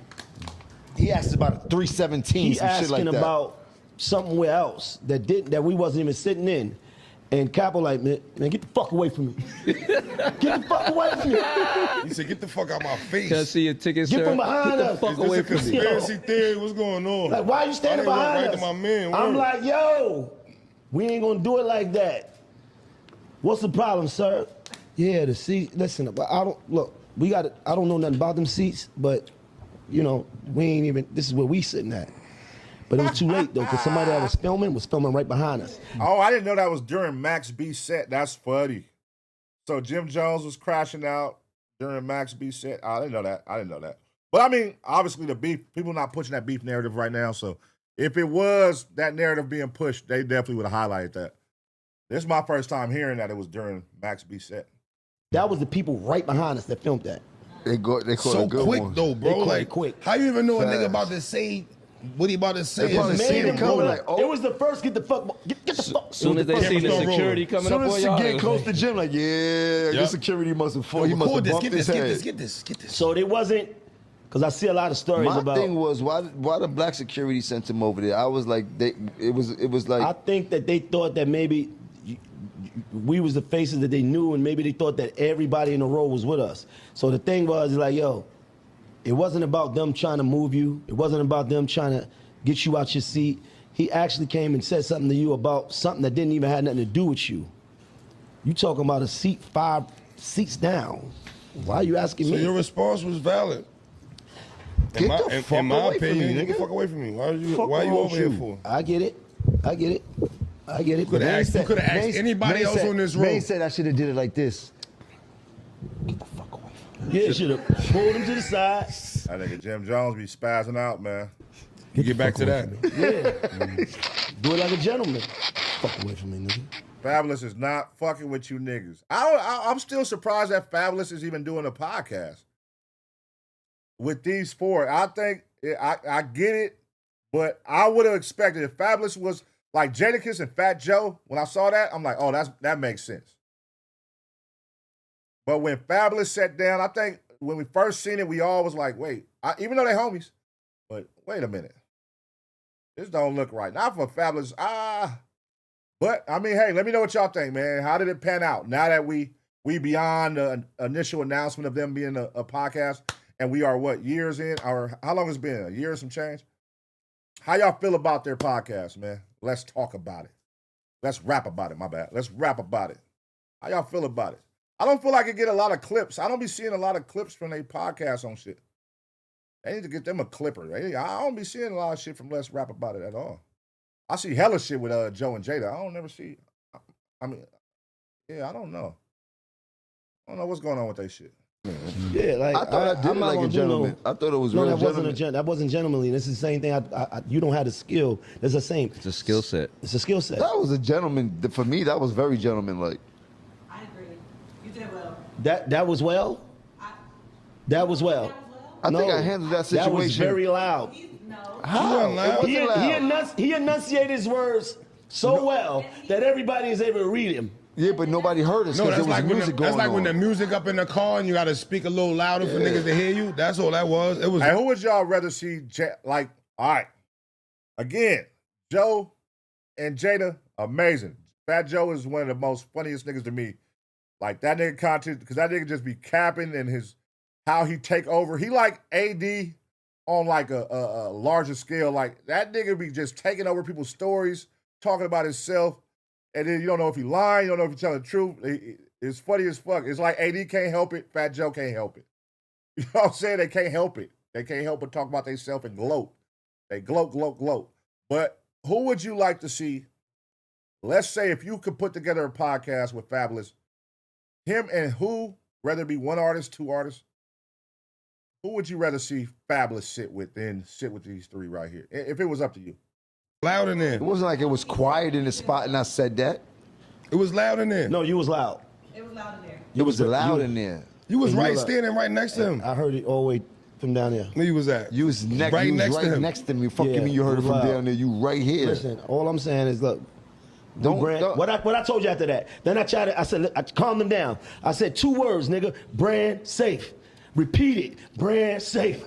G: He asked about a 317,
E: He
G: some shit like
E: asking
G: that.
E: about somewhere else that we wasn't even sitting in. And Capo like, man, get the fuck away from me. Get the fuck away from me.
X: He said, get the fuck out my face.
C: Can't see your ticket,
E: Get
C: sir.
E: from behind
C: Get
E: us.
C: the fuck away from me.
X: Conspiracy theory, what's going on?
E: Like, why you standing behind us?
X: To my man,
E: I'm
X: word.
E: like, yo, we ain't gonna do it like that. What's the problem, sir? Yeah, the seat. Listen, I don't look. I don't know nothing about them seats, but you know, we ain't even. This is where we sitting at. But it was too late though, because somebody that was filming right behind us.
A: Oh, I didn't know that was during Max B's set. That's funny. So Jim Jones was crashing out during Max B's set. I didn't know that. But I mean, obviously the beef, people not pushing that beef narrative right now. So if it was that narrative being pushed, they definitely would have highlighted that. This is my first time hearing that it was during Max B's set.
E: That was the people right behind us that filmed that.
G: They caught
X: So
G: a good
X: quick
G: one.
X: though, bro. Like,
E: quick.
X: how you even know a
G: Fast.
X: nigga about to say what he about to say?
G: They probably
X: It's
G: seen
X: the
G: it coming,
X: bro.
G: like, oh.
E: It was the first get the fuck
C: Soon as they seen the security coming up on
G: Soon as
C: y'all,
G: you
C: it
G: get
C: was
G: close
C: like-
G: to Jim, like, yeah, the security must have fought. He must have bumped his head.
X: Get this.
E: So they wasn't, because I see a lot of stories
G: My
E: about.
G: thing was why the black security sent him over there. I was like, it was like.
E: I think that they thought that maybe we was the faces that they knew, and maybe they thought that everybody in the row was with us. So the thing was like, yo, it wasn't about them trying to move you. It wasn't about them trying to get you out your seat. He actually came and said something to you about something that didn't even have nothing to do with you. You talking about a seat 5 seats down. Why are you asking
X: So
E: me?
X: your response was valid.
G: Get the fuck
X: in my
G: away from
X: opinion,
G: me,
X: get the
G: nigga.
X: fuck away from me. Why are you
G: Fuck wrong
X: over here
G: with you?
X: for?
E: I get it.
X: You could have asked anybody else on this road.
G: Maine said I should have did it like this.
E: Yeah, should have pulled him to the side.
C: Yes.
A: I think Jim Jones be spazzing out, man.
X: Get back to that.
E: Yeah. Do it like a gentleman. Fuck away from me, nigga.
A: Fabolous is not fucking with you niggas. I'm still surprised that Fabolous is even doing a podcast with these four. I think I get it, but I would have expected if Fabolous was like Jadakiss and Fat Joe. When I saw that, I'm like, oh, that makes sense. But when Fabolous sat down, I think when we first seen it, we all was like, wait, even though they homies, but wait a minute, this don't look right. Not for Fabolous. But, I mean, hey, let me know what y'all think, man. How did it pan out? Now that we beyond the initial announcement of them being a podcast, and we are, what, years in? Or how long has it been? A year and some change? How y'all feel about their podcast, man? Let's talk about it. Let's rap about it, my bad. Let's rap about it. How y'all feel about it? I don't feel like I get a lot of clips. I don't be seeing a lot of clips from their podcast on shit. They need to get them a clipper. Right? I don't be seeing a lot of shit from Let's Rap About It at all. I see hella shit with Joe and Jada. I don't never see. I mean, yeah, I don't know. I don't know what's going on with that shit.
E: Yeah, like
G: I thought I did it like a gentleman. I thought it was real gentleman.
E: That wasn't gentlemanly. This is the same thing. You don't have the skill. It's the same.
C: It's a skill set.
E: It's a skill set.
G: That was a gentleman. For me, that was very gentleman-like.
K: I agree. You did well.
E: That was well. That was well.
G: I think I handled that situation.
E: That was very loud.
G: How? It wasn't loud.
E: He enunciated his words so well that everybody is able to read him.
G: Yeah, but nobody heard us because there was music going on.
X: That's like when the music up in the car and you got to speak a little louder for niggas to hear you. That's all that was. It was.
A: Hey, who would y'all rather see? All right, again, Joe and Jada, amazing. Fat Joe is one of the most funniest niggas to me. Like that nigga content, because that nigga just be capping and how he take over. He like AD on like a larger scale. Like that nigga be just taking over people's stories, talking about himself, and then you don't know if he lying, you don't know if he telling the truth. It's funny as fuck. It's like AD can't help it, Fat Joe can't help it. You know what I'm saying? They can't help it. They can't help but talk about themselves and gloat. They gloat. But who would you like to see? Let's say if you could put together a podcast with Fabolous, him and who, whether it be one artist, two artists, who would you rather see Fabolous sit with than sit with these three right here? If it was up to you.
X: Loud in there.
G: It wasn't like it was quiet in the spot and I said that.
X: It was loud in there.
E: No, you was loud.
K: It was loud in there.
G: It was loud in there.
X: You was standing right next to him.
E: I heard it all the way from down there.
X: Where you was at?
G: You was next to me. Fucking me, you heard it from down there. You right here.
E: Listen, all I'm saying is, look, what I told you after that. Then I said, I calmed them down. I said 2 words, nigga. Brand safe. Repeat it. Brand safe.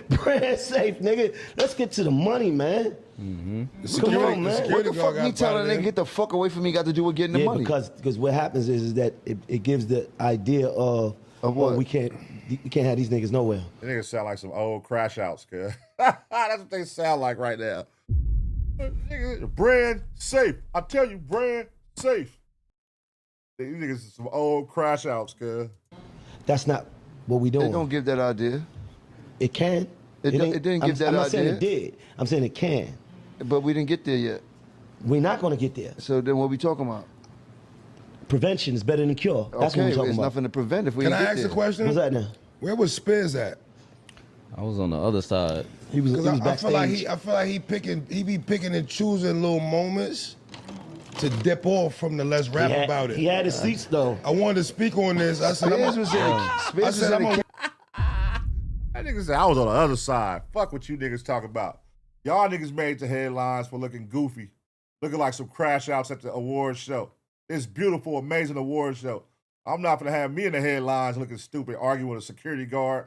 E: Brand safe, nigga. Let's get to the money, man.
X: Mm-hmm.
E: Come on, man.
G: What the fuck me telling them get the fuck away from me got to do with getting the money?
E: Because what happens is that it gives the idea of what? You can't have these niggas nowhere.
A: These niggas sound like some old crash outs, cuz. That's what they sound like right now. Brand safe. I tell you, brand safe. These niggas are some old crash outs, cuz.
E: That's not what we doing.
G: They don't give that idea.
E: It can.
G: It didn't give that idea.
E: I'm not saying it did. I'm saying it can.
G: But we didn't get there yet.
E: We're not going to get there.
G: So then what we talking about?
E: Prevention is better than cure. That's what we're talking about.
G: There's nothing to prevent if we
X: Can
G: didn't
X: I
G: get
X: ask
G: there.
X: a question?
E: What's that now?
X: Where was Spears at?
C: I was on the other side.
E: He was backstage.
X: I feel like he be picking and choosing little moments to dip off from the Let's Rap About It.
E: He had his seats though.
X: I wanted to speak on this. I said,
A: That nigga said I was on the other side. Fuck what you niggas talking about. Y'all niggas made the headlines for looking goofy, looking like some crash outs at the awards show. This beautiful, amazing awards show. I'm not gonna have me in the headlines looking stupid, arguing with a security guard.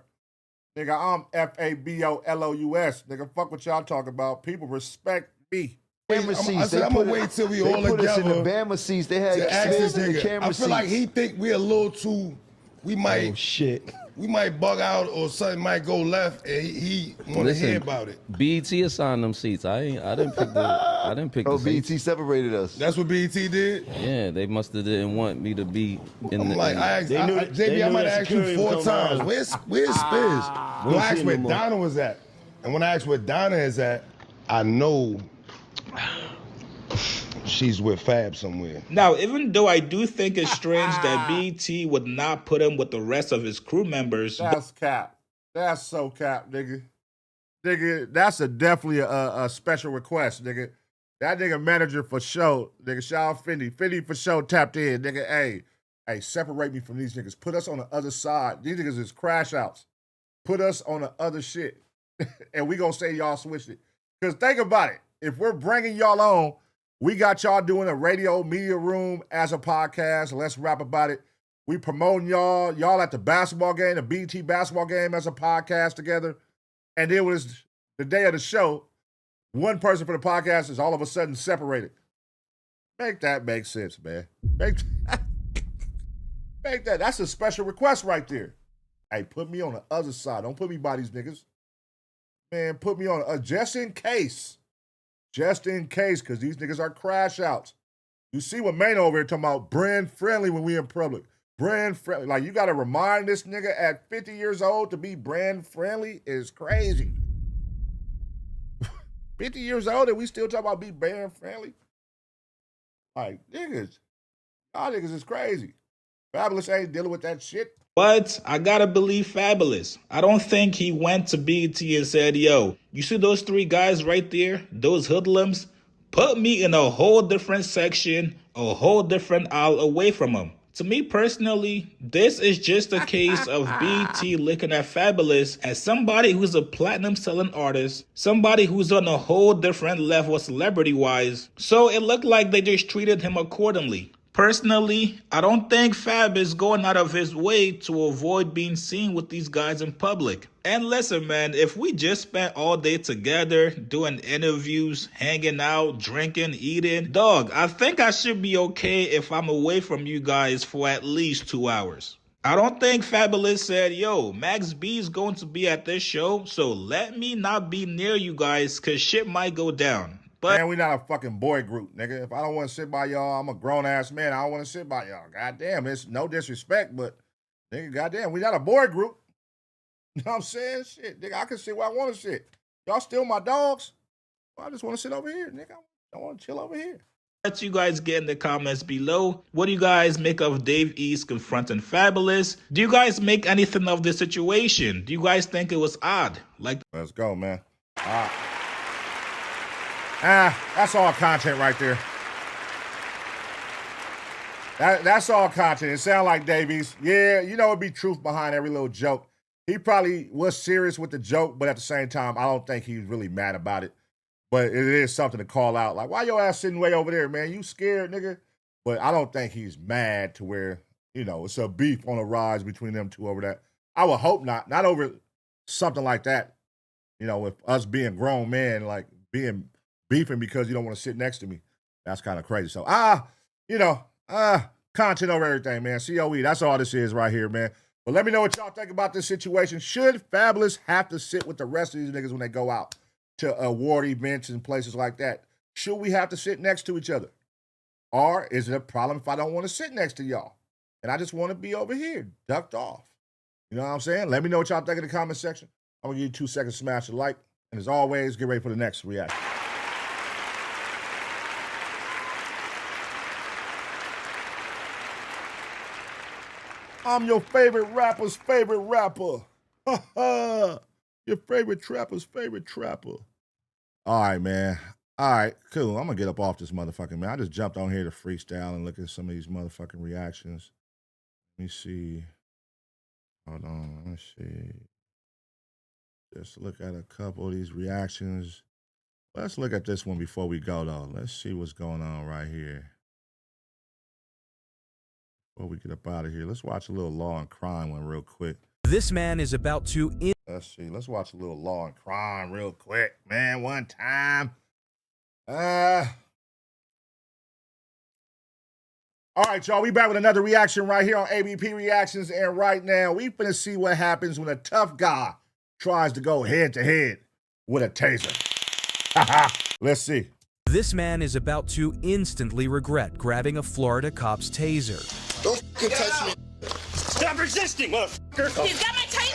A: Nigga, I'm Fabolous. Nigga, fuck what y'all talking about. People respect me.
X: I'm gonna wait till we all
G: put us in the
X: together
G: Bama seats. They had
X: to ask this
G: in the
X: nigga.
G: camera
X: I feel like
G: seats.
X: he think we a little too. We might we might bug out or something might go left, and he want to hear about it.
C: BET assigned them seats. I didn't pick the
G: BET
C: seats.
G: separated us.
X: That's what BET did.
C: Yeah, they must have didn't want me to be in the.
X: Like I asked, JB, I might have asked you 4 times. Where's Spears? When I asked where Donna was at, and when I asked where Donna is at, I know she's with Fab somewhere.
W: Now, even though I do think it's strange that BET would not put him with the rest of his crew members.
A: That's cap. That's so cap, nigga. Nigga, that's definitely a special request, nigga. That nigga manager for show, nigga. Shout out Fendi. Fendi for show tapped in, nigga. Hey, separate me from these niggas. Put us on the other side. These niggas is crash outs. Put us on the other shit. And we gonna say y'all switched it. Because think about it. If we're bringing y'all on, we got y'all doing a radio media room as a podcast. Let's rap about it. We promoting y'all. Y'all at the basketball game, the BT basketball game as a podcast together. And it was the day of the show. One person for the podcast is all of a sudden separated. Make that make sense, man. Make that. That's a special request right there. Hey, put me on the other side. Don't put me by these niggas. Man, put me on just in case. Just in case, because these niggas are crash outs. You see what Mano over here talking about brand friendly when we in public. Brand friendly. Like, you got to remind this nigga at 50 years old to be brand friendly is crazy. 50 years old and we still talking about be brand friendly? Like, niggas. Y'all niggas is crazy. Fabolous ain't dealing with that shit.
W: But I gotta believe Fabolous. I don't think he went to BET and said, yo, you see those three guys right there? Those hoodlums? Put me in a whole different section, a whole different aisle away from them. To me personally, this is just a case of BET looking at Fabolous as somebody who's a platinum selling artist, somebody who's on a whole different level celebrity-wise. So it looked like they just treated him accordingly. Personally, I don't think Fab is going out of his way to avoid being seen with these guys in public. And listen, man, if we just spent all day together doing interviews, hanging out, drinking, eating, dog, I think I should be okay if I'm away from you guys for at least 2 hours. I don't think Fabolous said, yo, Max B is going to be at this show, so let me not be near you guys because shit might go down. But
A: man, we not a fucking boy group, nigga. If I don't want to sit by y'all, I'm a grown-ass man. I don't want to sit by y'all. Goddamn, it's no disrespect, but, nigga, goddamn, we not a boy group. You know what I'm saying? Shit, nigga, I can sit where I want to sit. Y'all still my dogs? Well, I just want to sit over here, nigga. I want to chill over here.
W: Let you guys get in the comments below. What do you guys make of Dave East confronting Fabolous? Do you guys make anything of this situation? Do you guys think it was odd? Like,
A: let's go, man. All right. That's all content right there. That's all content. It sounds like Davies. Yeah, you know, it'd be truth behind every little joke. He probably was serious with the joke, but at the same time, I don't think he's really mad about it. But it is something to call out. Like, why your ass sitting way over there, man? You scared, nigga? But I don't think he's mad to where, you know, it's a beef on the rise between them two over that. I would hope not. Not over something like that. You know, with us being grown men, like beefing because you don't want to sit next to me. That's kind of crazy. So, content over everything, man. COE, that's all this is right here, man. But let me know what y'all think about this situation. Should Fabolous have to sit with the rest of these niggas when they go out to award events and places like that? Should we have to sit next to each other? Or is it a problem if I don't want to sit next to y'all and I just want to be over here, ducked off? You know what I'm saying? Let me know what y'all think in the comment section. I'm going to give you 2 seconds to smash a like. And as always, get ready for the next reaction. I'm your favorite rapper's favorite rapper. Your favorite trapper's favorite trapper. All right, man. All right, cool. I'm going to get up off this motherfucking man. I just jumped on here to freestyle and look at some of these motherfucking reactions. Let me see. Hold on. Let me see. Just look at a couple of these reactions. Let's look at this one before we go, though. Let's see what's going on right here. Before we get up out of here, let's watch a little Law and Crime one real quick.
M: This man is about to...
A: Let's see. Let's watch a little Law and Crime real quick. Man, one time. All right, y'all. We back with another reaction right here on ABP Reactions. And right now, we finna see what happens when a tough guy tries to go head-to-head with a taser. Let's see.
M: This man is about to instantly regret grabbing a Florida cop's taser.
D: Don't fucking touch me.
T: Stop resisting, motherfucker!
K: He's got my taser!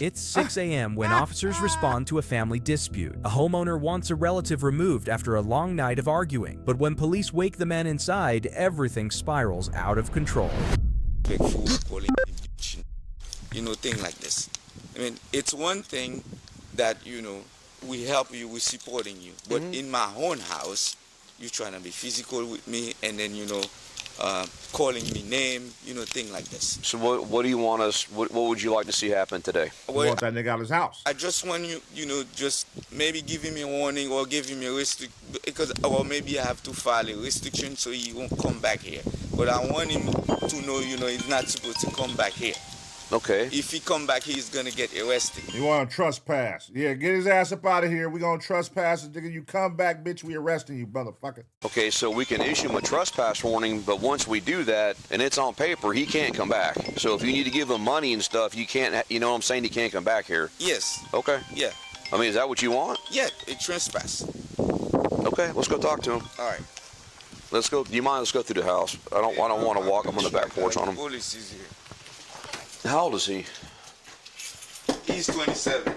M: It's 6 a.m. when officers respond to a family dispute. A homeowner wants a relative removed after a long night of arguing, but when police wake the man inside, everything spirals out of control.
B: disrespectful, calling me bitch, you know, thing like this. I mean, it's one thing that, you know, we help you, we're supporting you. But in my own house, you trying to be physical with me and then, you know, calling me name, you know, thing like this.
N: So what do you want us, what would you like to see happen today?
A: We want that nigga out of his house.
B: I just want you, you know, just maybe give him a warning or give him a or maybe I have to file a restriction so he won't come back here. But I want him to know, you know, he's not supposed to come back here.
N: Okay.
B: If he come back, he's gonna get arrested.
A: You want to trespass? Yeah, get his ass up out of here. We gonna trespass, nigga. You come back, bitch. We arresting you, motherfucker.
N: Okay, so we can issue him a trespass warning, but once we do that and it's on paper, he can't come back. So if you need to give him money and stuff, you can't. You know what I'm saying? He can't come back here.
B: Yes.
N: Okay.
B: Yeah.
N: I mean, is that what you want?
B: Yeah, a trespass.
N: Okay, let's go talk to him.
B: All right.
N: Let's go. Do you mind? Let's go through the house. I don't want to walk up on the back porch on him.
B: Police is here.
N: How old is he?
B: He's 27.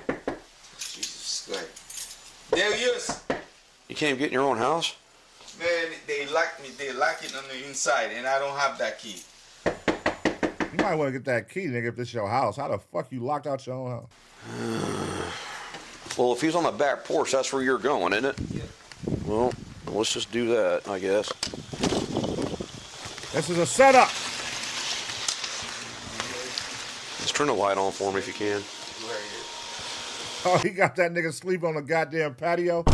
B: Jesus Christ. There he is.
N: You can't even get in your own house?
B: Man, they lock me. They lock it on the inside, and I don't have that key.
A: You might want to get that key, nigga, if this is your house. How the fuck you locked out your own house?
N: Well, if he's on the back porch, that's where you're going, isn't it?
B: Yeah.
N: Well, let's just do that, I guess.
A: This is a setup.
N: Just turn the light on for me if you can.
A: Oh, he got that nigga sleeping on the goddamn patio.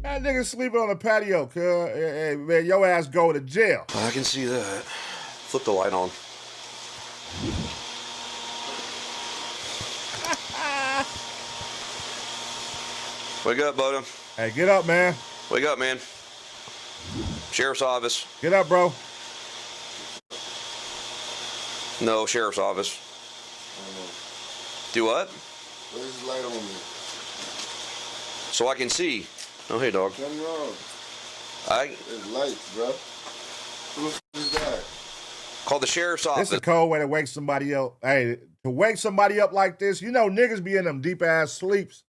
A: That nigga sleeping on the patio, cuz. Hey, man, your ass go to jail.
N: I can see that. Flip the light on. Wake up, Boda.
A: Hey, get up, man.
N: Wake up, man. Sheriff's office.
A: Get up, bro.
N: No, sheriff's office. Do what?
D: Where's the light on me?
N: So I can see. Oh, hey, dog.
D: Nothing wrong. There's lights, bro. Who the f is that?
N: Call the sheriff's office.
A: This is a cold way to wake somebody up. Hey, to wake somebody up like this, you know niggas be in them deep-ass sleeps.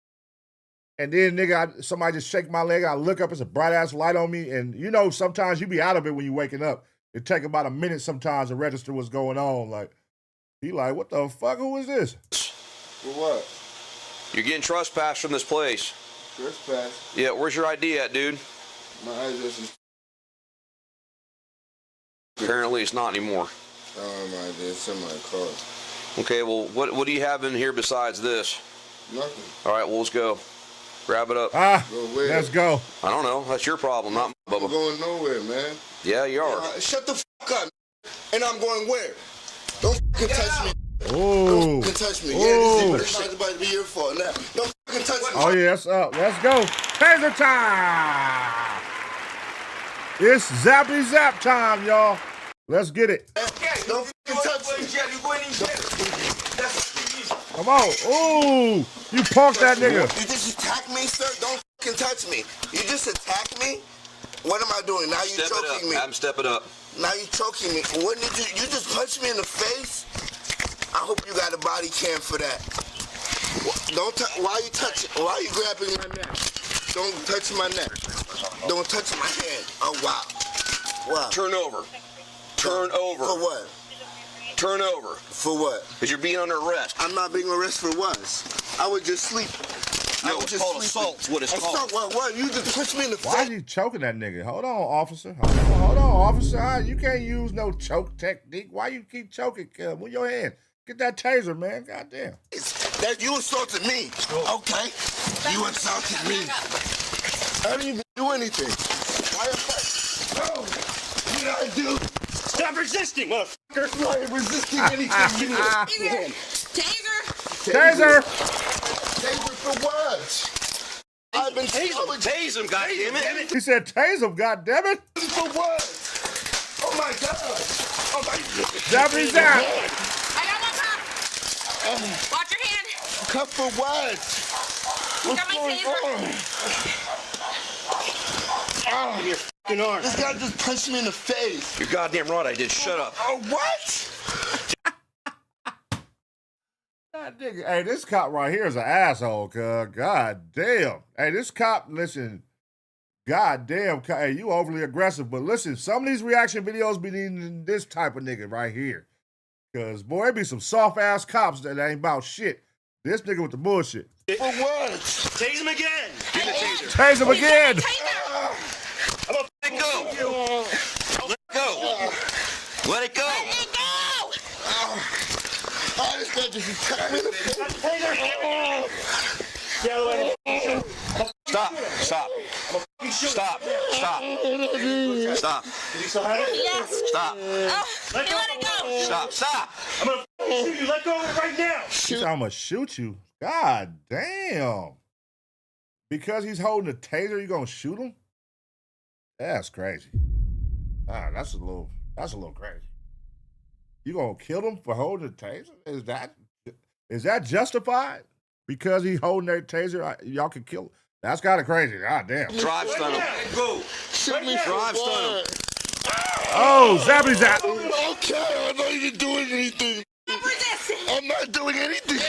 A: And then, nigga, somebody just shake my leg. I look up, it's a bright-ass light on me. And, you know, sometimes you be out of it when you waking up. It take about a minute sometimes to register what's going on. Like, he like, what the fuck? Who is this?
D: For what?
N: You're getting trespassed from this place.
D: Trespass?
N: Yeah, where's your ID at, dude?
D: My address is...
N: Apparently it's not anymore.
D: Oh, my ID. It's in my car.
N: Okay, well, what do you have in here besides this?
D: Nothing.
N: All right, well, let's go. Grab it up.
A: Let's go.
N: I don't know. That's your problem, not mine, Bubba.
D: I'm going nowhere, man.
N: Yeah, you are.
D: Shut the fuck up. And I'm going where? Don't fucking touch me.
A: Ooh.
D: Don't fucking touch me. Yeah, this is about to be your fault now. Don't fucking touch me.
A: Oh, yeah, it's up. Let's go. Taser time. It's zappy zap time, y'all. Let's get it.
D: Don't fucking touch me.
B: You're going in jail.
A: Come on. Ooh. You punked that nigga.
D: You just attacked me, sir? Don't fucking touch me. You just attacked me? What am I doing? Now you choking me.
N: I'm stepping up.
D: Now you choking me. What did you just punched me in the face? I hope you got a body cam for that. Why are you touching? Why are you grabbing my neck? Don't touch my neck. Don't touch my hand. Oh, wow. Wow.
N: Turn over. Turn over.
D: For what?
N: Turn over.
D: For what?
N: Because you're being under arrest.
D: I'm not being arrested for what? I was just sleeping.
N: No, it's called assault. What it's called.
D: What? You just punched me in the face.
A: Why are you choking that nigga? Hold on, officer. Hold on, officer. You can't use no choke technique. Why you keep choking? Move your hand. Get that taser, man. Goddamn.
D: That you assaulted me. Okay. You assaulted me. I didn't even do anything. What did I do?
I: Stop resisting, motherfucker.
D: I ain't resisting anything.
K: Taser.
A: Taser.
D: Taser for what? I've been
N: tase him, goddammit.
A: He said tase him, goddammit.
D: For what? Oh my God. Oh my God.
A: Zappy zap.
K: I got one cup. Watch your hand.
D: Cup for what?
K: What's going on?
D: Oh, your fucking arm. This guy just punched me in the face.
N: You're goddamn right I did. Shut up.
D: Oh, what?
A: God, nigga. Hey, this cop right here is an asshole, cuz. God damn. Hey, this cop, listen, God damn, hey, you overly aggressive. But listen, some of these reaction videos be needing this type of nigga right here. Because, boy, it be some soft-ass cops that ain't about shit. This nigga with the bullshit.
D: For what?
O: Tase him again. Give the taser.
A: Tase him again.
O: I'm gonna let it go. Let it go. Let it go.
K: Let it go.
D: I just got to attack me.
N: Stop. Stop. Stop. Stop. Stop.
O: Did he still have it?
K: Yes.
N: Stop.
O: Let go.
K: Let it go.
N: Stop. Stop.
O: I'm gonna shoot you. Let go of it right now.
A: He's I'm gonna shoot you. God damn. Because he's holding a taser, you gonna shoot him? That's crazy. That's a little crazy. You gonna kill him for holding a taser? Is that justified? Because he's holding that taser, y'all can kill him. That's kind of crazy. God damn.
N: Drive stun him. Go.
D: Shoot me for
N: Drive stun him.
D: what?
A: Oh, zappy zap.
D: Okay, I'm not even doing anything. I'm not doing anything.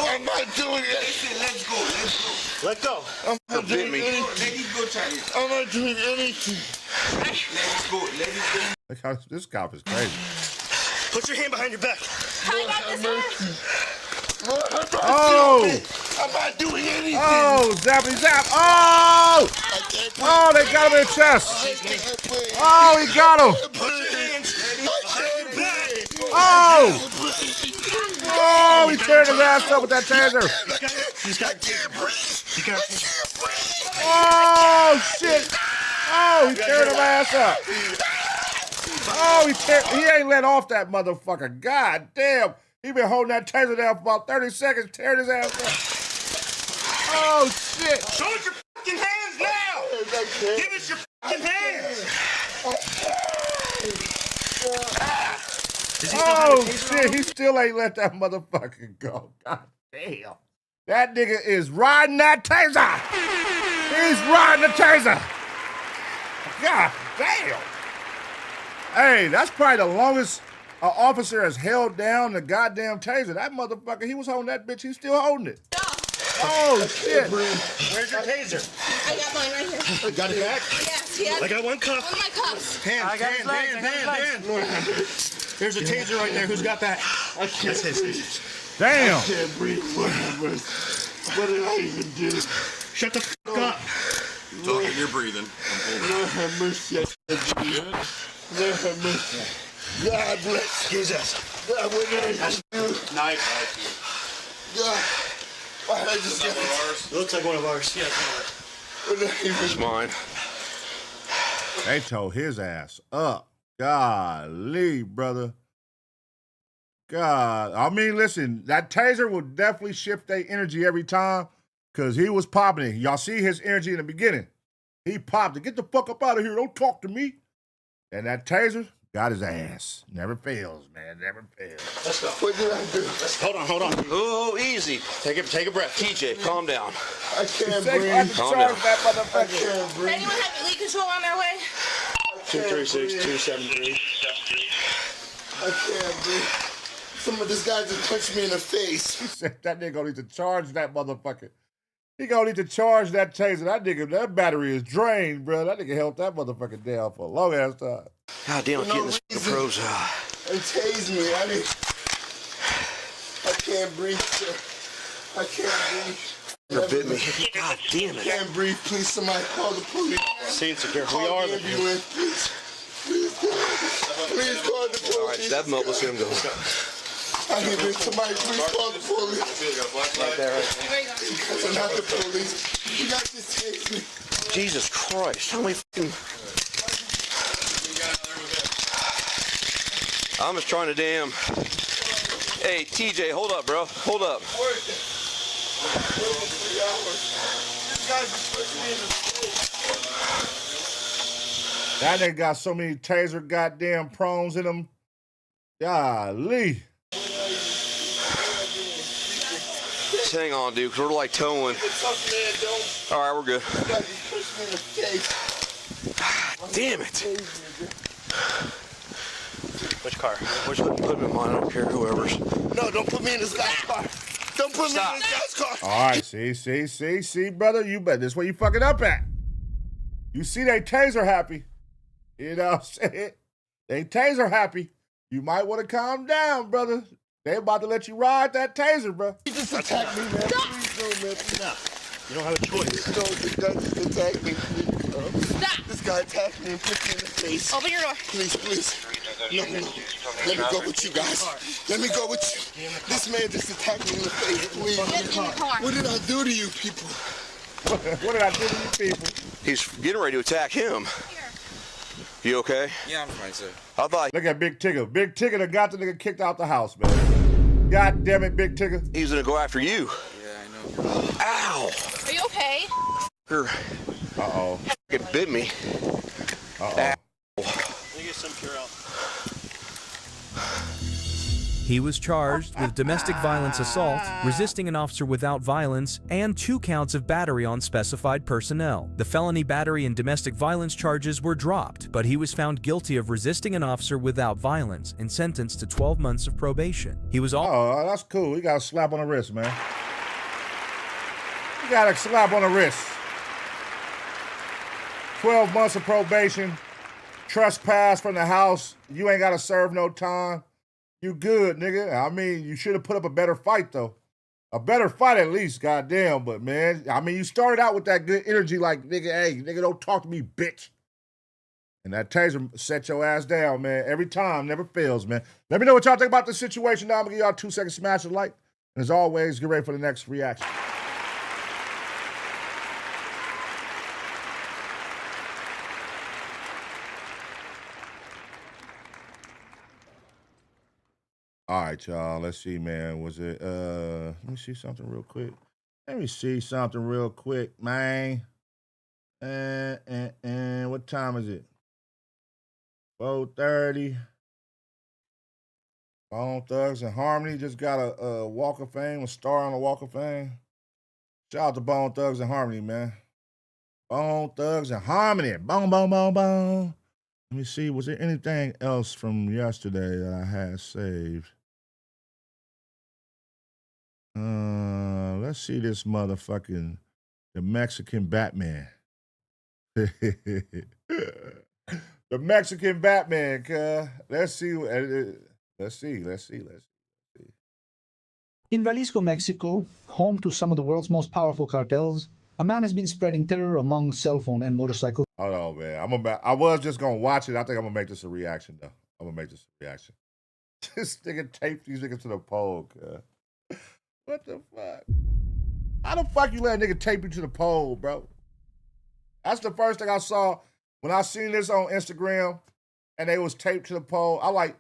D: I'm not doing anything.
O: Let's go. Let go.
D: I'm not doing anything. I'm not doing anything.
A: Look how this cop is crazy.
O: Put your hand behind your back.
A: Oh!
D: I'm not doing anything.
A: Oh, zappy zap. Oh! Oh, they got him in the chest. Oh, he got him. Oh! Oh, he turned his ass up with that taser. Oh, shit. Oh, he turned his ass up. Oh, he ain't let off that motherfucker. God damn. He been holding that taser down for about 30 seconds, tearing his ass up. Oh, shit.
O: Show us your fucking hands now. Give us your fucking hands.
A: Oh, shit. He still ain't let that motherfucker go. God damn. That nigga is riding that taser. He's riding the taser. God damn. Hey, that's probably the longest an officer has held down the goddamn taser. That motherfucker, he was holding that bitch. He's still holding it. Oh, shit.
O: Where's your taser?
K: I got mine right here.
O: Got it back?
K: Yes, yes.
O: I got one cuff.
K: One of my cuffs.
O: Hand. There's a taser right there. Who's got that? That's his.
A: Damn.
D: I can't breathe. What did I even do?
O: Shut the fuck up.
N: You're talking, you're breathing.
D: Lord have mercy. Lord have mercy. God bless.
O: Jesus.
D: God, what did I do?
N: Knife.
D: God. Why did I just get
O: it? Looks like one of ours. Yeah.
D: What did I even
N: It's mine.
A: They tore his ass up. Golly, brother. God. I mean, listen, that taser will definitely shift their energy every time because he was popping it. Y'all see his energy in the beginning. He popped it. Get the fuck up out of here. Don't talk to me. And that taser got his ass. Never fails, man. Never fails.
O: Let's go.
D: What did I do?
O: Hold on.
N: Oh, easy.
O: Take a breath.
N: TJ, calm down.
D: I can't
A: Say,
D: breathe.
A: I can
N: Calm
A: charge
N: down.
A: that
D: I
A: motherfucker.
D: can't breathe.
K: Anyone have lead control on their way?
O: 236-273.
D: I can't breathe. Some of this guy just punched me in the face.
A: He said that nigga gonna need to charge that motherfucker. He gonna need to charge that taser. That battery is drained, bro. That nigga held that motherfucker down for a long ass time.
N: God damn, I'm
D: For no
N: getting this
D: reason.
N: pros.
D: And tase me. I can't breathe, sir. I can't breathe.
N: You bit me. God damn
D: I
N: it.
D: can't breathe. Please, somebody call the police.
O: Scene secure.
D: Call
O: We are
D: the
O: the
D: ambulance, please. Please call the police.
N: All right, step him up. Let's get him going.
D: I need this. Somebody please call the police.
N: Right there, right.
D: Because I'm not the police. You guys just tase me.
N: Jesus Christ. How many fucking... I'm just trying to damn... Hey, TJ, hold up, bro. Hold up.
A: That nigga got so many taser goddamn prongs in him. Golly.
N: Just hang on, dude, because we're like towing. All right, we're good. Damn it.
O: Which car?
N: Which one? Put him in mine. I don't care, whoever's.
D: No, don't put me in this guy's car. Don't put me in this guy's car.
A: All right, see, brother. You bet. This where you fucking up at. You see they Taser happy. You know what I'm saying? They Taser happy. You might want to calm down, brother. They about to let you ride that Taser, bro.
D: You just attacked me, man. Please don't, man.
O: No. You don't have a choice.
D: No, this guy just attacked me. Stop. This guy attacked me and put me in the face.
K: Open your door.
D: Please, please. No. Let me go with you guys. Let me go with you. This man just attacked me in the face. Please.
K: Get in the car.
D: What did I do to you people?
A: What did I do to you people?
N: He's getting ready to attack him. You okay?
B: Yeah, I'm fine, sir.
N: I thought
A: Look at Big Tigger. Big Tigger done got the nigga kicked out the house, man. God damn it, Big Tigger.
N: he's gonna go after you.
B: Yeah, I know.
N: Ow!
K: Are you okay?
A: Uh-oh.
N: It bit me.
A: Uh-oh.
O: Let me get some T-Rell.
M: He was charged with domestic violence assault, resisting an officer without violence, and 2 counts of battery on specified personnel. The felony battery and domestic violence charges were dropped, but he was found guilty of resisting an officer without violence and sentenced to 12 months of probation. He was also...
A: Oh, that's cool. He got a slap on the wrist, man. He got a slap on the wrist. 12 months of probation. Trespass from the house. You ain't got to serve no time. You good, nigga. I mean, you should have put up a better fight, though. A better fight at least, goddamn. But, man, I mean, you started out with that good energy like, nigga, hey, nigga, don't talk to me, bitch. And that Taser set your ass down, man. Every time, never fails, man. Let me know what y'all think about this situation. Now I'm going to give y'all 2 seconds smash the like. And as always, get ready for the next reaction. All right, y'all. Let's see, man. Was it let me see something real quick. Let me see something real quick, man. What time is it? 4:30. Bone Thugs and Harmony just got a Walk of Fame, a star on the Walk of Fame. Shout out to Bone Thugs and Harmony, man. Bone Thugs and Harmony. Boom, boom, boom, boom. Let me see. Was there anything else from yesterday that I had saved? Let's see this motherfucking the Mexican Batman. The Mexican Batman, cuz. Let's see. Let's see.
P: In Jalisco, Mexico, home to some of the world's most powerful cartels, a man has been spreading terror among cell phone and motorcycle.
A: Hold on, man. I was just gonna watch it. I think I'm gonna make this a reaction, though. I'm gonna make this a reaction. This nigga taped these niggas to the pole, cuz. What the fuck? How the fuck you let a nigga tape you to the pole, bro? That's the first thing I saw when I seen this on Instagram and they was taped to the pole. I like,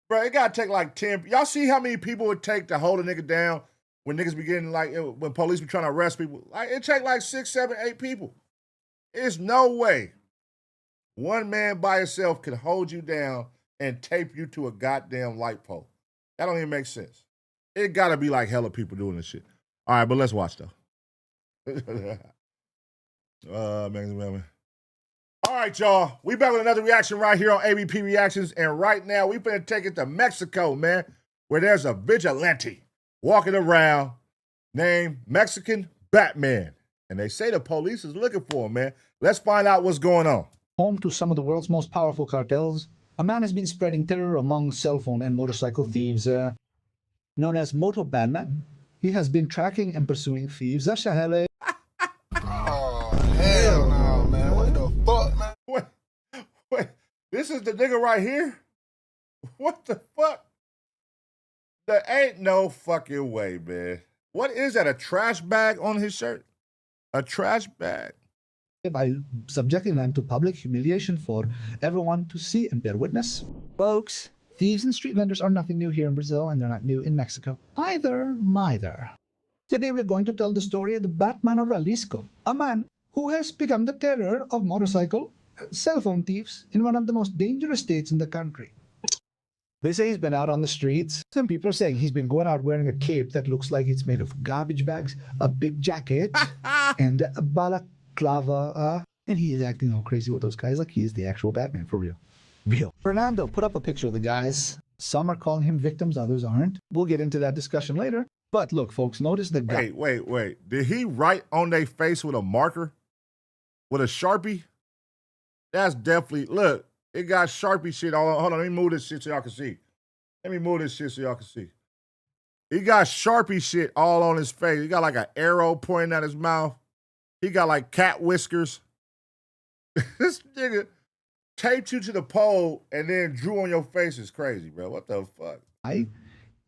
A: bro, it gotta take like 10. Y'all see how many people it would take to hold a nigga down when niggas be getting like, when police be trying to arrest people? Like, it take like 6, 7, 8 people. There's no way one man by himself could hold you down and tape you to a goddamn light pole. That don't even make sense. It gotta be like hella people doing this shit. All right, but let's watch though. Man. All right, y'all. We back with another reaction right here on ABP Reactions, and right now we finna take it to Mexico, man, where there's a vigilante walking around named Mexican Batman, and they say the police is looking for him, man. Let's find out what's going on.
P: Home to some of the world's most powerful cartels, a man has been spreading terror among cell phone and motorcycle thieves, known as Moto Batman. He has been tracking and pursuing thieves.
D: Oh, hell no, man. What the fuck, man?
A: Wait. This is the nigga right here? What the fuck? There ain't no fucking way, man. What is that, a trash bag on his shirt? A trash bag?
P: By subjecting them to public humiliation for everyone to see and bear witness. Folks, thieves and street vendors are nothing new here in Brazil, and they're not new in Mexico. Either. Today we're going to tell the story of the Batman of Jalisco, a man who has become the terror of motorcycle, cell phone thieves in one of the most dangerous states in the country. They say he's been out on the streets. Some people are saying he's been going out wearing a cape that looks like it's made of garbage bags, a big jacket, and a balaclava, and he is acting all crazy with those guys like he is the actual Batman for real. Fernando put up a picture of the guys. Some are calling him victims, others aren't. We'll get into that discussion later. But look, folks, notice the guy.
A: Wait. Did he write on their face with a marker? With a Sharpie? That's definitely, look, it got Sharpie shit all on. Hold on, let me move this shit so y'all can see. Let me move this shit so y'all can see. He got Sharpie shit all on his face. He got like an arrow pointing at his mouth. He got like cat whiskers. This nigga taped you to the pole and then drew on your face is crazy, bro. What the fuck?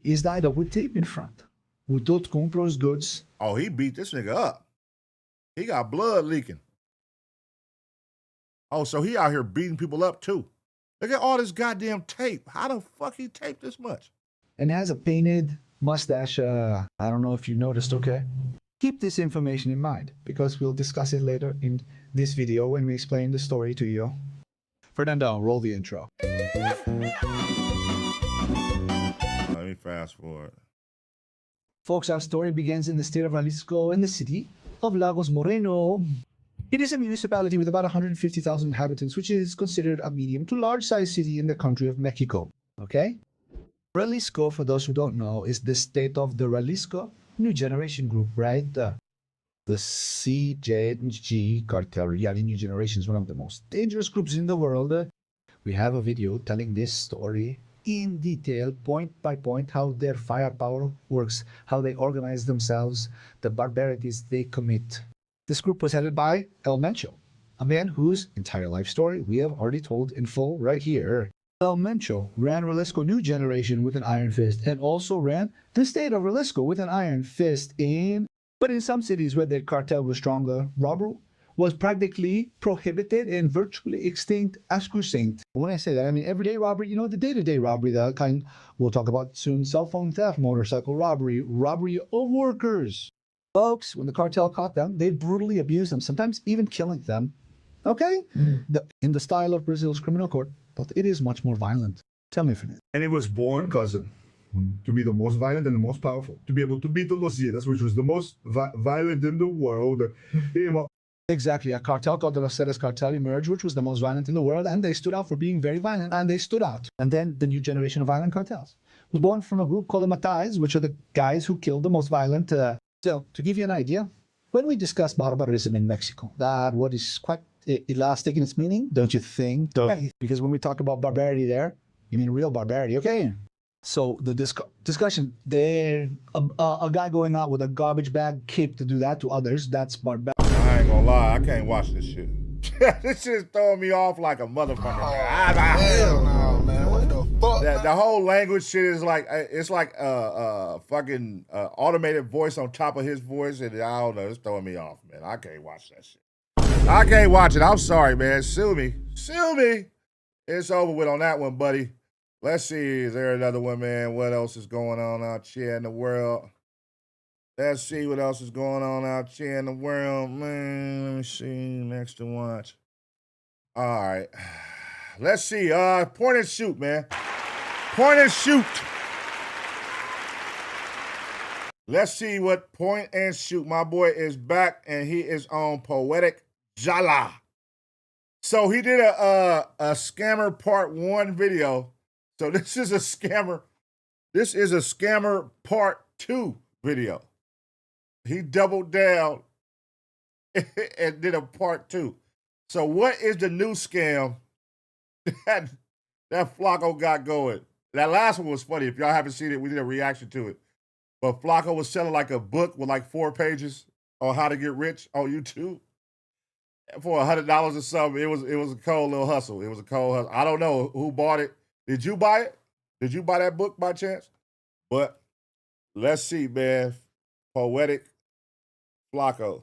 P: Is tied up with tape in front. Who don't compra os goods.
A: Oh, he beat this nigga up. He got blood leaking. Oh, so he out here beating people up too. Look at all this goddamn tape. How the fuck he taped this much?
P: And has a painted mustache. I don't know if you noticed, okay? Keep this information in mind because we'll discuss it later in this video when we explain the story to you. Fernando, roll the intro.
A: Let me fast forward.
P: Folks, our story begins in the state of Jalisco in the city of Lagos Moreno. It is a municipality with about 150,000 inhabitants, which is considered a medium to large-sized city in the country of Mexico. Okay? Jalisco, for those who don't know, is the state of the Jalisco New Generation Group, right? The CJG cartel, Reality New Generation, is one of the most dangerous groups in the world. We have a video telling this story in detail, point by point, how their firepower works, how they organize themselves, the barbarities they commit. This group was headed by El Mencho, a man whose entire life story we have already told in full right here. El Mencho ran Jalisco New Generation with an iron fist and also ran the state of Jalisco with an iron fist but in some cities where the cartel was stronger, robbery was practically prohibited and virtually extinct as crusade. When I say that, I mean everyday robbery, you know, the day-to-day robbery, the kind we'll talk about soon, cell phone theft, motorcycle robbery, robbery of workers. Folks, when the cartel caught them, they'd brutally abuse them, sometimes even killing them. Okay? In the style of Brazil's criminal court, but it is much more violent. Tell me, Fernando.
Q: And it was born, cousin, to be the most violent and the most powerful. To be able to beat the Los Zetas, which was the most violent in the world.
P: Exactly. A cartel called the Los Zetas cartel emerged, which was the most violent in the world, and they stood out for being very violent, and they stood out. And then the new generation of violent cartels was born from a group called the Matais, which are the guys who killed the most violent. So, to give you an idea, when we discuss barbarism in Mexico, that what is quite elastic in its meaning, don't you think? Because when we talk about barbarity there, you mean real barbarity, okay? So the discussion there, a guy going out with a garbage bag cape to do that to others, that's barbarity.
A: I ain't gonna lie, I can't watch this shit. This shit's throwing me off like a motherfucker.
D: Hell no, man. What the fuck?
A: The whole language shit is like, it's like fucking automated voice on top of his voice, and I don't know, it's throwing me off, man. I can't watch that shit. I can't watch it. I'm sorry, man. Sue me. Sue me. It's over with on that one, buddy. Let's see. Is there another one, man? What else is going on out here in the world? Let's see what else is going on out here in the world, man. Let me see. Next to watch. All right. Let's see. Point and shoot, man. Point and shoot. Let's see what point and shoot. My boy is back, and he is on Poetik Jallah. So he did a scammer part 1 video. So this is a scammer. This is a scammer part 2 video. He doubled down and did a part 2. So what is the new scam that Flakko got going? That last one was funny. If y'all haven't seen it, we did a reaction to it. But Flakko was selling like a book with like 4 pages on how to get rich on YouTube for $100 or something. It was a cold little hustle. It was a cold hustle. I don't know who bought it. Did you buy it? Did you buy that book by chance? But let's see, man. Poetik Flakko.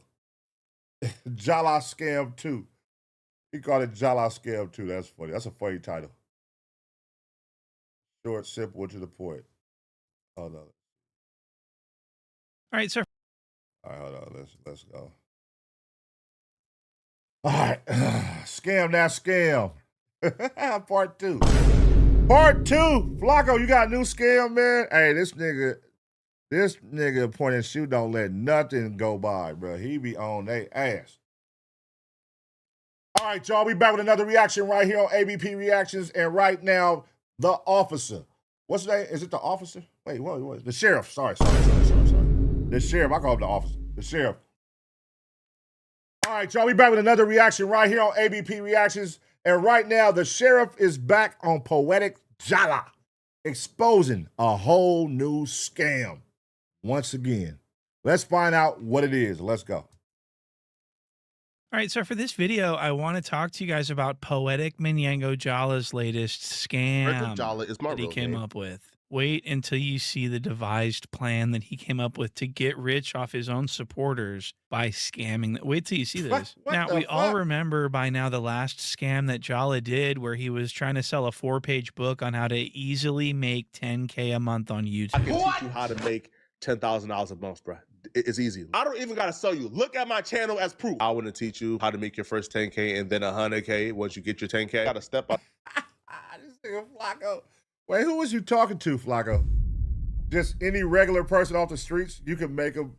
A: Jallah Scam 2. He called it Jallah Scam 2. That's funny. That's a funny title. Short, simple, to the point. Hold on.
R: All right, sir.
A: All right, hold on. Let's go. All right. Scam that scam. Part 2. Part 2. Flakko, you got a new scam, man? Hey, this nigga point and shoot don't let nothing go by, bro. He be on they ass. All right, y'all. We back with another reaction right here on ABP Reactions. And right now, the officer. What's his name? Is it the officer? Wait, what? The sheriff. Sorry. The sheriff. I call him the officer. The sheriff. All right, y'all. We back with another reaction right here on ABP Reactions. And right now, the sheriff is back on Poetik Jallah, exposing a whole new scam once again. Let's find out what it is. Let's go.
R: All right, so for this video, I want to talk to you guys about Poetik Minyango Jallah's latest scam
F: Jallah is my
R: that he
F: real
R: came
F: name.
R: up with. Wait until you see the devised plan that he came up with to get rich off his own supporters by scamming them. Wait till you see this.
A: What
R: Now,
A: the
R: we all
A: fuck?
R: remember by now the last scam that Jallah did where he was trying to sell a 4-page book on how to easily make $10K a month on YouTube.
F: I can teach you how to make $10,000 a month, bro. It's easy. I don't even gotta sell you. Look at my channel as proof. I want to teach you how to make your first 10K and then 100K once you get your 10K. Got to step up.
A: This nigga Flakko. Wait, who was you talking to, Flakko? Just any regular person off the streets? You can make them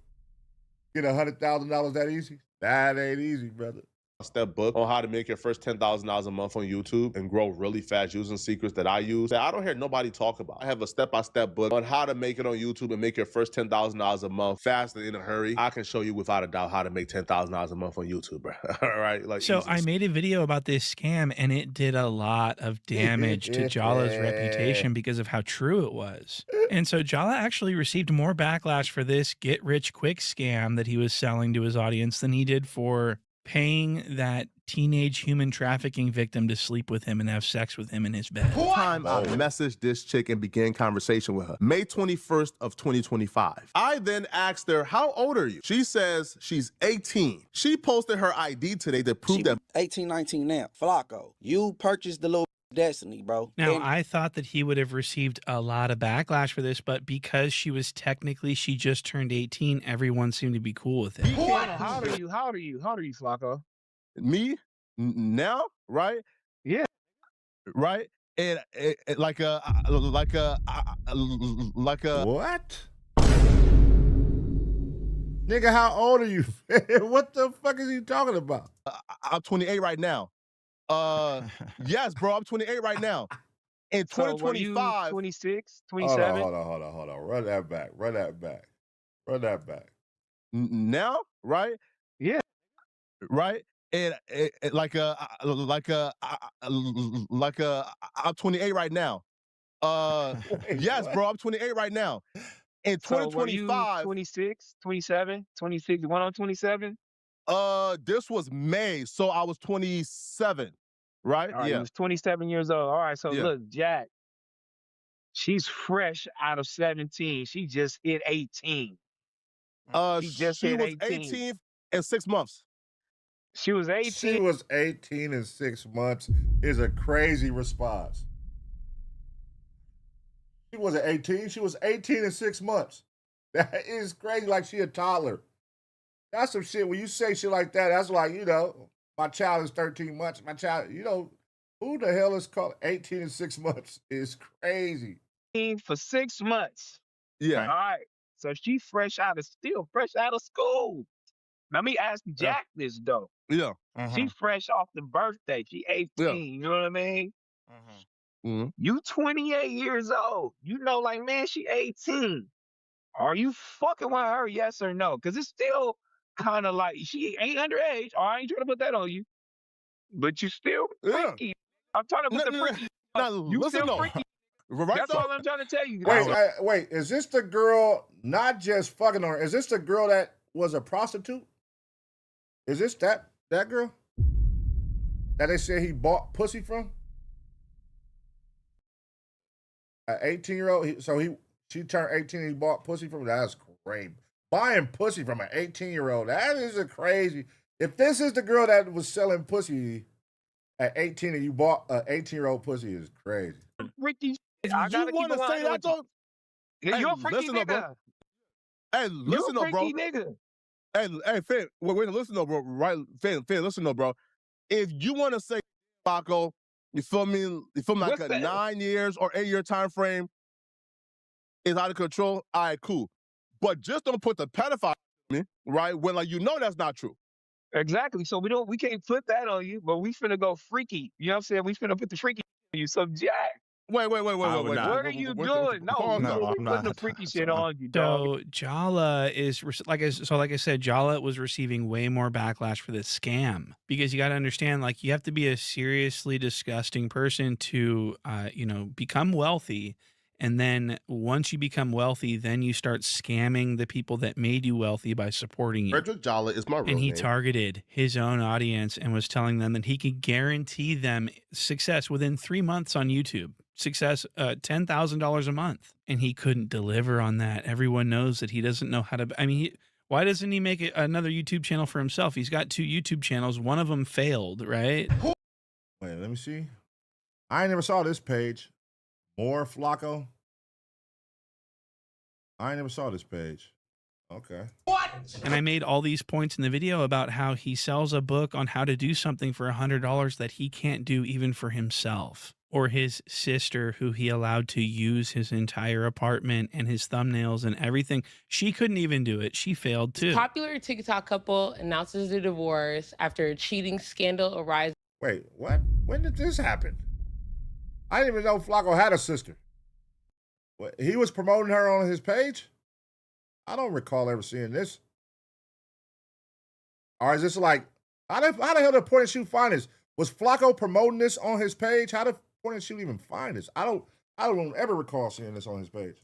A: get $100,000 that easy? That ain't easy, brother.
F: Step book on how to make your first $10,000 a month on YouTube and grow really fast using secrets that I use that I don't hear nobody talk about. I have a step-by-step book on how to make it on YouTube and make your first $10,000 a month fast and in a hurry. I can show you without a doubt how to make $10,000 a month on YouTube, bro. All right, like
R: So
F: easy.
R: I made a video about this scam and it did a lot of damage to Jallah's reputation because of how true it was. And so Jallah actually received more backlash for this get-rich-quick scam that he was selling to his audience than he did for paying that teenage human trafficking victim to sleep with him and have sex with him in his bed.
F: Time I messaged this chick and began conversation with her. May 21st of 2025. I then asked her, how old are you? She says she's 18. She posted her ID today to prove that
L: 18, 19 now. Flakko, you purchased the little Destiny, bro.
R: Now, I thought that he would have received a lot of backlash for this, but because she just turned 18, everyone seemed to be cool with it.
S: How old are you? How old are you? How old are you, Flakko?
F: me now, right?
S: Yeah.
F: Right? And like a
A: what? Nigga, how old are you? What the fuck is he talking about?
F: I'm 28 right now. Yes, bro, I'm 28 right now. In 2025,
S: 26,
A: Hold
S: 27.
A: on. Run that back.
F: Now, right?
S: Yeah.
F: Right? And I'm 28 right now. Yes, bro, I'm 28 right now. In 2025,
S: 26, 27, 26, one on 27.
F: This was May, so I was 27, right?
S: All right,
F: Yeah.
S: he was 27 years old. All right, so
F: Yeah.
S: look, Jack, she's fresh out of 17. She just hit 18. She just
F: She
S: hit
F: was
S: 18.
F: 18 and 6 months.
S: She was 18.
A: She was 18 and 6 months is a crazy response. She wasn't 18. She was 18 and 6 months. That is crazy. Like she a toddler. That's some shit. When you say shit like that, that's like, my child is 13 months. My child, who the hell is called 18 and 6 months is crazy.
S: For 6 months.
F: Yeah.
S: All right. So she still fresh out of school. Let me ask Jack this though.
F: Yeah.
S: She fresh off the birthday. She 18.
F: Yeah.
S: You know what I mean?
F: Mm-hmm.
S: You 28 years old. You know, like, man, she 18. Are you fucking with her? Yes or no? Because it's still kind of like she ain't underage. I ain't trying to put that on you. But you still freaky. I'm trying to put the freaky. You
F: listen
S: still
F: though.
S: freaky.
F: Right
S: That's
F: though?
S: all I'm trying to tell you.
A: Wait, is this the girl not just fucking her? Is this the girl that was a prostitute? Is this that girl that they said he bought pussy from? An 18-year-old. She turned 18 and he bought pussy from. That's crazy. Buying pussy from an 18-year-old. That is a crazy. If this is the girl that was selling pussy at 18 and you bought an 18-year-old pussy, is crazy.
S: Freaky.
F: You
S: I gotta
F: want to
S: keep
F: say that though?
S: Yeah, you're a freaky
F: listen up, bro.
S: nigga.
F: Hey, listen
S: You're a
F: up, bro.
S: freaky nigga.
F: Hey, Finn, wait, listen up, bro. Right, Finn, listen up, bro. If you want to say, Flakko, you feel me? Like
S: What's
F: a
S: that?
F: 9 years or 8 year time frame is out of control. All right, cool. But just don't put the pedophile on me, right? When that's not true.
S: Exactly. So we can't put that on you, but we finna go freaky. You know what I'm saying? We finna put the freaky on you. So Jack,
F: Wait.
S: What are you doing? No, we will be putting the freaky shit on you, dog.
R: So Jallah is like I said, Jallah was receiving way more backlash for this scam because you got to understand, like, you have to be a seriously disgusting person to, become wealthy. And then once you become wealthy, then you start scamming the people that made you wealthy by supporting you.
F: Frederick Jallah is my real name.
R: And he targeted his own audience and was telling them that he could guarantee them success within 3 months on YouTube. Success, $10,000 a month. And he couldn't deliver on that. Everyone knows that he doesn't know how to. I mean, why doesn't he make another YouTube channel for himself? He's got 2 YouTube channels. One of them failed, right?
A: Wait, let me see. I never saw this page. More Flakko. I never saw this page. Okay.
R: What? And I made all these points in the video about how he sells a book on how to do something for $100 that he can't do even for himself. Or his sister, who he allowed to use his entire apartment and his thumbnails and everything. She couldn't even do it. She failed too.
H: Popular TikTok couple announces a divorce after a cheating scandal arises.
A: Wait, what? When did this happen? I didn't even know Flakko had a sister. What, he was promoting her on his page? I don't recall ever seeing this. Or is this like, how the hell did Point and Shoot find this? Was Flakko promoting this on his page? How did Point and Shoot even find this? I don't ever recall seeing this on his page.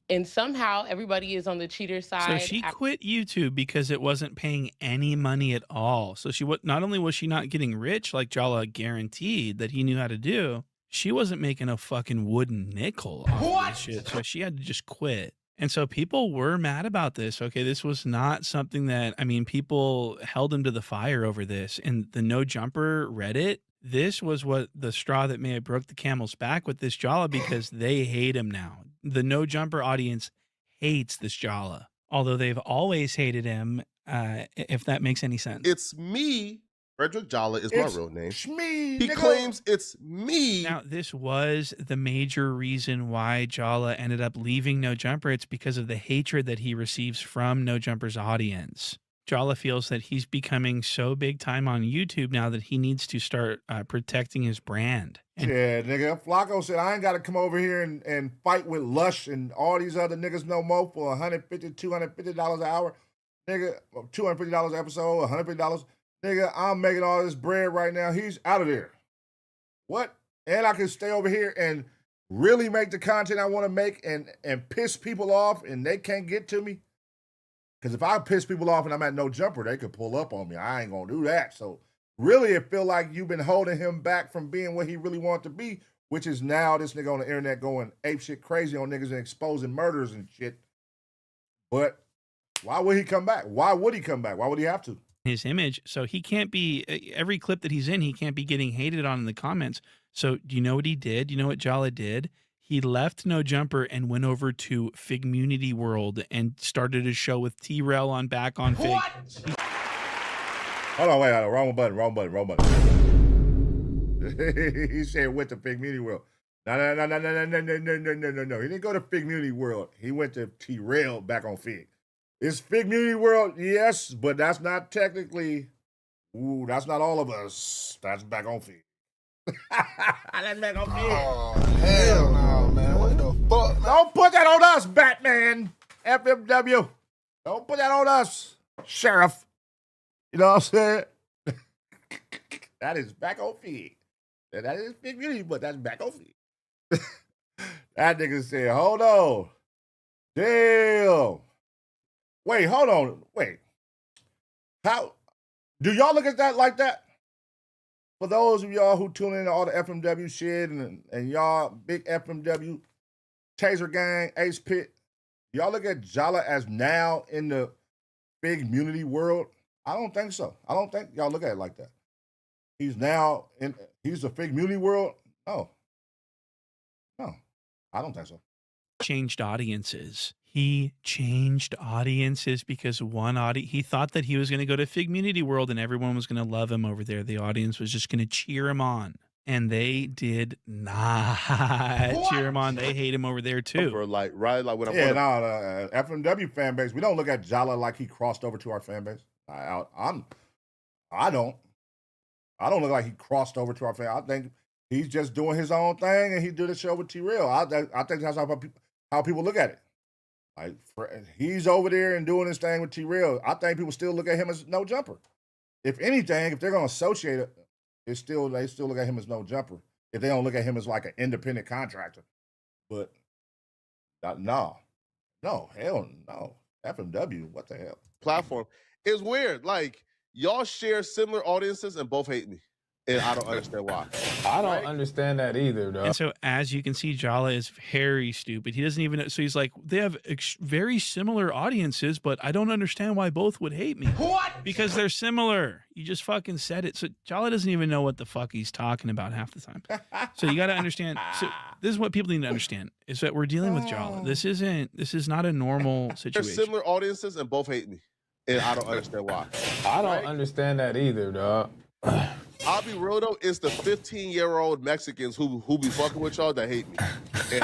H: And somehow everybody is on the cheater side.
R: So she quit YouTube because it wasn't paying any money at all. So not only was she not getting rich like Jallah guaranteed that he knew how to do, she wasn't making a fucking wooden nickel off this shit. So she had to just quit. And so people were mad about this. Okay, this was not something that, I mean, people held him to the fire over this. And the No Jumper Reddit, this was what the straw that may have broke the camel's back with this Jallah, because they hate him now. The No Jumper audience hates this Jallah, although they've always hated him, if that makes any sense.
F: It's me. Frederick Jallah is my real name.
A: Shmee,
F: he claims it's me.
R: Now, this was the major reason why Jallah ended up leaving No Jumper. It's because of the hatred that he receives from No Jumper's audience. Jallah feels that he's becoming so big time on YouTube now that he needs to start protecting his brand.
A: Yeah, nigga. Flakko said, I ain't got to come over here and fight with Lush and all these other niggas no more for $150, $250 an hour. Nigga, $250 an episode, $150. Nigga, I'm making all this bread right now. He's out of there. What? And I can stay over here and really make the content I want to make and piss people off and they can't get to me? Because if I piss people off and I'm at No Jumper, they could pull up on me. I ain't going to do that. So really, it feel like you've been holding him back from being what he really wanted to be, which is now this nigga on the internet going ape shit crazy on niggas and exposing murders and shit. But why would he come back? Why would he come back? Why would he have to?
R: His image, so he can't be, every clip that he's in, he can't be getting hated on in the comments. So do you know what he did? Do you know what Jallah did? He left No Jumper and went over to Figmunity World and started a show with T-Rell on Back on Fig.
A: Hold on, wait, wrong button. He said went to Figmunity World. No. He didn't go to Figmunity World. He went to T-Rell Back on Fig. It's Figmunity World, yes, but that's not technically, that's not all of us. That's Back on Fig. That's Back on Fig.
D: Oh, hell no, man. What the fuck? Man?
A: Don't put that on us, Batman. FMW. Don't put that on us, Sheriff. You know what I'm saying? That is Back on Fig. That is Figmunity, but that's Back on Fig. That nigga said, hold on. Damn. Wait, hold on. Wait. How do y'all look at that like that? For those of y'all who tune into all the FMW shit and y'all big FMW Taser gang, Ace Pit, y'all look at Jallah as now in the Figmunity world? I don't think so. I don't think y'all look at it like that. He's now he's the Figmunity world? No, I don't think so.
R: Changed audiences. He changed audiences because he thought that he was going to go to Figmunity World and everyone was going to love him over there. The audience was just going to cheer him on. And they did not cheer him on. They hate him over there too.
F: Like when I'm
A: FMW fan base, we don't look at Jallah like he crossed over to our fan base. I don't look like he crossed over to our fan. I think he's just doing his own thing, and he did a show with T-Rell. I think that's how people look at it. Like he's over there and doing his thing with T-Rell. I think people still look at him as no jumper. If anything, if they're gonna associate it, they still look at him as no jumper. If they don't look at him as like an independent contractor. But no, hell no. FMW, what the hell?
F: Platform. It's weird. Like, y'all share similar audiences and both hate me. And I don't understand why.
E: I don't understand that either, though.
R: And so, as you can see, Jallah is very stupid. He doesn't even know. So he's like, they have very similar audiences, but I don't understand why both would hate me. What? Because they're similar. You just fucking said it. So Jallah doesn't even know what the fuck he's talking about half the time. So you got to understand. So this is what people need to understand, is that we're dealing with Jallah. This is not a normal situation.
F: They're similar audiences and both hate me. And I don't understand why.
E: I don't understand that either, dog.
F: I'll be real though, it's the 15-year-old Mexicans who be fucking with y'all that hate me. And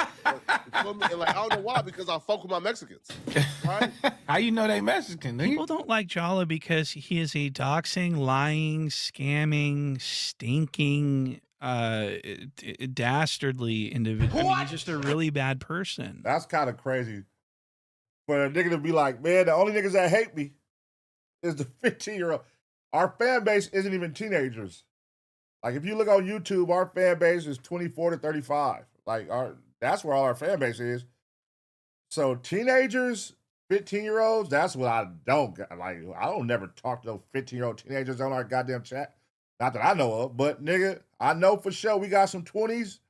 F: like, I don't know why, because I fuck with my Mexicans. Right?
E: How you know they Mexican?
R: People don't like Jallah because he is a doxing, lying, scamming, stinking, dastardly individual. I mean, he's just a really bad person.
A: That's kind of crazy. For a nigga to be like, man, the only niggas that hate me is the 15-year-old. Our fan base isn't even teenagers. Like, if you look on YouTube, our fan base is 24 to 35. Like, that's where all our fan base is. So teenagers, 15-year-olds, that's what I don't like. I don't never talk to those 15-year-old teenagers on our goddamn chat. Not that I know of, but nigga, I know for sure we got some 20s.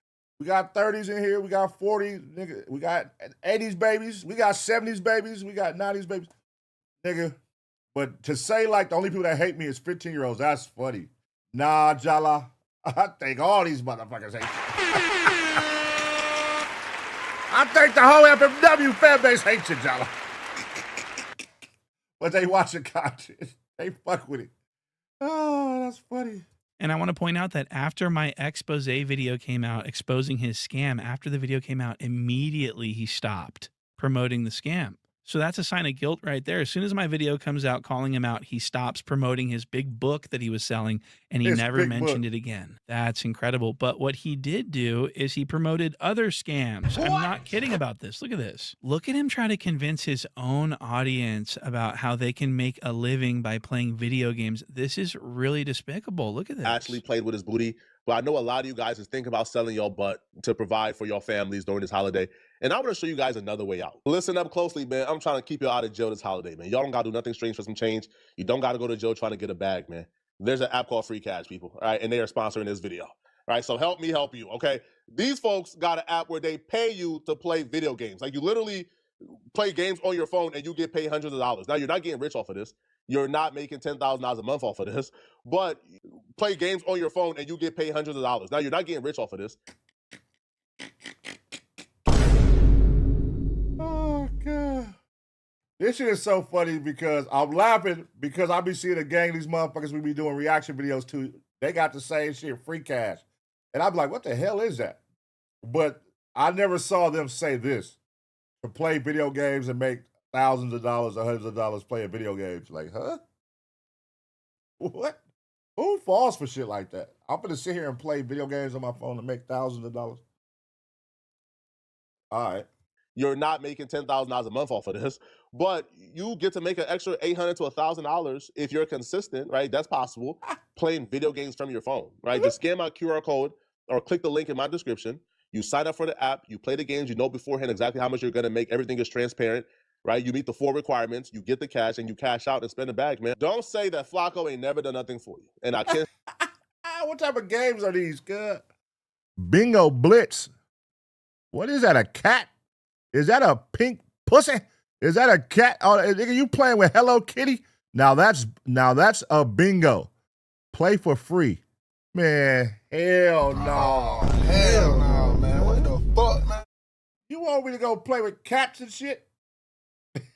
A: We got 30s in here. We got 40s. Nigga, we got 80s babies. We got 70s babies. We got 90s babies. Nigga. But to say, like, the only people that hate me is 15-year-olds, that's funny. Nah, Jallah, I think all these motherfuckers hate you. I think the whole FMW fan base hates you, Jallah. But they watch the content. They fuck with it. Oh, that's funny.
R: And I want to point out that after my expose video came out exposing his scam, after the video came out, immediately he stopped promoting the scam. So that's a sign of guilt right there. As soon as my video comes out calling him out, he stops promoting his big book that he was selling, and he never mentioned it again. That's incredible. But what he did do is he promoted other scams. What? I'm not kidding about this. Look at this. Look at him try to convince his own audience about how they can make a living by playing video games. This is really despicable. Look at this.
F: Actually played with his booty. But I know a lot of you guys is thinking about selling your butt to provide for your families during this holiday. And I'm going to show you guys another way out. Listen up closely, man. I'm trying to keep you out of jail this holiday, man. Y'all don't got to do nothing strange for some change. You don't got to go to jail trying to get a bag, man. There's an app called Free Cash, people, all right? And they are sponsoring this video, all right? So help me help you, okay? These folks got an app where they pay you to play video games. Like, you literally play games on your phone and you get paid hundreds of dollars. Now, you're not getting rich off of this. You're not making $10,000 a month off of this, but play games on your phone and you get paid hundreds of dollars. Now, you're not getting rich off of this.
A: Oh, God. This shit is so funny because I'm laughing because I be seeing a gang of these motherfuckers we be doing reaction videos to. They got the same shit, Free Cash. And I'm like, what the hell is that? But I never saw them say this. To play video games and make thousands of dollars or hundreds of dollars playing video games. Like, huh? What? Who falls for shit like that? I'm gonna sit here and play video games on my phone and make thousands of dollars. All right.
F: You're not making $10,000 a month off of this, but you get to make an extra $800 to $1,000 if you're consistent, right? That's possible. Playing video games from your phone, right? Just scan my QR code or click the link in my description. You sign up for the app. You play the games. You know beforehand exactly how much you're gonna make. Everything is transparent. Right? You meet the 4 requirements, you get the cash, and you cash out and spend the bag, man. Don't say that Flakko ain't never done nothing for you. And I can't.
A: What type of games are these, good? Bingo Blitz. What is that, a cat? Is that a pink pussy? Is that a cat? Oh, nigga, you playing with Hello Kitty? Now that's a bingo. Play for free. Man, hell no.
D: Oh, hell no, man. What the fuck, man?
A: You want me to go play with cats and shit?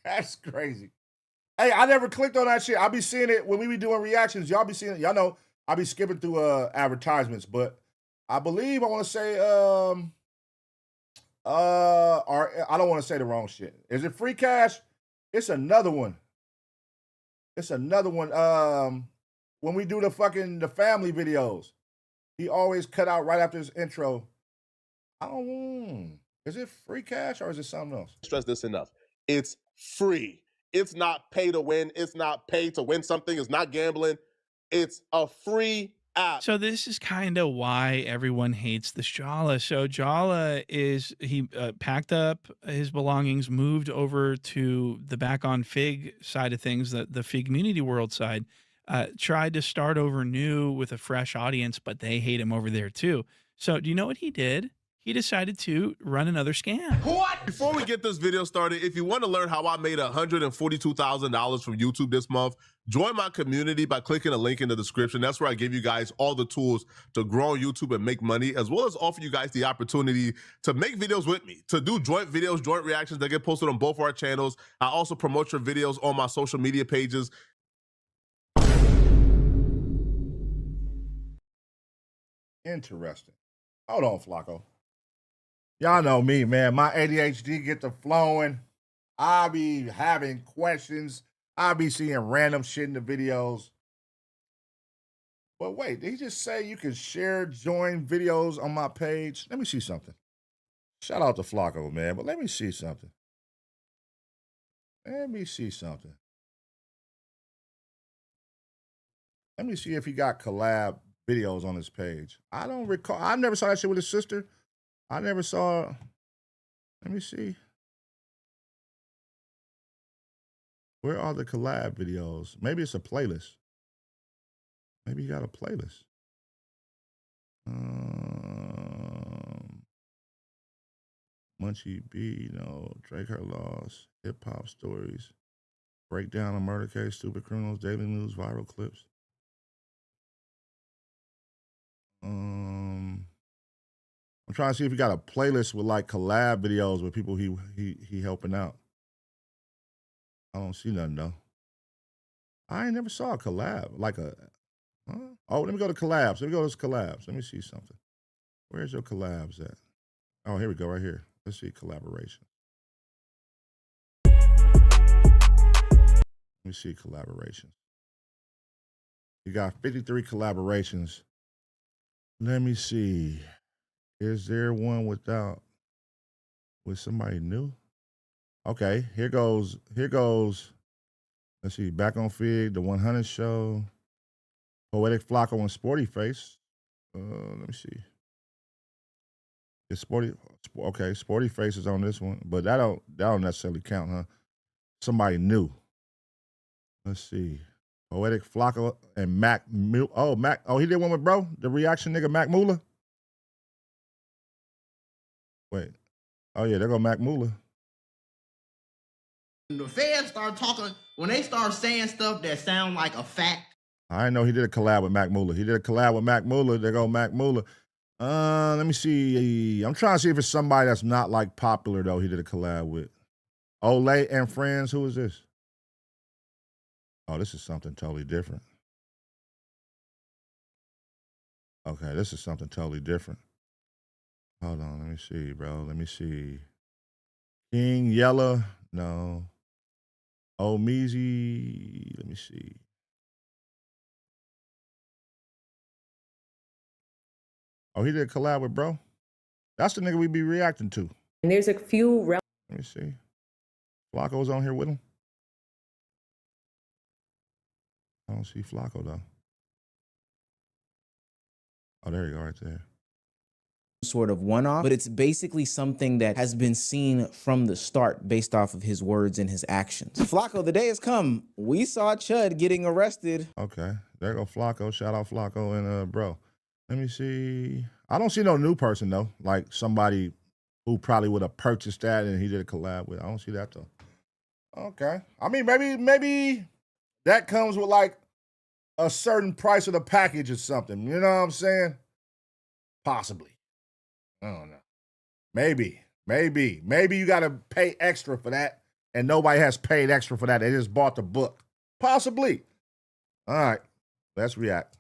A: That's crazy. Hey, I never clicked on that shit. I be seeing it when we be doing reactions. Y'all be seeing it. Y'all know I be skipping through advertisements, but I believe I want to say or I don't want to say the wrong shit. Is it Free Cash? It's another one. It's another one. When we do the family videos, He always cut out right after his intro. I don't. Is it free cash or is it something else?
F: Stress this enough. It's free. It's not pay to win. It's not pay to win something. It's not gambling. It's a free app.
R: So this is kind of why everyone hates this Jallah. So Jallah he packed up his belongings, moved over to the back on Fig side of things, the Fig community world side, tried to start over new with a fresh audience, but they hate him over there too. So do you know what he did? He decided to run another scam.
F: What? Before we get this video started, if you want to learn how I made $142,000 from YouTube this month, join my community by clicking a link in the description. That's where I give you guys all the tools to grow on YouTube and make money, as well as offer you guys the opportunity to make videos with me, to do joint videos, joint reactions that get posted on both our channels. I also promote your videos on my social media pages.
A: Interesting. Hold on, Flakko. Y'all know me, man. My ADHD get to flowing. I be having questions. I be seeing random shit in the videos. But wait, did he just say you can share, join videos on my page? Let me see something. Shout out to Flakko, man. But let me see something. Let me see something. Let me see if he got collab videos on his page. I don't recall. I never saw that shit with his sister. I never saw. Let me see. Where are the collab videos? Maybe it's a playlist. Maybe you got a playlist. Munchie B, Drake Her Loss, Hip Hop Stories, Breakdown of Murder Case, Stupid Criminals, Daily News, Viral Clips. I'm trying to see if he got a playlist with like collab videos with people he helping out. I don't see nothing though. I ain't never saw a collab like a. Huh? Oh, let me go to collabs. Let me go to collabs. Let me see something. Where's your collabs at? Oh, here we go, right here. Let's see collaboration. Let me see collaborations. You got 53 collaborations. Let me see. Is there one with somebody new? Okay, here goes. Let's see, Back on Fig, The 100 Show, Poetik, Flakko, and Sporty Face. Let me see. It's Sporty. Okay, Sporty Face is on this one, but that don't necessarily count, huh? Somebody new. Let's see. Poetik, Flakko, and Mac. Oh, he did one with bro, the reaction nigga Mac Moolah. Wait. Oh yeah, there go Mac Moolah.
G: When the feds start talking, when they start saying stuff that sound like a fact.
A: I didn't know he did a collab with Mac Moolah. He did a collab with Mac Moolah. There go Mac Moolah. Let me see. I'm trying to see if it's somebody that's not like popular though. He did a collab with Olay and Friends. Who is this? Oh, this is something totally different. Okay, this is something totally different. Hold on, let me see, bro. Let me see. King, Jallah, no. Oh, Meezy, let me see. Oh, he did a collab with bro? That's the nigga we be reacting to.
H: And there's a few.
A: Let me see. Flakko's on here with him. I don't see Flakko though. Oh, there you go, right there.
J: Sort of one-off, but it's basically something that has been seen from the start based off of his words and his actions. Flakko, the day has come. We saw Chud getting arrested.
A: Okay, there go Flakko. Shout out Flakko and bro. Let me see. I don't see no new person though, like somebody who probably would have purchased that and he did a collab with. I don't see that though. Okay, I mean maybe that comes with like a certain price of the package or something. You know what I'm saying? Possibly. I don't know. Maybe you got to pay extra for that, and nobody has paid extra for that. They just bought the book. Possibly. All right, let's react.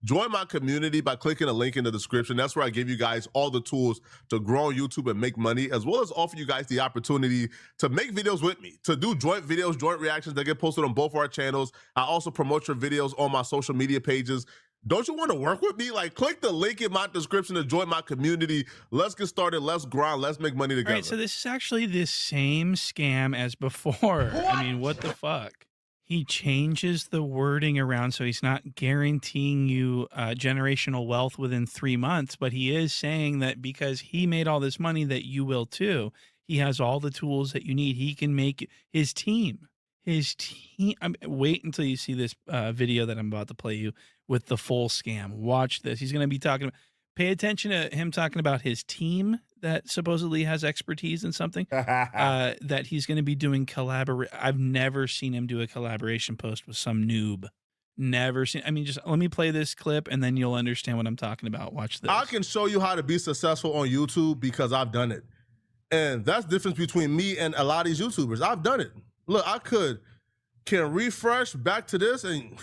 F: Join my community by clicking a link in the description. That's where I give you guys all the tools to grow on YouTube and make money, as well as offer you guys the opportunity to make videos with me, to do joint videos, joint reactions that get posted on both our channels. I also promote your videos on my social media pages. Don't you want to work with me? Like, click the link in my description to join my community. Let's get started. Let's grind. Let's make money together.
R: All right, so this is actually the same scam as before. I mean, what the fuck? He changes the wording around so he's not guaranteeing you generational wealth within 3 months, but he is saying that because he made all this money that you will too. He has all the tools that you need. He can make his team. Wait until you see this video that I'm about to play you with the full scam. Watch this. He's going to be talking about, pay attention to him talking about his team that supposedly has expertise in something that he's going to be doing I've never seen him do a collaboration post with some noob. Never seen. I mean, just let me play this clip and then you'll understand what I'm talking about. Watch this.
F: I can show you how to be successful on YouTube because I've done it. And that's the difference between me and a lot of these YouTubers. I've done it. Look, I can refresh back to this and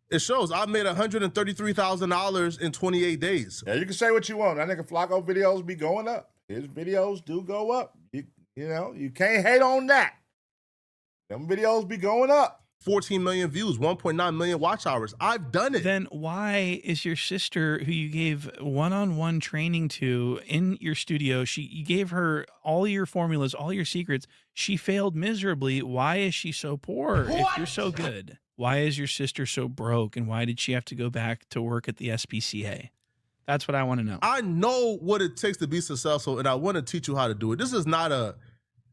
F: it shows I made $133,000 in 28 days.
A: Yeah, you can say what you want. That nigga Flakko videos be going up. His videos do go up. You know, you can't hate on that. Them videos be going up.
F: 14 million views, 1.9 million watch hours. I've done it.
R: Then why is your sister, who you gave one-on-one training to in your studio, you gave her all your formulas, all your secrets. She failed miserably. Why is she so poor if you're so good? Why is your sister so broke? And why did she have to go back to work at the SPCA? That's what I want to know.
F: I know what it takes to be successful, and I want to teach you how to do it. This is not a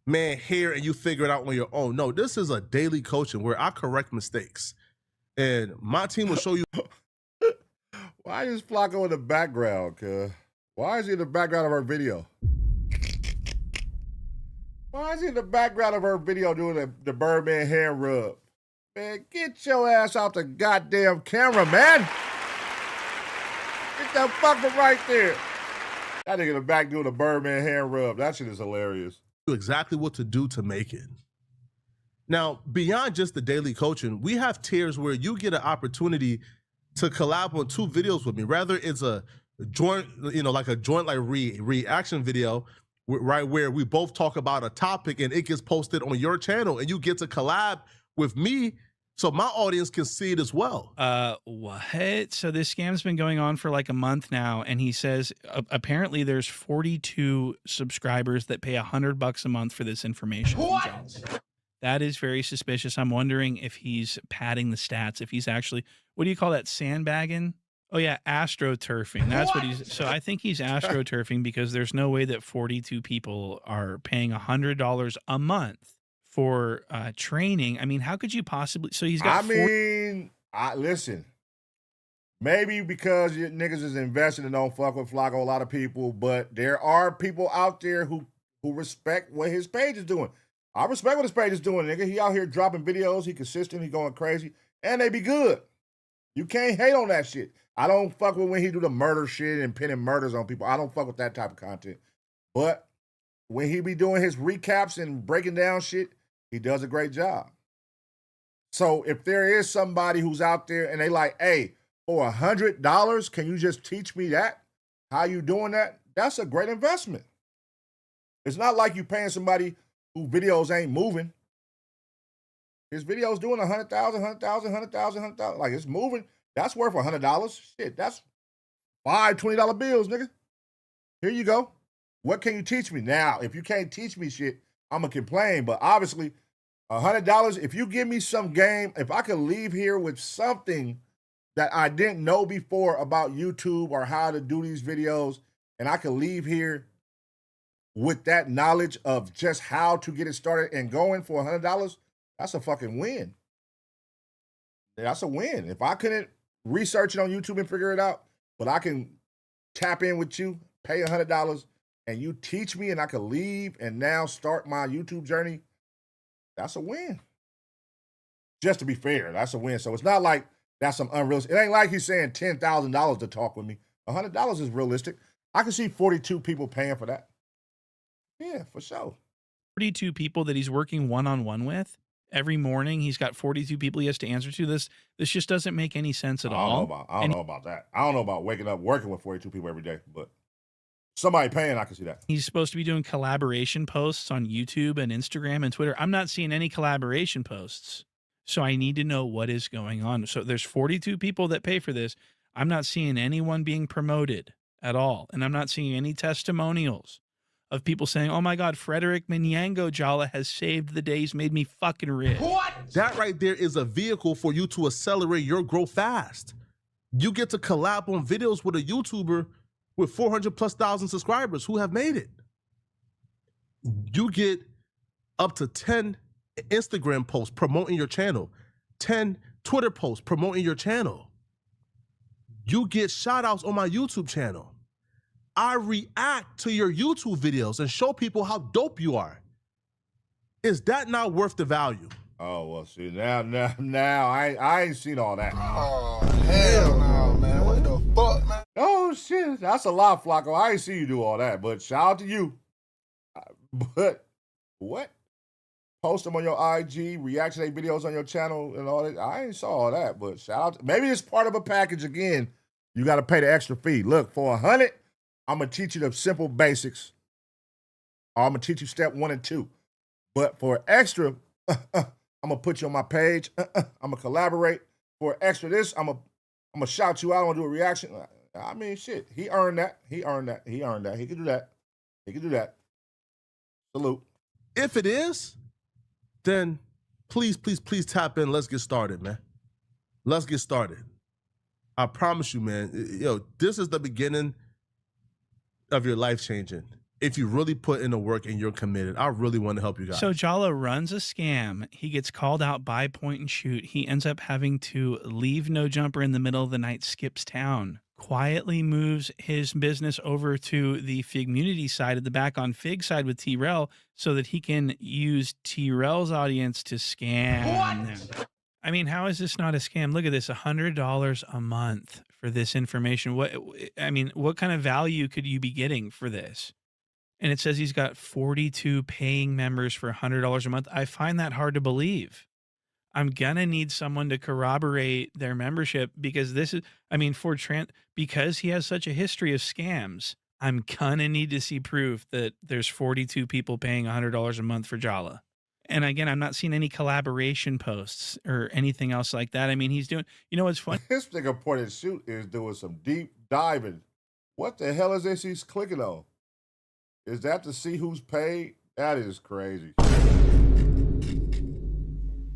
F: man here and you figure it out on your own. No, this is a daily coaching where I correct mistakes. And my team will show you.
A: Why is Flakko in the background, cuz? Why is he in the background of her video? Why is he in the background of her video doing the Birdman hand rub? Man, get your ass off the goddamn camera, man. Get that fuck from right there. That nigga in the back doing the Birdman hand rub. That shit is hilarious.
F: Exactly what to do to make it. Now, beyond just the daily coaching, we have tiers where you get an opportunity to collab on 2 videos with me. Rather, it's a joint, like a joint reaction video, right, where we both talk about a topic and it gets posted on your channel and you get to collab with me so my audience can see it as well.
R: What? So this scam's been going on for like a month now, and he says apparently there's 42 subscribers that pay $100 a month for this information. What? That is very suspicious. I'm wondering if he's padding the stats, if he's actually, what do you call that, sandbagging? Oh yeah, astroturfing. That's what he's, so I think he's astroturfing because there's no way that 42 people are paying $100 a month for training. I mean, how could you possibly? So he's got.
A: Listen. Maybe because you niggas is invested and don't fuck with Flakko, a lot of people, but there are people out there who respect what his page is doing. I respect what his page is doing, nigga. He out here dropping videos. He consistent. He going crazy, and they be good. You can't hate on that shit. I don't fuck with when he do the murder shit and pinning murders on people. I don't fuck with that type of content. But when he be doing his recaps and breaking down shit, he does a great job. So if there is somebody who's out there and they like, hey, for $100, can you just teach me that? How you doing that? That's a great investment. It's not like you paying somebody who videos ain't moving. His video's doing 100,000, 100,000, 100,000, 100,000. Like, it's moving. That's worth $100. Shit, that's $5 $20 bills, nigga. Here you go. What can you teach me? Now, if you can't teach me shit, I'm going to complain. But obviously, $100, if you give me some game, if I could leave here with something that I didn't know before about YouTube or how to do these videos, and I could leave here with that knowledge of just how to get it started and going for $100, that's a fucking win. That's a win. If I couldn't research it on YouTube and figure it out, but I can tap in with you, pay $100, and you teach me and I can leave and now start my YouTube journey, that's a win. Just to be fair, that's a win. So it's not like that's some unrealistic. It ain't like he's saying $10,000 to talk with me. $100 is realistic. I can see 42 people paying for that. Yeah, for sure.
R: 42 people that he's working one-on-one with every morning. He's got 42 people he has to answer to. This just doesn't make any sense at all.
A: I don't know about that. I don't know about waking up working with 42 people every day, but somebody paying, I can see that.
R: He's supposed to be doing collaboration posts on YouTube and Instagram and Twitter. I'm not seeing any collaboration posts. So I need to know what is going on. So there's 42 people that pay for this. I'm not seeing anyone being promoted at all. And I'm not seeing any testimonials of people saying, oh my God, Frederick Manyango Jallah has saved the day. He's made me fucking rich.
F: What? That right there is a vehicle for you to accelerate your growth fast. You get to collab on videos with a YouTuber with 400,000+ subscribers who have made it. You get up to 10 Instagram posts promoting your channel, 10 Twitter posts promoting your channel. You get shout outs on my YouTube channel. I react to your YouTube videos and show people how dope you are. Is that not worth the value?
A: Oh, well, see, now, I ain't seen all that.
D: Oh, hell no, man. What the fuck, man?
A: Oh, shit. That's a lot, Flakko. I ain't see you do all that, but shout out to you. But what? Post them on your IG, react to their videos on your channel and all that. I ain't saw all that, but shout out. Maybe it's part of a package again. You got to pay the extra fee. Look, for $100, I'm going to teach you the simple basics. I'm going to teach you step 1 and 2. But for extra, I'm going to put you on my page. I'm going to collaborate. For extra this, I'm going to shout you out. I'm going to do a reaction. I mean, shit. He earned that. He earned that. He earned that. He can do that. He can do that. Salute.
F: If it is, then please tap in. Let's get started, man. Let's get started. I promise you, man. Yo, this is the beginning of your life changing. If you really put in the work and you're committed, I really want to help you guys.
R: So Jallah runs a scam. He gets called out by Point and Shoot. He ends up having to leave No Jumper in the middle of the night, skips town, quietly moves his business over to the Figmunity side at the back on Fig side with T-Rell so that he can use T-Rell's audience to scam them. I mean, how is this not a scam? Look at this, $100 a month for this information. What kind of value could you be getting for this? And it says he's got 42 paying members for $100 a month. I find that hard to believe. I'm gonna need someone to corroborate their membership because this is, because he has such a history of scams, I'm gonna need to see proof that there's 42 people paying $100 a month for Jallah. And again, I'm not seeing any collaboration posts or anything else like that. I mean, he's doing, you know what's funny?
A: This nigga Point and Shoot is doing some deep diving. What the hell is this he's clicking on? Is that to see who's paid? That is crazy.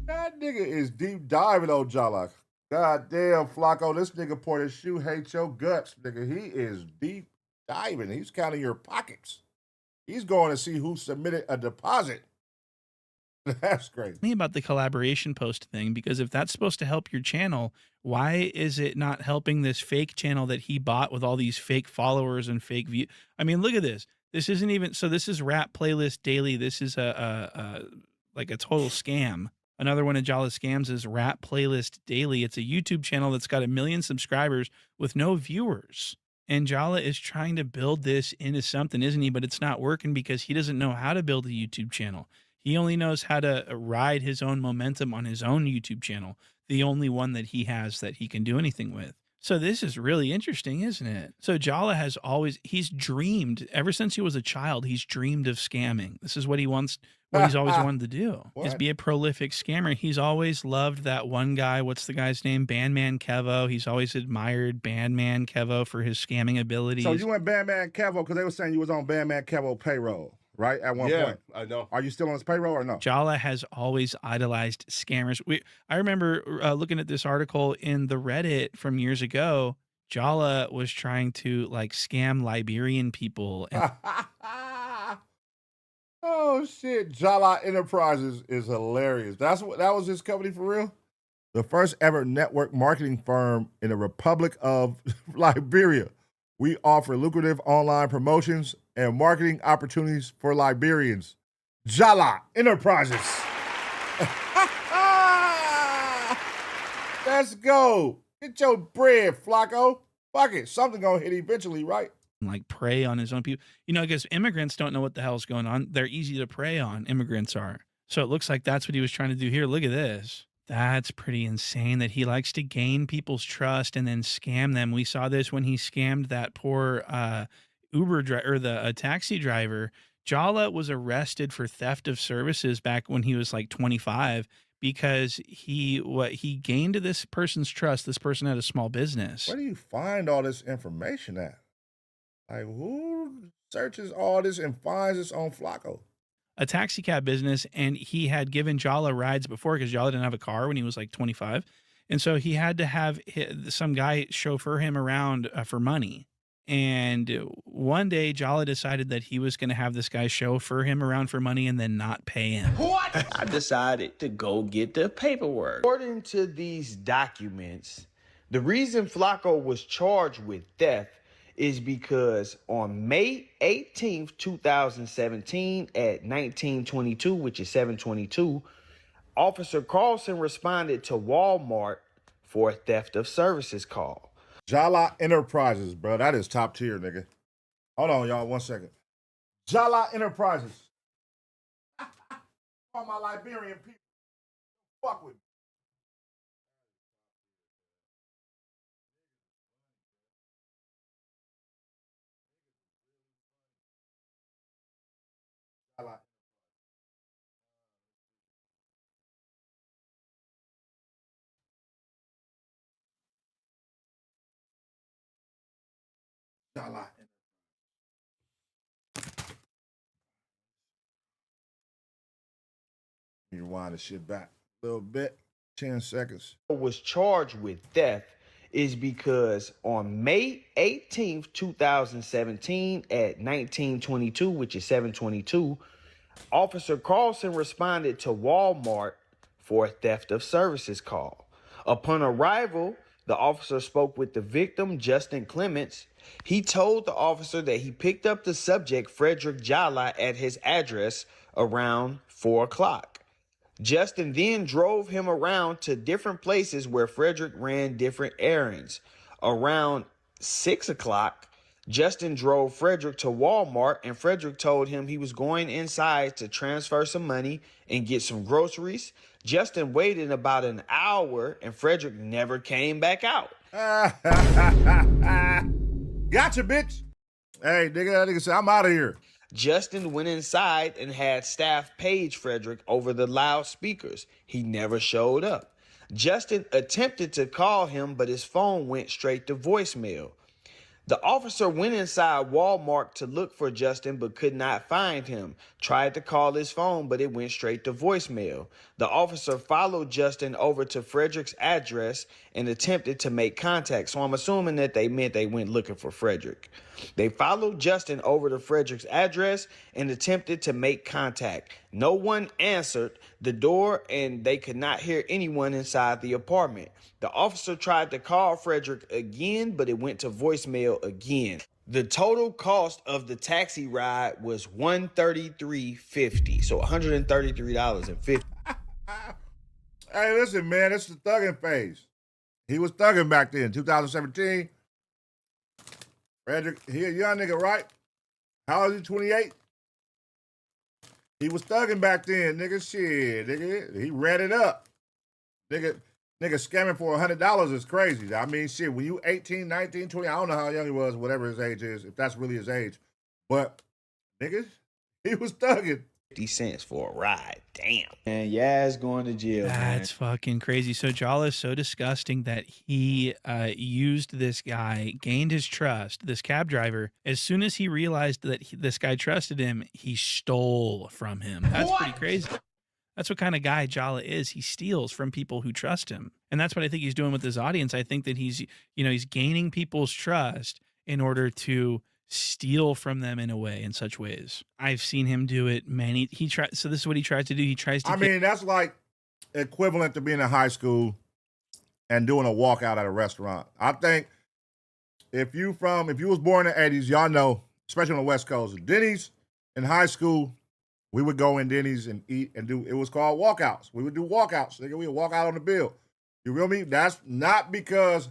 A: That nigga is deep diving on Jallah. God damn, Flakko, this nigga Point and Shoot hates your guts, nigga. He is deep diving. He's counting your pockets. He's going to see who submitted a deposit. That's crazy.
R: Me about the collaboration post thing, because if that's supposed to help your channel, why is it not helping this fake channel that he bought with all these fake followers and fake views? I mean, look at this. This isn't even, so this is Rap Playlist Daily. This is like a total scam. Another one of Jallah's scams is Rap Playlist Daily. It's a YouTube channel that's got 1 million subscribers with no viewers. And Jallah is trying to build this into something, isn't he? But it's not working because he doesn't know how to build a YouTube channel. He only knows how to ride his own momentum on his own YouTube channel, the only one that he has that he can do anything with. So this is really interesting, isn't it? So Jallah has he's dreamed, ever since he was a child, he's dreamed of scamming. This is what he wants, what he's always wanted to do, is be a prolific scammer. He's always loved that one guy, what's the guy's name? Bandman Kevo. He's always admired Bandman Kevo for his scamming abilities.
A: So you went Bandman Kevo because they were saying you was on Bandman Kevo payroll, right? At one point.
F: I know.
A: Are you still on his payroll or no?
R: Jallah has always idolized scammers. I remember looking at this article in the Reddit from years ago. Jallah was trying to like scam Liberian people. And
A: oh shit! Jallah Enterprises is hilarious. That was his company for real. The first ever network marketing firm in the Republic of Liberia. We offer lucrative online promotions and marketing opportunities for Liberians. Jallah Enterprises. Let's go. Get your bread, Flakko. Fuck it. Something gonna hit eventually, right?
R: Like prey on his own people. You know, because immigrants don't know what the hell's going on. They're easy to prey on. Immigrants are. So it looks like that's what he was trying to do here. Look at this. That's pretty insane that he likes to gain people's trust and then scam them. We saw this when he scammed that poor Uber driver or the taxi driver. Jallah was arrested for theft of services back when he was like 25, because he gained this person's trust. This person had a small business.
A: Where do you find all this information at? Like, who searches all this and finds this on Flakko?
R: A taxi cab business, and he had given Jallah rides before because Jallah didn't have a car when he was like 25. And so he had to have some guy chauffeur him around for money. And one day, Jallah decided that he was going to have this guy chauffeur him around for money and then not pay him.
C: What? I decided to go get the paperwork. According to these documents, the reason Flakko was charged with theft is because on May 18th, 2017 at 1922, which is 7:22, Officer Carlson responded to Walmart for a theft of services call.
A: Jallah Enterprises, bro. That is top tier, nigga. Hold on, y'all. 1 second. Jallah Enterprises. All my Liberian people. Fuck with me. Jallah. Jallah. You rewind the shit back a little bit. 10 seconds.
C: Was charged with theft is because on May 18th, 2017 at 1922, which is 7:22, Officer Carlson responded to Walmart for a theft of services call. Upon arrival, the officer spoke with the victim, Justin Clements. He told the officer that he picked up the subject, Frederick Jallah, at his address around 4 o'clock. Justin then drove him around to different places where Frederick ran different errands. Around 6 o'clock, Justin drove Frederick to Walmart, and Frederick told him he was going inside to transfer some money and get some groceries. Justin waited about an hour, and Frederick never came back out.
A: Gotcha, bitch. Hey, nigga, that nigga said, I'm out of here.
C: Justin went inside and had staff page Frederick over the loudspeakers. He never showed up. Justin attempted to call him, but his phone went straight to voicemail. The officer went inside Walmart to look for Justin, but could not find him. Tried to call his phone, but it went straight to voicemail. The officer followed Justin over to Frederick's address and attempted to make contact. So I'm assuming that they meant they went looking for Frederick. They followed Justin over to Frederick's address and attempted to make contact. No one answered the door, and they could not hear anyone inside the apartment. The officer tried to call Frederick again, but it went to voicemail again. The total cost of the taxi ride was $133.50, so $133.50.
A: Hey, listen, man, it's the thugging phase. He was thugging back then, 2017. Frederick, he a young nigga, right? How old is he, 28? He was thugging back then, nigga. Shit, nigga. He ran it up. Nigga scamming for $100 is crazy. I mean, shit, when you 18, 19, 20, I don't know how young he was, whatever his age is, if that's really his age. But, nigga, he was thugging.
C: 50 cents for a ride. Damn. And Yaz going to jail.
R: That's fucking crazy. So Jallah is so disgusting that he used this guy, gained his trust, this cab driver. As soon as he realized that this guy trusted him, he stole from him. That's pretty crazy. That's what kind of guy Jallah is. He steals from people who trust him. And that's what I think he's doing with his audience. I think that he's gaining people's trust in order to steal from them in a way, in such ways. I've seen him do it so this is what he tries to do. He tries to
A: that's like equivalent to being in high school and doing a walkout at a restaurant. I think if you was born in the 80s, y'all know, especially on the West Coast, Denny's in high school, we would go in Denny's and eat and do, it was called walkouts. We would do walkouts. Nigga, we would walk out on the bill. You feel me? That's not because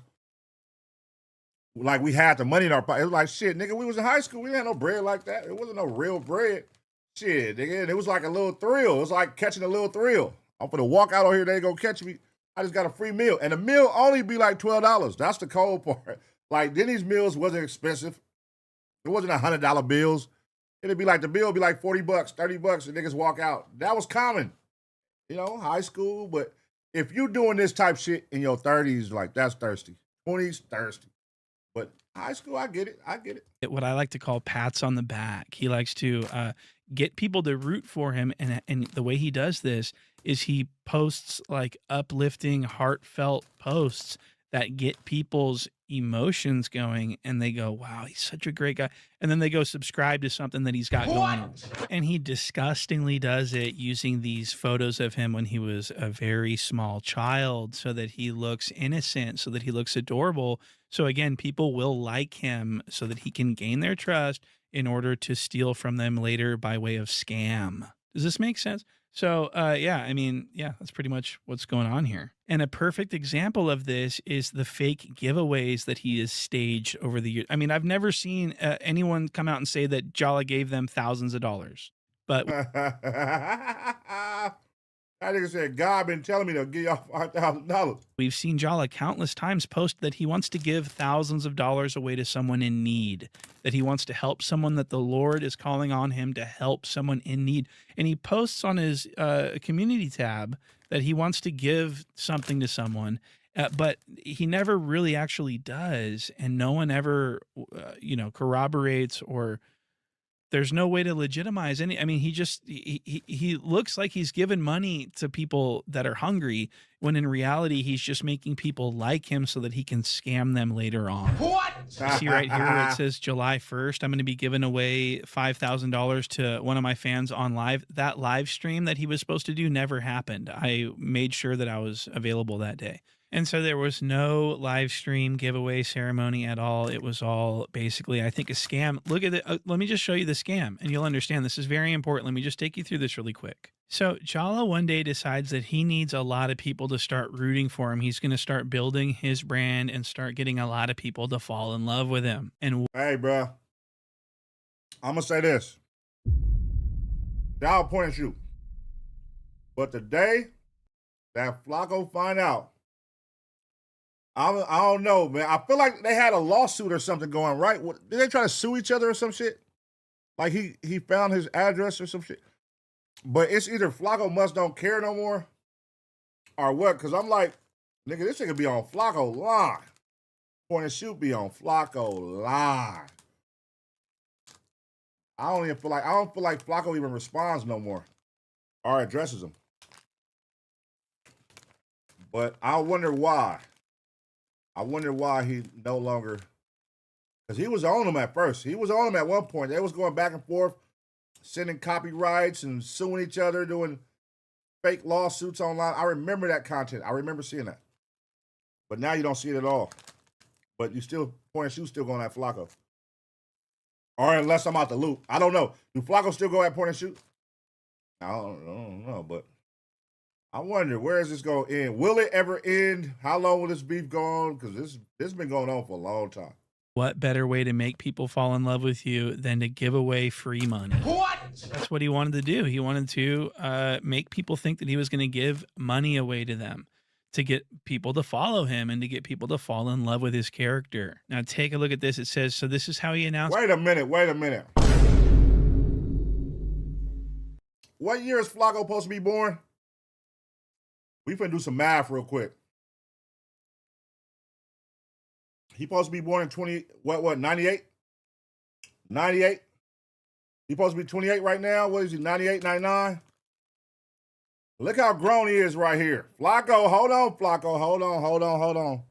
A: like we had the money in our pocket. It was like, shit, nigga, we was in high school. We didn't have no bread like that. It wasn't no real bread. Shit, nigga. And it was like a little thrill. It was like catching a little thrill. I'm finna walk out over here. They gonna catch me. I just got a free meal. And the meal only be like $12. That's the cold part. Like, Denny's meals wasn't expensive. It wasn't $100 bills. It'd be like, the bill would be like $40, $30, and niggas walk out. That was common. you know, high school. But if you doing this type shit in your 30s, like that's thirsty. 20s, thirsty. But high school, I get it.
R: What I like to call pats on the back. He likes to get people to root for him, and the way he does this is he posts like uplifting, heartfelt posts that get people's emotions going, and they go, wow, he's such a great guy. And then they go subscribe to something that he's got going on. And he disgustingly does it using these photos of him when he was a very small child so that he looks innocent, so that he looks adorable. So again, people will like him so that he can gain their trust in order to steal from them later by way of scam. Does this make sense? So, yeah, I mean, yeah, that's pretty much what's going on here. And a perfect example of this is the fake giveaways that he has staged over the years. I mean, I've never seen anyone come out and say that Jallah gave them thousands of dollars. But
A: that nigga said, God been telling me to give y'all $5,000.
R: We've seen Jallah countless times post that he wants to give thousands of dollars away to someone in need, that he wants to help someone, that the Lord is calling on him to help someone in need. And he posts on his community tab that he wants to give something to someone, but he never really actually does. And no one ever, corroborates, or there's no way to legitimize any. I mean, he looks like he's given money to people that are hungry, when in reality, he's just making people like him so that he can scam them later on. What? You see right here where it says July 1st, I'm going to be giving away $5,000 to one of my fans on live. That live stream that he was supposed to do never happened. I made sure that I was available that day. And so there was no live stream giveaway ceremony at all. It was all basically, I think, a scam. Look at it. Let me just show you the scam and you'll understand. This is very important. Let me just take you through this really quick. So Jallah one day decides that he needs a lot of people to start rooting for him. He's going to start building his brand and start getting a lot of people to fall in love with him. And
A: hey, bro, I'm going to say this. Jallah point and shoot. But the day that Flakko find out, I don't know, man. I feel like they had a lawsuit or something going, right? Did they try to sue each other or some shit? Like he found his address or some shit. But it's either Flakko must don't care no more or what? Because I'm like, nigga, this nigga be on Flakko line. Point and shoot be on Flakko line. I don't feel like Flakko even responds no more or addresses him. But I wonder why. I wonder why he no longer, because he was on him at first. He was on him at one point. They was going back and forth, sending copyrights and suing each other, doing fake lawsuits online. I remember that content. I remember seeing that. But now you don't see it at all. But you still, point and shoot still going at Flakko. Or unless I'm out the loop. I don't know. Do Flakko still go at point and shoot? I don't know, but I wonder, where is this going to end? Will it ever end? How long will this beef go on? Because this has been going on for a long time.
R: what better way to make people fall in love with you than to give away free money? What? That's what he wanted to do. He wanted to make people think that he was going to give money away to them, to get people to follow him and to get people to fall in love with his character. Now take a look at this. It says, so this is how he announced.
A: Wait a minute. What year is Flakko supposed to be born? We finna do some math real quick. He supposed to be born in 98? 98? He supposed to be 28 right now? What is he, 98, 99? Look how grown he is right here. Flakko, hold on, Flakko. Hold on.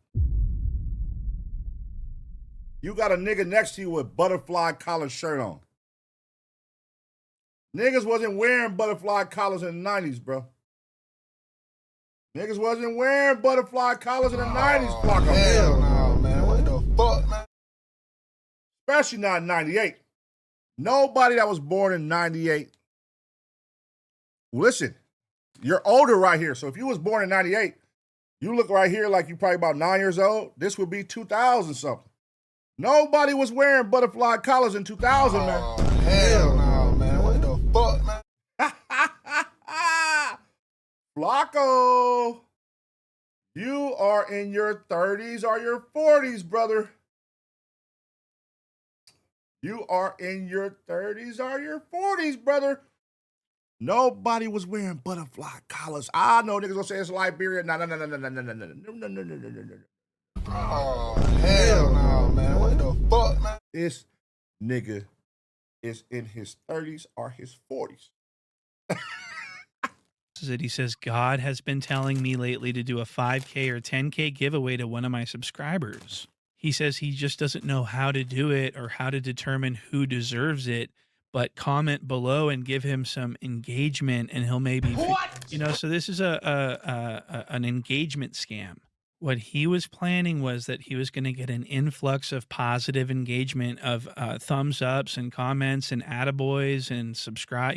A: You got a nigga next to you with butterfly collar shirt on. Niggas wasn't wearing butterfly collars in the 90s, bro. Niggas wasn't wearing butterfly collars in the 90s, Flakko.
D: Hell no, man. What the fuck, man?
A: Especially not in 98. Nobody that was born in 98. Listen, you're older right here. So if you was born in 98, you look right here like you're probably about 9 years old. This would be 2000 something. Nobody was wearing butterfly collars in 2000, man.
D: Hell no, man. What the fuck, man?
A: Flakko, you are in your 30s or your 40s, brother. You are in your 30s or your 40s, brother. Nobody was wearing butterfly collars. I know niggas gonna say it's Liberia. No.
U: Oh, hell no, man. What the fuck, man?
A: This nigga is in his 30s or his 40s.
R: He says, God has been telling me lately to do a 5K or 10K giveaway to one of my subscribers. He says he just doesn't know how to do it or how to determine who deserves it, but comment below and give him some engagement and he'll maybe, so this is an engagement scam. What he was planning was that he was going to get an influx of positive engagement of thumbs ups and comments and attaboys and subscribe,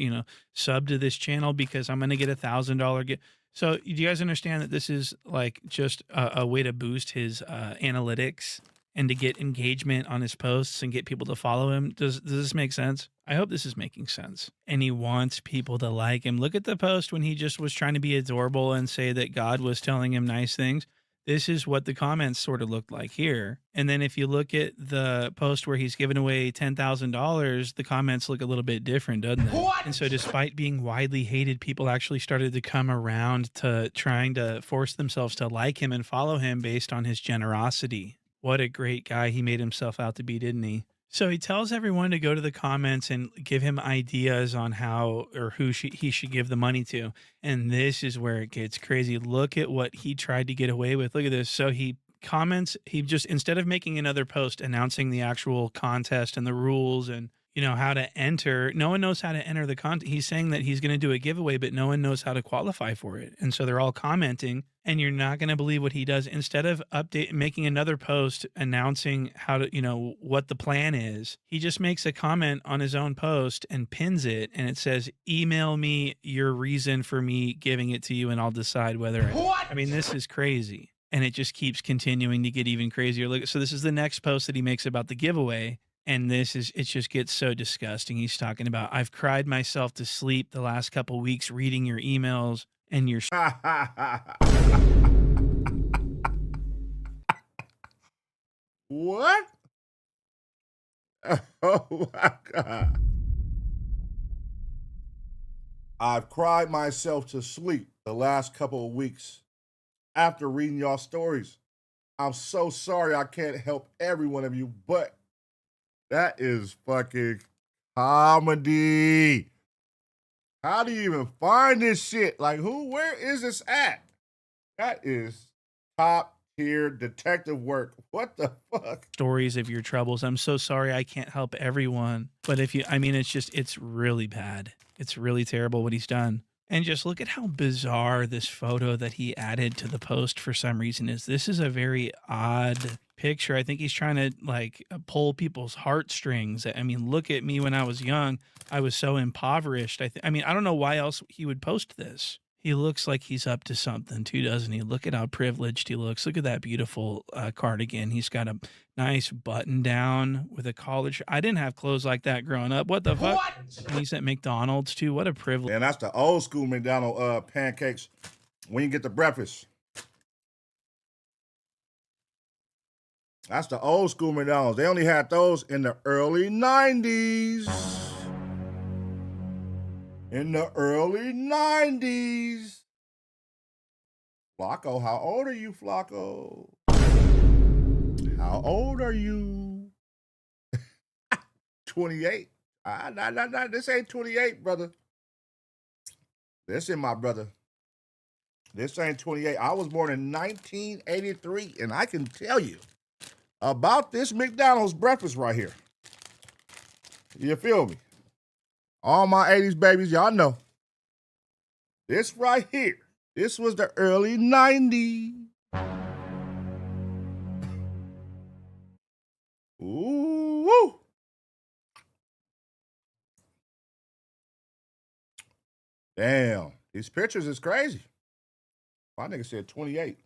R: sub to this channel because I'm going to get $1,000 So do you guys understand that this is like just a way to boost his analytics and to get engagement on his posts and get people to follow him? Does this make sense? I hope this is making sense. And he wants people to like him. Look at the post when he just was trying to be adorable and say that God was telling him nice things. This is what the comments sort of looked like here. And then if you look at the post where he's giving away $10,000, the comments look a little bit different, doesn't it? And so despite being widely hated, people actually started to come around to trying to force themselves to like him and follow him based on his generosity. What a great guy he made himself out to be, didn't he? So he tells everyone to go to the comments and give him ideas on how or who he should give the money to. And this is where it gets crazy. Look at what he tried to get away with. Look at this. So he comments, he just, instead of making another post announcing the actual contest and the rules and, how to enter, no one knows how to enter the contest. He's saying that he's going to do a giveaway, but no one knows how to qualify for it. And so they're all commenting, and you're not going to believe what he does. Instead of making another post announcing how to, what the plan is, he just makes a comment on his own post and pins it. And it says, email me your reason for me giving it to you, and I'll decide whether I mean, this is crazy. And it just keeps continuing to get even crazier. Look, so this is the next post that he makes about the giveaway. And it just gets so disgusting. He's talking about, I've cried myself to sleep the last couple weeks reading your emails and your...
A: What? Oh my God. I've cried myself to sleep the last couple of weeks after reading y'all stories. I'm so sorry I can't help every one of you, but that is fucking comedy. How do you even find this shit? Like, where is this at? That is top tier detective work. What the fuck?
R: Stories of your troubles. I'm so sorry I can't help everyone. But it's really bad. It's really terrible what he's done. And just look at how bizarre this photo that he added to the post for some reason is. This is a very odd picture. I think he's trying to pull people's heartstrings. I mean, look at me when I was young. I was so impoverished. I don't know why else he would post this. He looks like he's up to something too, doesn't he? Look at how privileged he looks. Look at that beautiful cardigan. He's got a nice button down with a collar. I didn't have clothes like that growing up. What the fuck? And he's at McDonald's too. What a privilege.
A: And that's the old school McDonald pancakes when you get the breakfast. That's the old school McDonald's. They only had those in the early 90s. In the early 90s. Flakko, how old are you, Flakko? How old are you? 28. Nah, this ain't 28, brother. Listen, my brother. This ain't 28. I was born in 1983, and I can tell you about this McDonald's breakfast right here. You feel me? All my 80s babies, y'all know. This right here, this was the early 90s. Ooh, woo. Damn, these pictures is crazy. My nigga said 28.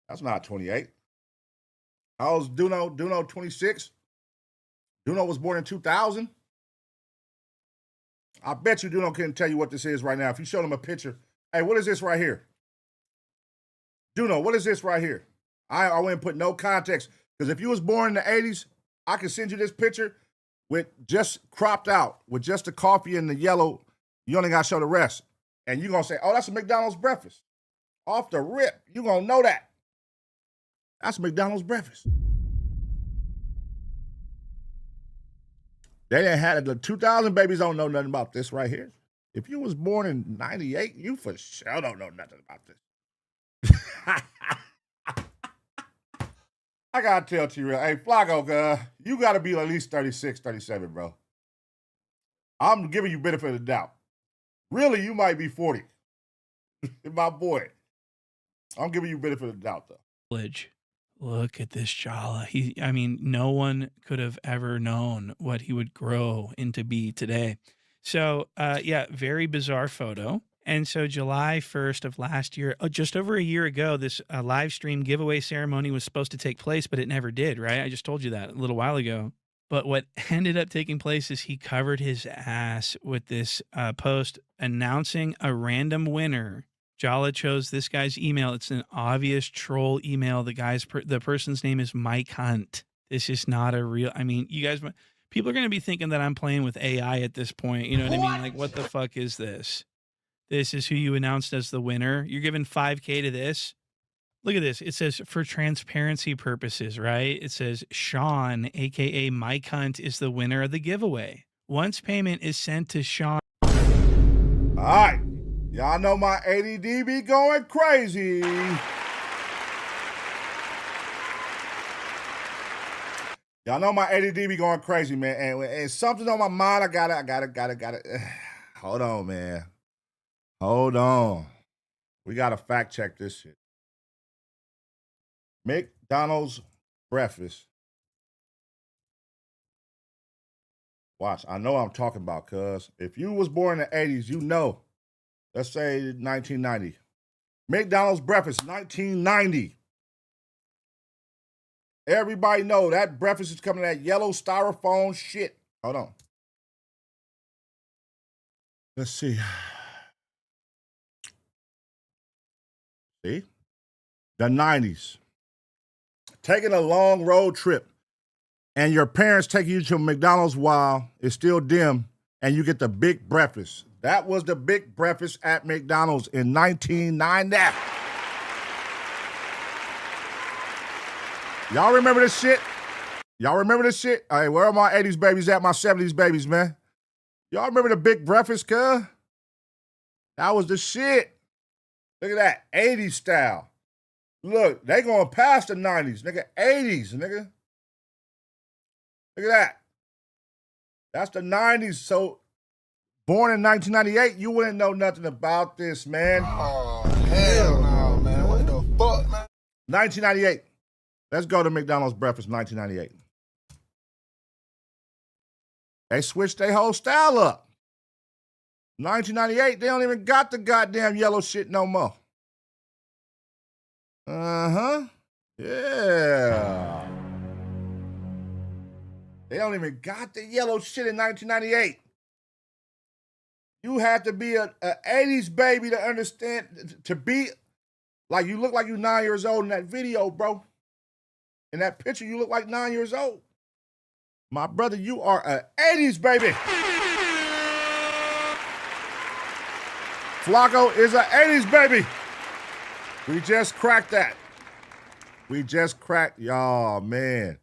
A: That's not 28. I was Duno 26. Duno was born in 2000. I bet you Duno couldn't tell you what this is right now. If you showed him a picture, hey, what is this right here? Duno, what is this right here? I wouldn't put no context, because if you was born in the 80s, I could send you this picture with just cropped out, with just the coffee and the yellow, you only got to show the rest. And you're going to say, oh, that's a McDonald's breakfast. Off the rip, you're going to know that. That's McDonald's breakfast. They didn't have it. The 2000 babies don't know nothing about this right here. If you was born in 98, you for sure don't know nothing about this. I got to tell T-Rell, hey, Flakko, you got to be at least 36, 37, bro. I'm giving you benefit of the doubt. Really, you might be 40. My boy. I'm giving you benefit of the doubt, though.
R: Look at this Jallah. I mean, no one could have ever known what he would grow into be today. So, yeah, very bizarre photo. And so July 1st of last year, just over a year ago, this live stream giveaway ceremony was supposed to take place, but it never did, right? I just told you that a little while ago. But what ended up taking place is he covered his ass with this post announcing a random winner. Jallah chose this guy's email. It's an obvious troll email. The person's name is Mike Hunt. This is not a real, I mean, you guys, people are going to be thinking that I'm playing with AI at this point. You know what I mean? Like, what the fuck is this? This is who you announced as the winner. You're giving $5K to this. Look at this. It says for transparency purposes, right? It says Sean, AKA Mike Hunt, is the winner of the giveaway. Once payment is sent to Sean.
A: All right. Y'all know my ADD be going crazy. Y'all know my ADD be going crazy, man. And something on my mind, I got it. Hold on, man. Hold on. We got to fact check this shit. McDonald's breakfast. Watch, I know what I'm talking about, cuz if you was born in the 80s, you know. Let's say 1990. McDonald's breakfast, 1990. Everybody know that breakfast is coming in that yellow styrofoam shit. Hold on. Let's see. See? The 90s. Taking a long road trip and your parents take you to McDonald's while it's still dim and you get the big breakfast. That was the big breakfast at McDonald's in 1990. Y'all remember this shit? Y'all remember this shit? Hey, where are my 80s babies at? My 70s babies, man. Y'all remember the big breakfast, cuz? That was the shit. Look at that, 80s style. Look, they going past the 90s, nigga. 80s, nigga. Look at that. That's the 90s. So, born in 1998, you wouldn't know nothing about this, man.
U: Oh, hell no, man. What the fuck, man?
A: 1998. Let's go to McDonald's breakfast, 1998. They switched their whole style up. 1998, they don't even got the goddamn yellow shit no more. Uh-huh. Yeah. They don't even got the yellow shit in 1998. You had to be a 80s baby to understand, to be, like, you look like you 9 years old in that video, bro. In that picture, you look like 9 years old. My brother, you are a 80s baby. Flakko is a 80s baby. We just cracked that. We just cracked, y'all, man.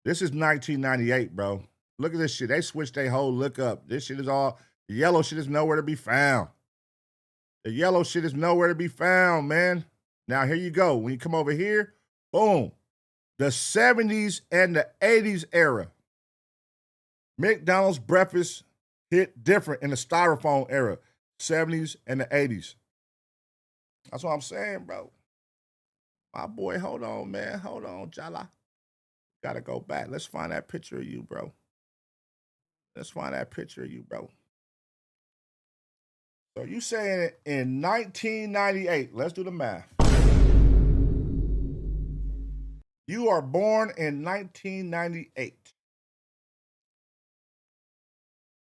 A: This is 1998, bro. Look at this shit. They switched their whole look up. This shit is all, the yellow shit is nowhere to be found. The yellow shit is nowhere to be found, man. Now, here you go. When you come over here, boom. The 70s and the 80s era. McDonald's breakfast hit different in the styrofoam era. 70s and the 80s. That's what I'm saying, bro. My boy, hold on, man. Hold on, Jallah. Gotta go back. Let's find that picture of you, bro. Let's find that picture of you, bro. So you saying in 1998, let's do the math. You are born in 1998.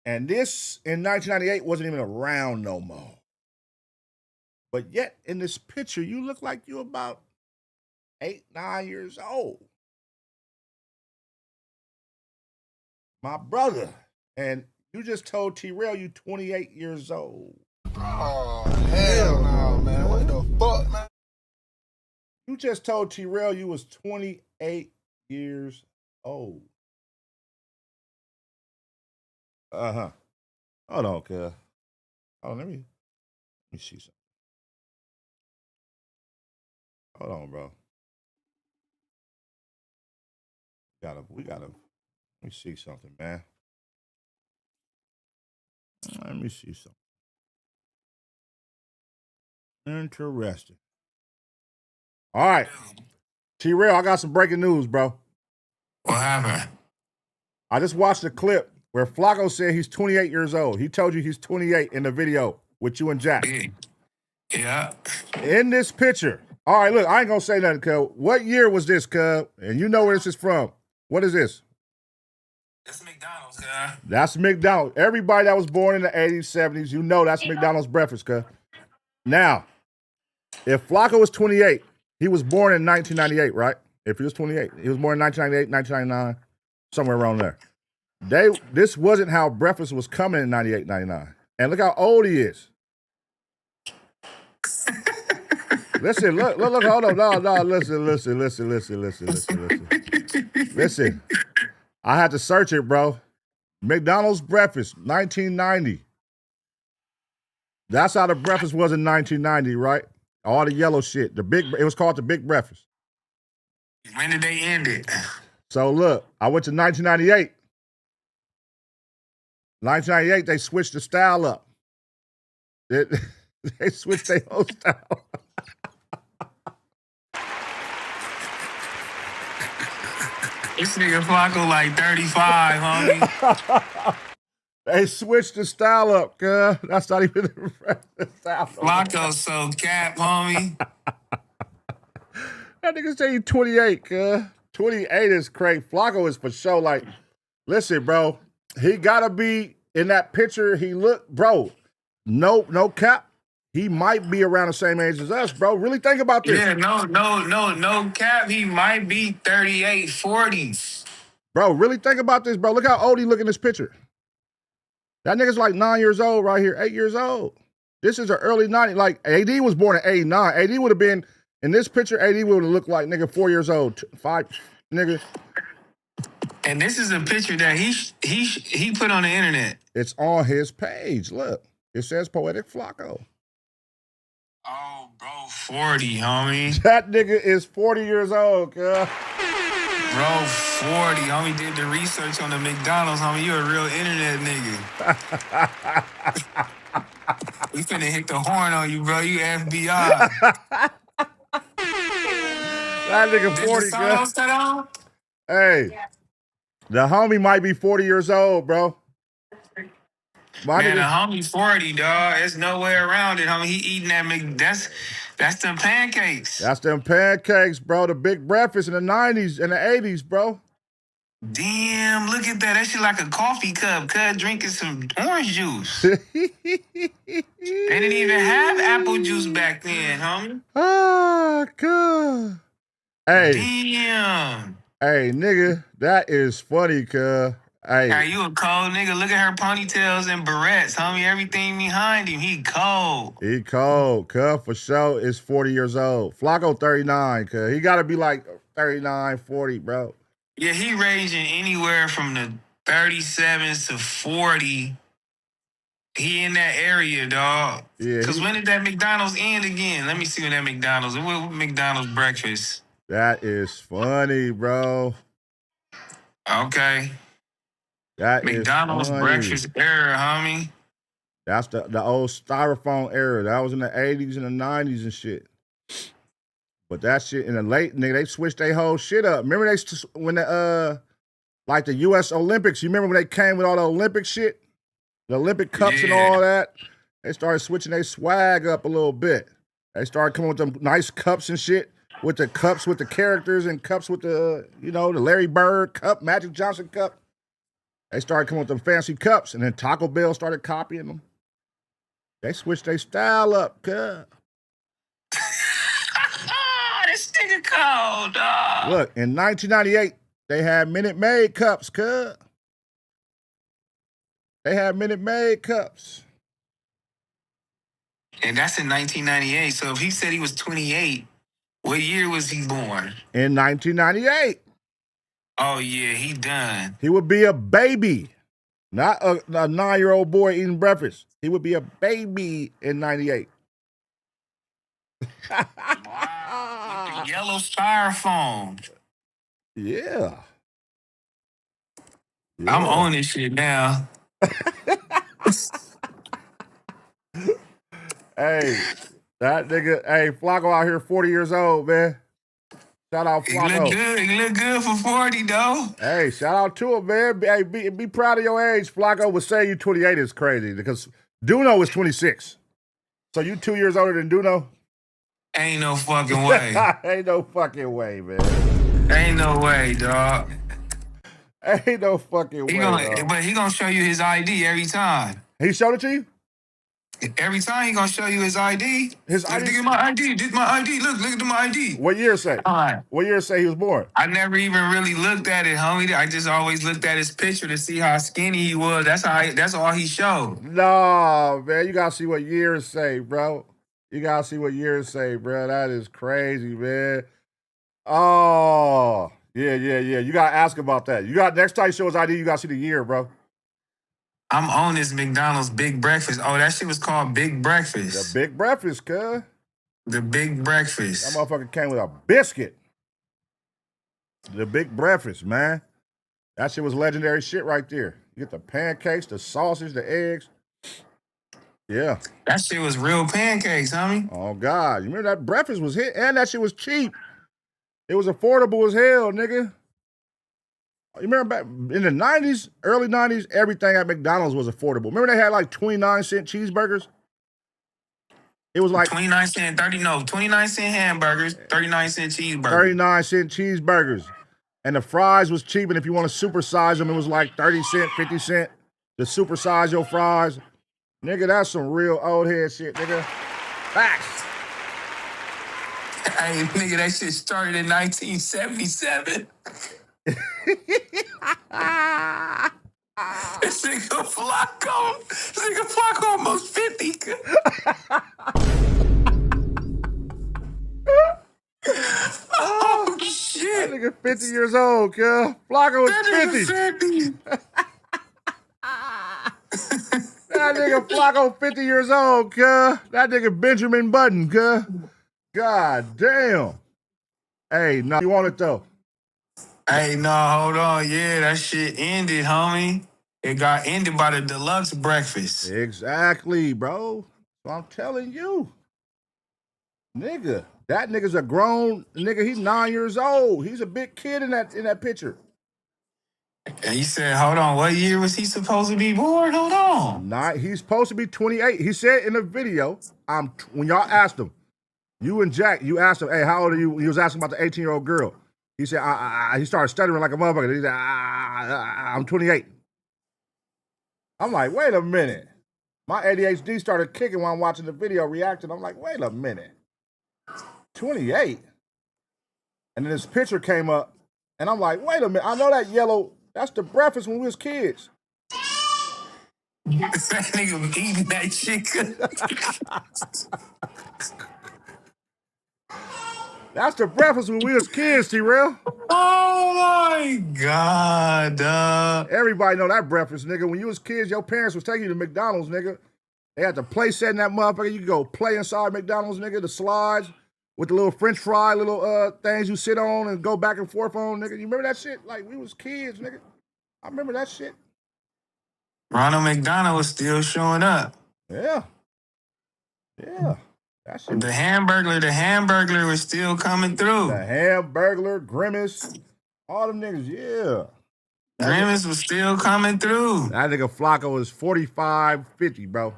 A: And this in 1998 wasn't even around no more. But yet in this picture, you look like you're about 8, 9 years old. My brother. And you just told T-Rell you 28 years old.
U: Oh, hell no, man. What the fuck, man?
A: You just told T-Rell you was 28 years old. Uh-huh. Hold on, cuz. Oh, let me see something. Hold on, bro. We gotta, let me see something, man. Let me see something. Interesting. All right. T-Rell, I got some breaking news, bro.
U: What happened?
A: I just watched a clip where Flakko said he's 28 years old. He told you he's 28 in the video with you and Jack.
U: Yeah.
A: In this picture. All right, look, I ain't gonna say nothing, cuz. What year was this, cuz? And you know where this is from. What is this?
U: That's McDonald's, guy.
A: That's McDonald. Everybody that was born in the 80s, 70s, you know that's McDonald's breakfast, cuz. Now, if Flakko was 28, he was born in 1998, right? If he was 28, he was born in 1998, 1999, somewhere around there. This wasn't how breakfast was coming in 98, 99. And look how old he is. Listen, look, hold on. No, listen. Listen. I had to search it, bro. McDonald's breakfast, 1990. That's how the breakfast was in 1990, right? All the yellow shit. It was called the Big Breakfast.
U: When did they end it?
A: So look, I went to 1998. 1998, they switched the style up. They switched their whole style.
U: This nigga Flakko like 35, homie.
A: They switched the style up, cuz. That's not even the style.
U: Flakko so cap, homie.
A: That nigga say he 28, cuz. 28 is crazy. Flakko is for sure like, listen, bro. He gotta be in that picture. He look, bro. No cap. He might be around the same age as us, bro. Really think about this.
U: Yeah, no cap. He might be 38, 40s.
A: Bro, really think about this, bro. Look how old he look in this picture. That nigga's like 9 years old right here, 8 years old. This is an early 90s. Like, AD was born in 89. AD would have been, in this picture, AD would have looked like, nigga, 4 years old. 5, nigga.
U: And this is a picture that he put on the internet.
A: It's on his page. Look. It says Poetik Flakko.
U: Oh, bro, 40, homie.
A: That nigga is 40 years old, cuz.
U: Bro, 40, homie, did the research on the McDonald's, homie. You a real internet nigga. We finna hit the horn on you, bro. You FBI.
A: That nigga 40, cuz. Hey, the homie might be 40 years old, bro.
U: Man, the homie 40, dog. There's no way around it, homie. He eating that that's them pancakes.
A: That's them pancakes, bro. The big breakfast in the 90s and the 80s, bro.
U: Damn, look at that. That shit like a coffee cup. Cuz drinking some orange juice. They didn't even have apple juice back then, homie.
A: Ah, God. Hey.
U: Damn.
A: Hey, nigga, that is funny, cuz. Hey,
U: you a cold nigga. Look at her ponytails and barrettes, homie. Everything behind him. He cold.
A: He cold, cuz for sure is 40 years old. Flakko 39, cuz. He gotta be like 39, 40, bro.
U: Yeah, he ranging anywhere from the 37s to 40. He in that area, dog.
A: Yeah.
U: Because when did that McDonald's end again? Let me see when that McDonald's. What McDonald's breakfast?
A: That is funny, bro.
U: Okay.
A: That
U: McDonald's
A: is funny.
U: breakfast era, homie.
A: That's the old styrofoam era. That was in the 80s and the 90s and shit. But that shit in the late, nigga, they switched their whole shit up. Remember when like the U.S. Olympics, you remember when they came with all the Olympic shit? The Olympic cups and all that? They started switching their swag up a little bit. They started coming with them nice cups and shit. With the cups with the characters and cups with the, the Larry Bird cup, Magic Johnson cup. They started coming with them fancy cups, and then Taco Bell started copying them. They switched their style up, cuz.
U: This nigga cold, dog.
A: Look, in 1998, they had Minute Maid cups, cuz. They had Minute Maid cups.
U: And that's in 1998. So if he said he was 28, what year was he born?
A: In 1998.
U: Oh, yeah, he done.
A: He would be a baby, not a 9-year-old boy eating breakfast. He would be a baby in 98.
U: The yellow styrofoam.
A: Yeah.
U: I'm on this shit now.
A: Hey, that nigga, hey, Flakko out here 40 years old, man. Shout out Flakko.
U: He look good. He look good for 40, though.
A: Hey, shout out to him, man. Hey, be proud of your age. Flakko would say you 28 is crazy because Duno is 26. So you 2 years older than Duno?
U: Ain't no fucking way.
A: Ain't no fucking way, man.
U: Ain't no way, dog.
A: Ain't no fucking way, dog.
U: But he gonna show you his ID every time.
A: He showed it to you?
U: Every time he gonna show you his ID.
A: His ID?
U: Look at my ID. This my ID. Look at my ID.
A: What year say? What year say he was born?
U: I never even really looked at it, homie. I just always looked at his picture to see how skinny he was. That's all he showed.
A: No, man. You gotta see what years say, bro. You gotta see what years say, bro. That is crazy, man. Oh, yeah. You gotta ask about that. You got next time you show his ID, you gotta see the year, bro.
U: I'm on this McDonald's Big Breakfast. Oh, that shit was called Big Breakfast.
A: The Big Breakfast, cuz.
U: The Big Breakfast.
A: That motherfucker came with a biscuit. The Big Breakfast, man. That shit was legendary shit right there. You get the pancakes, the sausage, the eggs. Yeah.
U: That shit was real pancakes, homie.
A: Oh, God. You remember that breakfast was hit? And that shit was cheap. It was affordable as hell, nigga. You remember back in the 90s, early 90s, everything at McDonald's was affordable. Remember they had like 29-cent cheeseburgers? It was like
U: 29-cent hamburgers, 39-cent cheeseburgers.
A: 39-cent cheeseburgers. And the fries was cheap, and if you want to supersize them, it was like 30 cent, 50 cent to supersize your fries. Nigga, that's some real old head shit, nigga. Facts.
U: Hey, nigga, that shit started in 1977. This nigga Flakko almost 50. Oh, shit.
A: That nigga 50 years old, cuz. Flakko is 50. That nigga Flakko 50 years old, cuz. That nigga Benjamin Button, cuz. God damn. Hey, no, you want it though?
U: Hey, no, hold on. Yeah, that shit ended, homie. It got ended by the deluxe breakfast.
A: Exactly, bro. So I'm telling you. Nigga, that nigga's a grown nigga. He's 9 years old. He's a big kid in that picture.
U: And he said, hold on, what year was he supposed to be born? Hold on.
A: He's supposed to be 28. He said in the video, when y'all asked him, you and Jack, you asked him, hey, how old are you? He was asking about the 18-year-old girl. He said, he started stuttering like a motherfucker. He said, I'm 28. I'm like, wait a minute. My ADHD started kicking while I'm watching the video, reacting. I'm like, wait a minute. 28? And then this picture came up, and I'm like, wait a minute. I know that yellow, that's the breakfast when we was kids.
U: That nigga was eating that shit.
A: That's the breakfast when we was kids, T-Rell.
U: Oh my God,
A: Everybody know that breakfast, nigga. When you was kids, your parents was taking you to McDonald's, nigga. They had the play set in that motherfucker. You could go play inside McDonald's, nigga. The slides with the little French fry, little things you sit on and go back and forth on, nigga. You remember that shit? Like we was kids, nigga. I remember that shit.
U: Ronald McDonald was still showing up.
A: Yeah.
U: The Hamburglar was still coming through.
A: The Hamburglar, Grimace, all them niggas, yeah.
U: Grimace was still coming through.
A: That nigga Flakko is 45, 50, bro.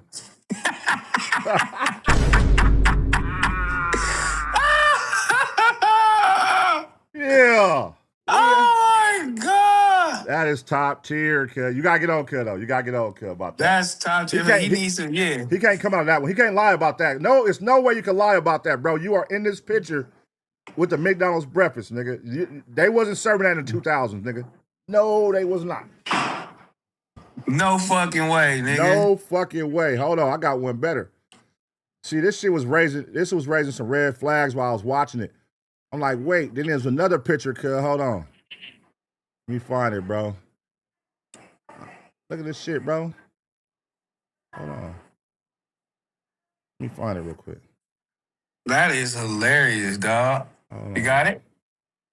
A: Yeah.
U: Oh my God.
A: That is top tier, cuz. You gotta get on, cuz, though. You gotta get on, cuz, about that.
U: That's top tier. He needs to, yeah.
A: He can't come out of that one. He can't lie about that. No, it's no way you can lie about that, bro. You are in this picture with the McDonald's breakfast, nigga. They wasn't serving that in the 2000s, nigga. No, they was not.
U: No fucking way, nigga.
A: No fucking way. Hold on, I got one better. See, this was raising some red flags while I was watching it. I'm like, wait, then there's another picture, cuz. Hold on. Let me find it, bro. Look at this shit, bro. Hold on. Let me find it real quick.
U: That is hilarious, dog. You got it?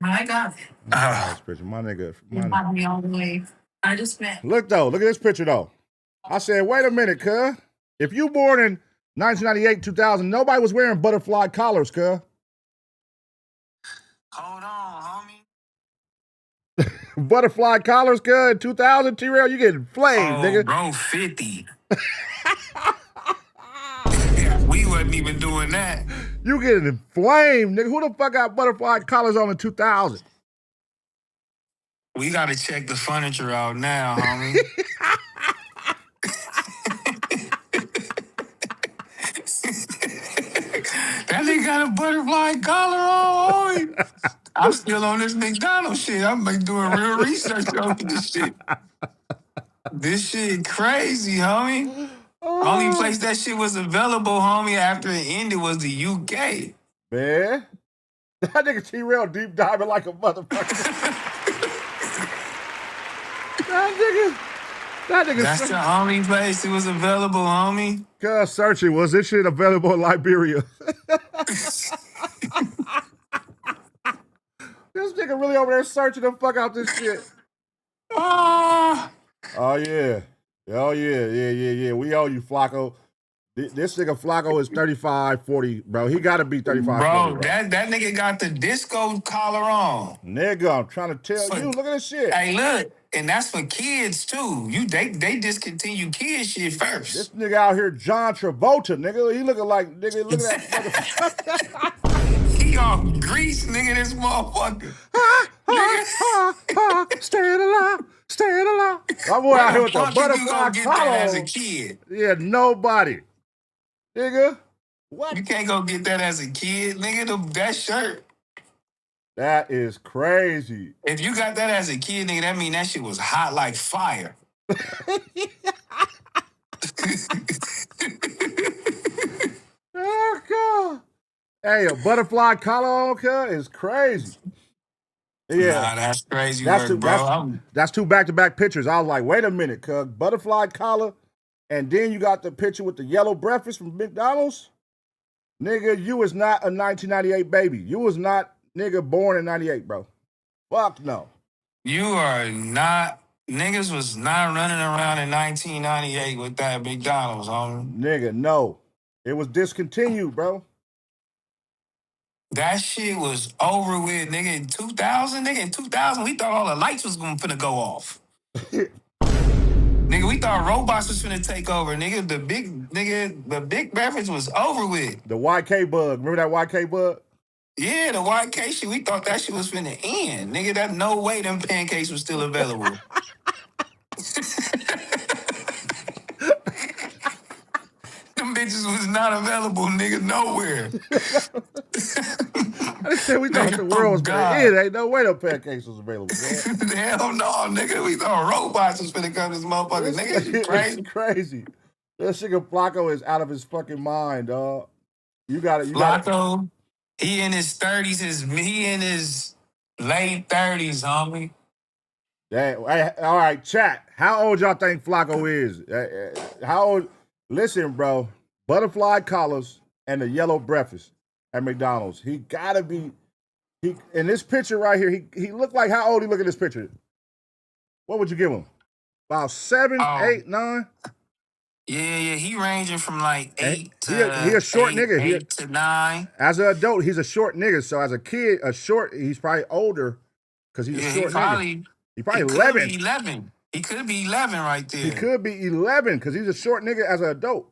K: I got it.
A: Nice picture. My nigga.
K: Got me all the way. I just met.
A: Look, though. Look at this picture, though. I said, wait a minute, cuz. If you born in 1998, 2000, nobody was wearing butterfly collars, cuz.
U: Hold on, homie.
A: Butterfly collars, cuz. In 2000, T-Rell, you getting flamed, nigga.
U: Bro, 50. We wasn't even doing that.
A: You getting flamed, nigga. Who the fuck got butterfly collars on in 2000?
U: We gotta check the furniture out now, homie. That nigga got a butterfly collar on, homie. I'm still on this McDonald shit. I'm like doing real research on this shit. This shit crazy, homie. Only place that shit was available, homie, after it ended was the UK.
A: Man, that nigga T-Rell deep diving like a motherfucker. That nigga.
U: That's the only place it was available, homie.
A: Cuz searching, was this shit available in Liberia? This nigga really over there searching the fuck out this shit. Oh yeah. Oh yeah. We owe you, Flakko. This nigga Flakko is 35, 40, bro. He gotta be 35,
U: bro,
A: 40, bro.
U: That nigga got the disco collar on.
A: Nigga, I'm trying to tell you. Look at this shit.
U: Hey, look. And that's for kids, too. They discontinue kids shit first.
A: This nigga out here, John Travolta, nigga. He looking like, nigga, look at that motherfucker.
U: He all grease, nigga, this motherfucker.
A: Staying alive, staying alive. My boy out here with the butterfly
U: get
A: collar
U: that as
A: on.
U: a kid?
A: Yeah, nobody. Nigga, what?
U: You can't go get that as a kid, nigga, that shirt.
A: That is crazy.
U: If you got that as a kid, nigga, that mean that shit was hot like fire.
A: Oh, God. Hey, a butterfly collar on, cuz, is crazy. Yeah.
U: Nah, that's crazy work, bro.
A: That's two back-to-back pictures. I was like, wait a minute, cuz. Butterfly collar, and then you got the picture with the yellow breakfast from McDonald's. Nigga, you was not a 1998 baby. You was not, nigga, born in 98, bro. Fuck no.
U: You are not, niggas was not running around in 1998 with that McDonald's, homie.
A: Nigga, no. It was discontinued, bro.
U: That shit was over with, nigga, in 2000. Nigga, in 2000, we thought all the lights was finna go off. Nigga, we thought robots was finna take over. Nigga, the big beverage was over with.
A: The YK bug. Remember that YK bug?
U: Yeah, the YK shit, we thought that shit was finna end. Nigga, that no way them pancakes was still available. Them bitches was not available, nigga, nowhere.
A: I said we thought the world was gonna end. Ain't no way them pancakes was available, man.
U: Hell no, nigga. We thought robots was finna come to this motherfucker. Nigga, you crazy.
A: It's crazy. This nigga Flakko is out of his fucking mind, dog. You got it.
U: Flakko, he in his 30s. He in his late 30s, homie.
A: Hey, all right, chat. How old y'all think Flakko is? How old? Listen, bro. Butterfly collars and the yellow breakfast at McDonald's. He gotta be. He in this picture right here. He looked like, how old he look at this picture? What would you give him? About 7, 8, 9?
U: Yeah. He ranging from like 8 to
A: he a short nigga.
U: 8 to 9.
A: As an adult, he's a short nigga. So as a kid, he's probably older because he's a short nigga. He probably 11.
U: He could be 11 right there.
A: He could be 11 because he's a short nigga as an adult.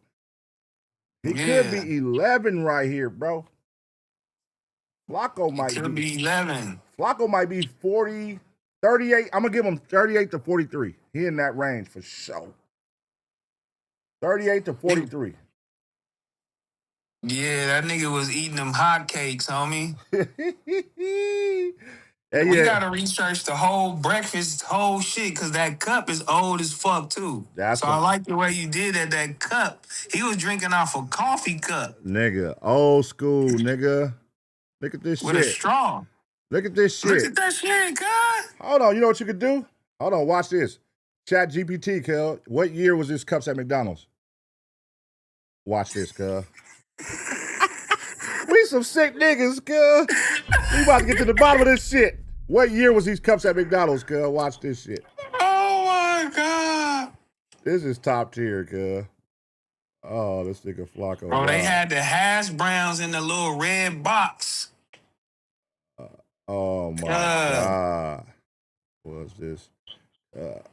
A: He could be 11 right here, bro. Flakko might
U: be 11.
A: Flakko might be 40, 38. I'm going to give him 38 to 43. He in that range for sure. 38 to 43.
U: Yeah, that nigga was eating them hotcakes, homie.
A: Hey,
U: We
A: yeah.
U: gotta research the whole breakfast, whole shit, because that cup is old as fuck too. So I like the way you did that cup. He was drinking off a coffee cup
A: Nigga, old school, nigga. Look at this
U: with a
A: shit.
U: straw.
A: Look at this shit.
U: Look at that shit, God.
A: Hold on, you know what you could do? Hold on, watch this. Chat GPT, cuz. What year was this cups at McDonald's? Watch this, cuz. We some sick niggas, cuz. We about to get to the bottom of this shit. What year was these cups at McDonald's, cuz? Watch this shit.
U: Oh my God.
A: This is top tier, cuz. Oh, this nigga Flakko.
U: Bro, they had the hash browns in the little red box.
A: Oh my God. What's this? Let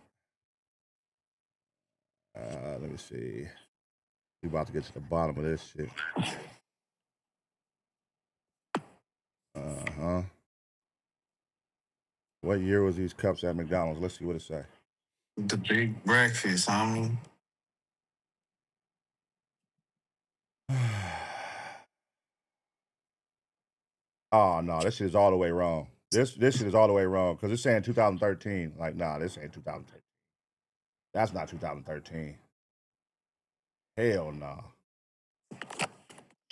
A: me see. We about to get to the bottom of this shit. Uh-huh. What year was these cups at McDonald's? Let's see what it say.
U: The big breakfast, homie.
A: Oh no, this shit is all the way wrong. This shit is all the way wrong because it's saying 2013. Like, nah, this ain't 2013. That's not 2013. Hell no.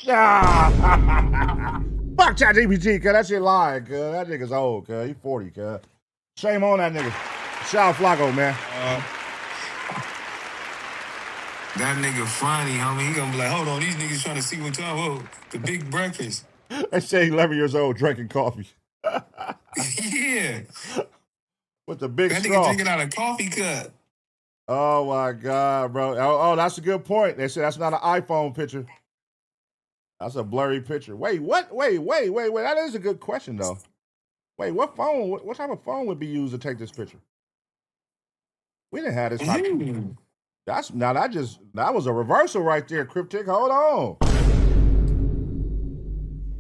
A: Ah! Fuck ChatGPT, cuz that shit lying, cuz that nigga's old, cuz he 40, cuz. Shame on that nigga. Shout out Flakko, man.
U: That nigga funny, homie. He gonna be like, hold on, these niggas trying to see what time. Whoa, the big breakfast.
A: They say 11 years old drinking coffee.
U: Yeah.
A: With the big
U: that
A: straw.
U: Nigga drinking out a coffee cup.
A: Oh my God, bro. Oh, that's a good point. They said that's not an iPhone picture. That's a blurry picture. Wait, what? Wait. That is a good question, though. Wait, what phone? What type of phone would be used to take this picture? We didn't have this type. That was a reversal right there, Cryptic. Hold on.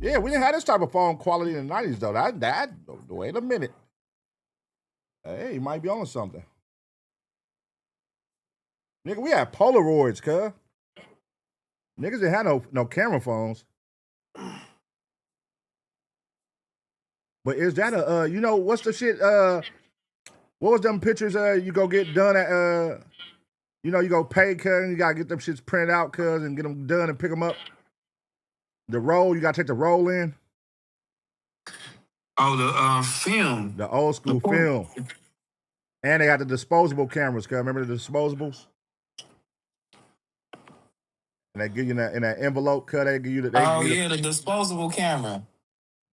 A: Yeah, we didn't have this type of phone quality in the 90s, though. Wait a minute. Hey, you might be on something. Nigga, we had Polaroids, cuz. Niggas didn't have no camera phones. But is that what's the shit, what was them pictures you go get done at, you go pay, cuz, and you gotta get them shits printed out, cuz, and get them done and pick them up? The roll, you gotta take the roll in.
U: Oh, the film.
A: The old school film. And they got the disposable cameras, cuz. Remember the disposables? And they give you in that envelope, cuz. They give you the.
U: The disposable camera.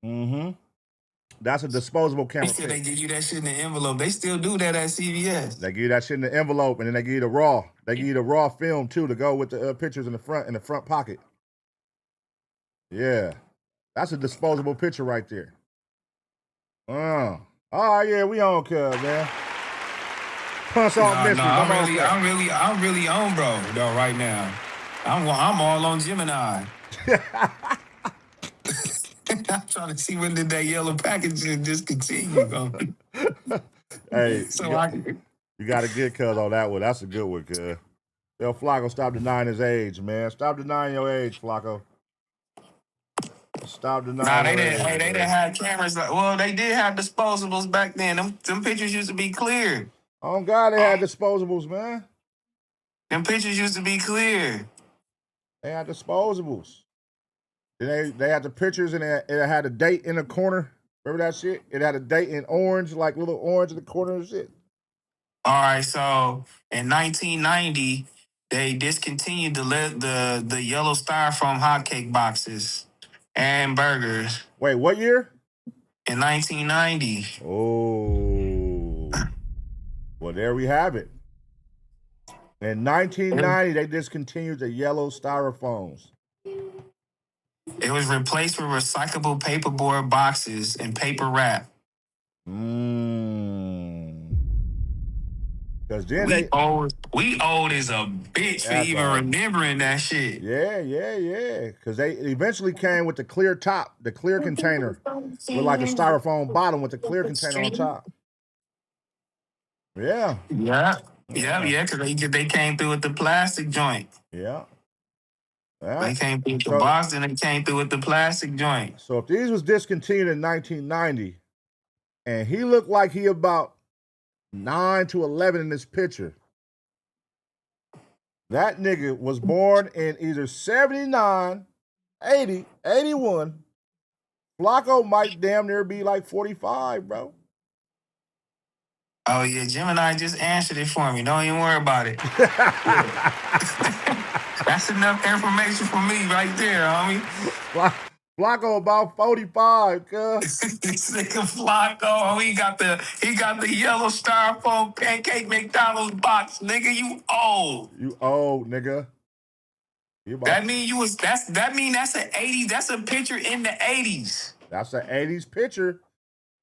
A: Mm-hmm. That's a disposable camera.
U: They said they give you that shit in the envelope. They still do that at CVS.
A: They give you that shit in the envelope, and then they give you the raw. They give you the raw film too to go with the pictures in the front pocket. Yeah, that's a disposable picture right there. Oh yeah, we on, cuz, man. Punch off mystery.
U: I'm really on, bro. Though right now, I'm all on Gemini. I'm trying to see when did that yellow package discontinue.
A: Hey, you got to get cuz on that one. That's a good one, cuz. Yo, Flakko, stop denying his age, man. Stop denying your age, Flakko. Stop denying
U: they
A: your
U: didn't.
A: age.
U: Hey, they didn't have cameras. They did have disposables back then. Them pictures used to be clear.
A: Oh God, they had disposables, man.
U: Them pictures used to be clear.
A: They had disposables. Then they had the pictures, and it had a date in the corner. Remember that shit? It had a date in orange, like little orange in the corner and shit.
U: All right, so in 1990, they discontinued the yellow styrofoam hotcake boxes and burgers.
A: Wait, what year?
U: In 1990.
A: Oh. Well, there we have it. In 1990, they discontinued the yellow styrofoams.
U: It was replaced with recyclable paperboard boxes and paper wrap.
A: Because then
U: we old as a bitch for even remembering that shit.
A: Yeah. Because they eventually came with the clear top, the clear container, with like a styrofoam bottom with the clear container on top. Yeah.
U: Because they came through with the plastic joint.
A: Yeah.
U: They came through with the box and they came through with the plastic joint.
A: So if these was discontinued in 1990 And he looked like he about 9 to 11 in this picture. That nigga was born in either 79, 80, 81. Flakko might damn near be like 45, bro.
U: Oh yeah, Gemini just answered it for me. Don't even worry about it. That's enough information for me right there, homie.
A: Flakko about 45, cuz.
U: This nigga Flakko, he got the yellow styrofoam pancake McDonald's box, nigga. You old.
A: You old, nigga.
U: That mean that's an 80s. That's a picture in the 80s.
A: That's an 80s picture.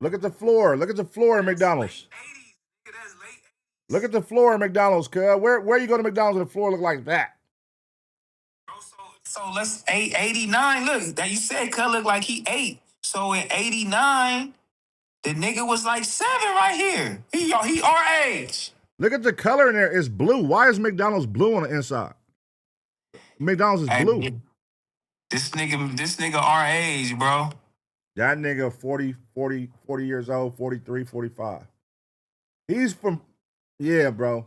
A: Look at the floor. Look at the floor in McDonald's. Look at the floor in McDonald's, cuz. Where you go to McDonald's and the floor look like that?
U: So let's 89. Look, that you said cuz look like he 8. So in 89, the nigga was like 7 right here. He our age.
A: Look at the color in there. It's blue. Why is McDonald's blue on the inside? McDonald's is blue.
U: This nigga our age, bro.
A: That nigga 40 years old, 43, 45. He's from, yeah, bro.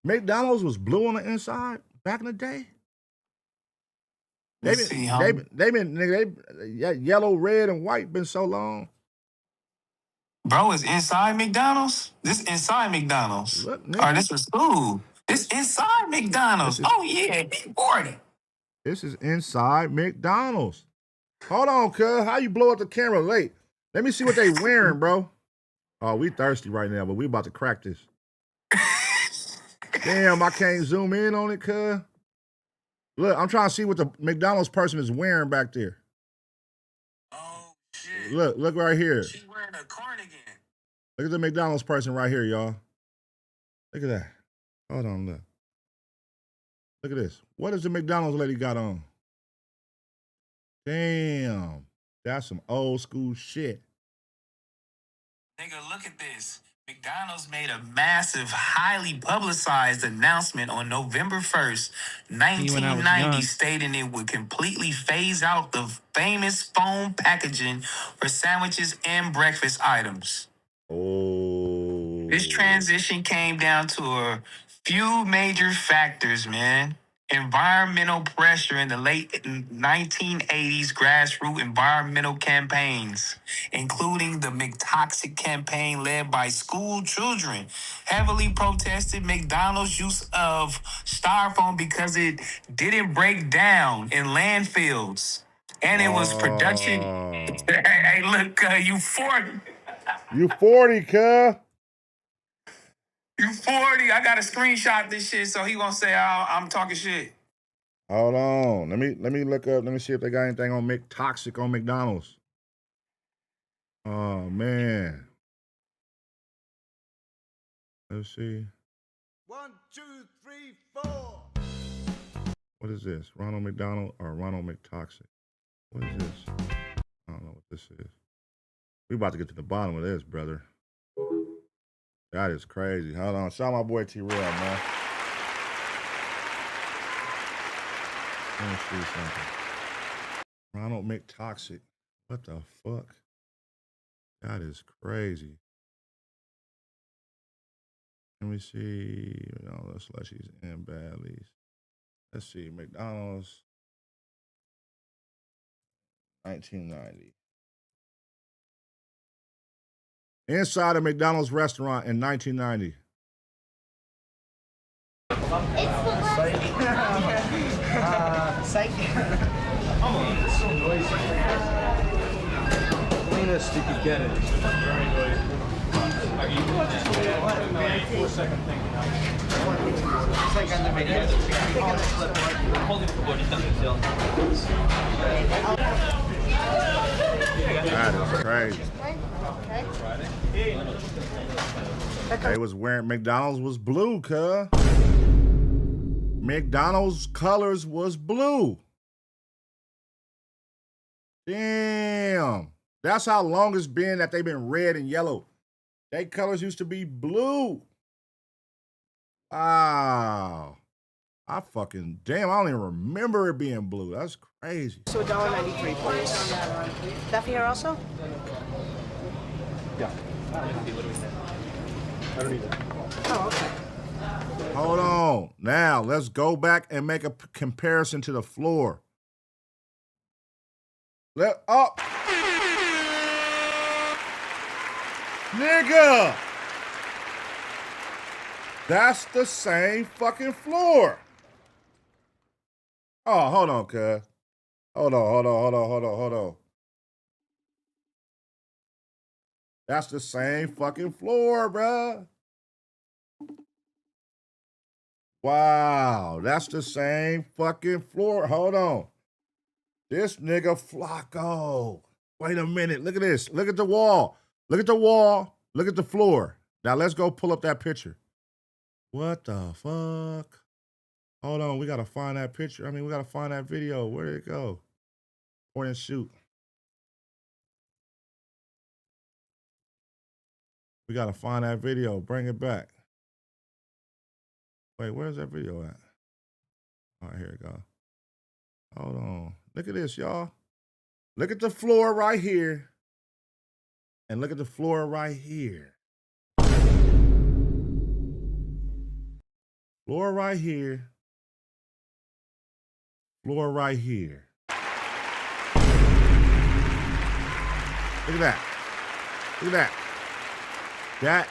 A: McDonald's was blue on the inside back in the day. They yellow, red, and white been so long.
U: Bro, it's inside McDonald's? This inside McDonald's.
A: Look,
U: or this is food. This inside McDonald's. Oh yeah, big 40.
A: This is inside McDonald's. Hold on, cuz. How you blow up the camera late? Let me see what they wearing, bro. Oh, we thirsty right now, but we about to crack this. Damn, I can't zoom in on it, cuz. Look, I'm trying to see what the McDonald's person is wearing back there.
U: Oh, shit.
A: Look right here.
U: She's wearing a cardigan.
A: Look at the McDonald's person right here, y'all. Look at that. Hold on, look. Look at this. What does the McDonald's lady got on? Damn. That's some old school shit.
U: Nigga, look at this. McDonald's made a massive, highly publicized announcement on November 1st, 1990, stating it would completely phase out the famous foam packaging for sandwiches and breakfast items.
A: Oh.
U: This transition came down to a few major factors, man. Environmental pressure in the late 1980s grassroots environmental campaigns, including the McToxic campaign led by school children, heavily protested McDonald's use of styrofoam because it didn't break down in landfills. And it was production. Hey, look, you 40.
A: You 40, cuz.
U: You 40. I gotta screenshot this shit so he gonna say I'm talking shit.
A: Hold on. Let me look up. Let me see if they got anything on McToxic on McDonald's. Oh man. Let's see.
T: 1, 2, 3, 4.
A: What is this? Ronald McDonald or Ronald McToxic? What is this? I don't know what this is. We about to get to the bottom of this, brother. That is crazy. Hold on. Shout out my boy T-Rell, man. Let me see something. Ronald McToxic. What the fuck? That is crazy. Let me see. All the slushies and badlies. Let's see. McDonald's. 1990. Inside a McDonald's restaurant in 1990.
T: Psych. Come on, it's so noisy. Cleanest you could get it. Very noisy. Are you just 4-second thing? It's like on the video. Holding the board, still.
A: That is crazy. They was wearing, McDonald's was blue, cuz. McDonald's colors was blue. Damn. That's how long it's been that they've been red and yellow. They colors used to be blue. Wow. I fucking, damn, I don't even remember it being blue. That's crazy.
V: So $1.93, please. That for here also?
T: Yeah. I don't need that.
A: Oh, okay. Hold on. Now, let's go back and make a comparison to the floor. Up. Nigga. That's the same fucking floor. Oh, hold on, cuz. Hold on. That's the same fucking floor, bruh. Wow, that's the same fucking floor. Hold on. This nigga Flakko. Wait a minute. Look at this. Look at the wall. Look at the wall. Look at the floor. Now let's go pull up that picture. What the fuck? Hold on. We got to find that picture. I mean, we got to find that video. Where did it go? Point and shoot. We got to find that video. Bring it back. Wait, where's that video at? All right, here it go. Hold on. Look at this, y'all. Look at the floor right here. And look at the floor right here. Floor right here. Floor right here. Look at that. Look at that. That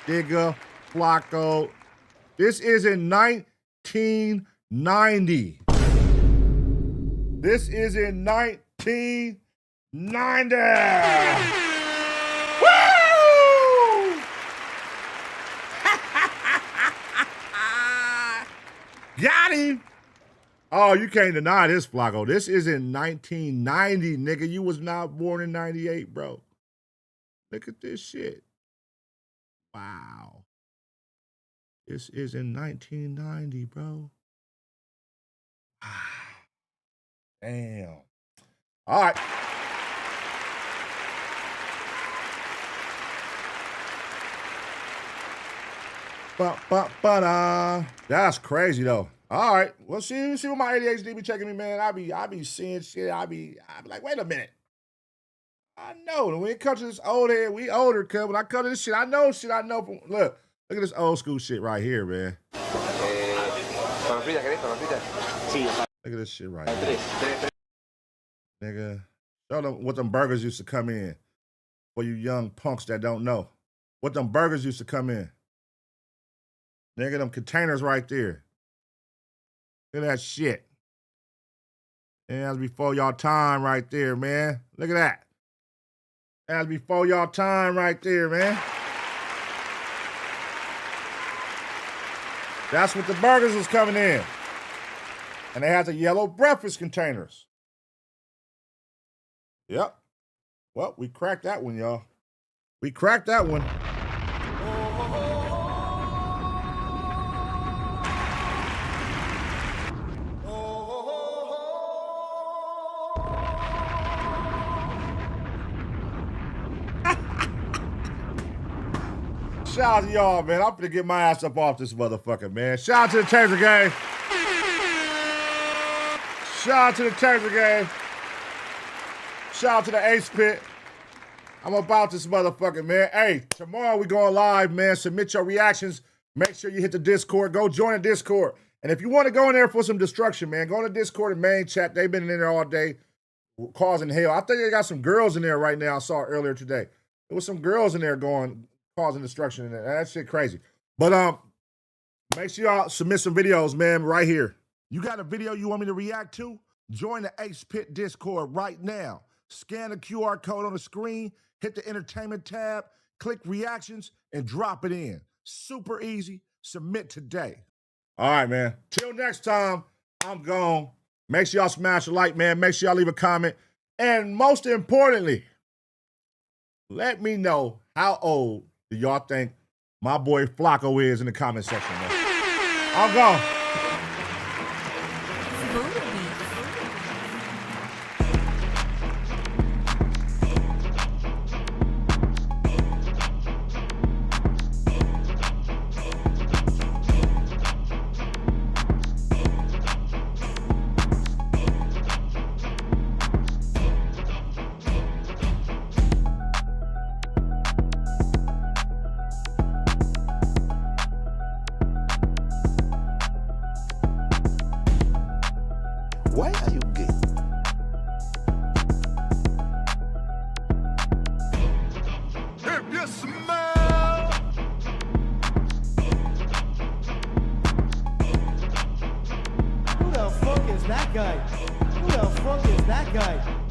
A: nigga Flakko. This is in 1990. This is in 1990. Woo! Got him. Oh, you can't deny this, Flakko. This is in 1990, nigga. You was not born in 98, bro. Look at this shit. Wow. This is in 1990, bro. Damn. All right. That's crazy though. All right. Well, see what my ADHD be checking me, man. I be seeing shit. I be like, wait a minute. I know. When it comes to this old head, we older, cuz. When I come to this shit, I know shit. I know from look at this old school shit right here, man. Look at this shit right here. Nigga. Show them what them burgers used to come in. For you young punks that don't know. What them burgers used to come in. Nigga, them containers right there. Look at that shit. And that's before y'all time right there, man. Look at that. That's before y'all time right there, man. That's what the burgers was coming in. And they had the yellow breakfast containers. Yep. Well, we cracked that one, y'all. We cracked that one. Shout out to y'all, man. I'm finna get my ass up off this motherfucker, man. Shout out to the Taser gang. Shout out to the Taser gang. Shout out to the Ace Pit. I'm about this motherfucker, man. Hey, tomorrow we going live, man. Submit your reactions. Make sure you hit the Discord. Go join the Discord. And if you want to go in there for some destruction, man, go to Discord and main chat. They've been in there all day causing hell. I think they got some girls in there right now. I saw it earlier today. There was some girls in there causing destruction in there. That shit crazy. But make sure y'all submit some videos, man, right here. You got a video you want me to react to? Join the Ace Pit Discord right now. Scan the QR code on the screen, hit the entertainment tab, click reactions, and drop it in. Super easy. Submit today. All right, man. Till next time, I'm gone. Make sure y'all smash a like, man. Make sure y'all leave a comment. And most importantly, let me know how old do y'all think my boy Flakko is in the comment section, man. I'm gone.
C: night.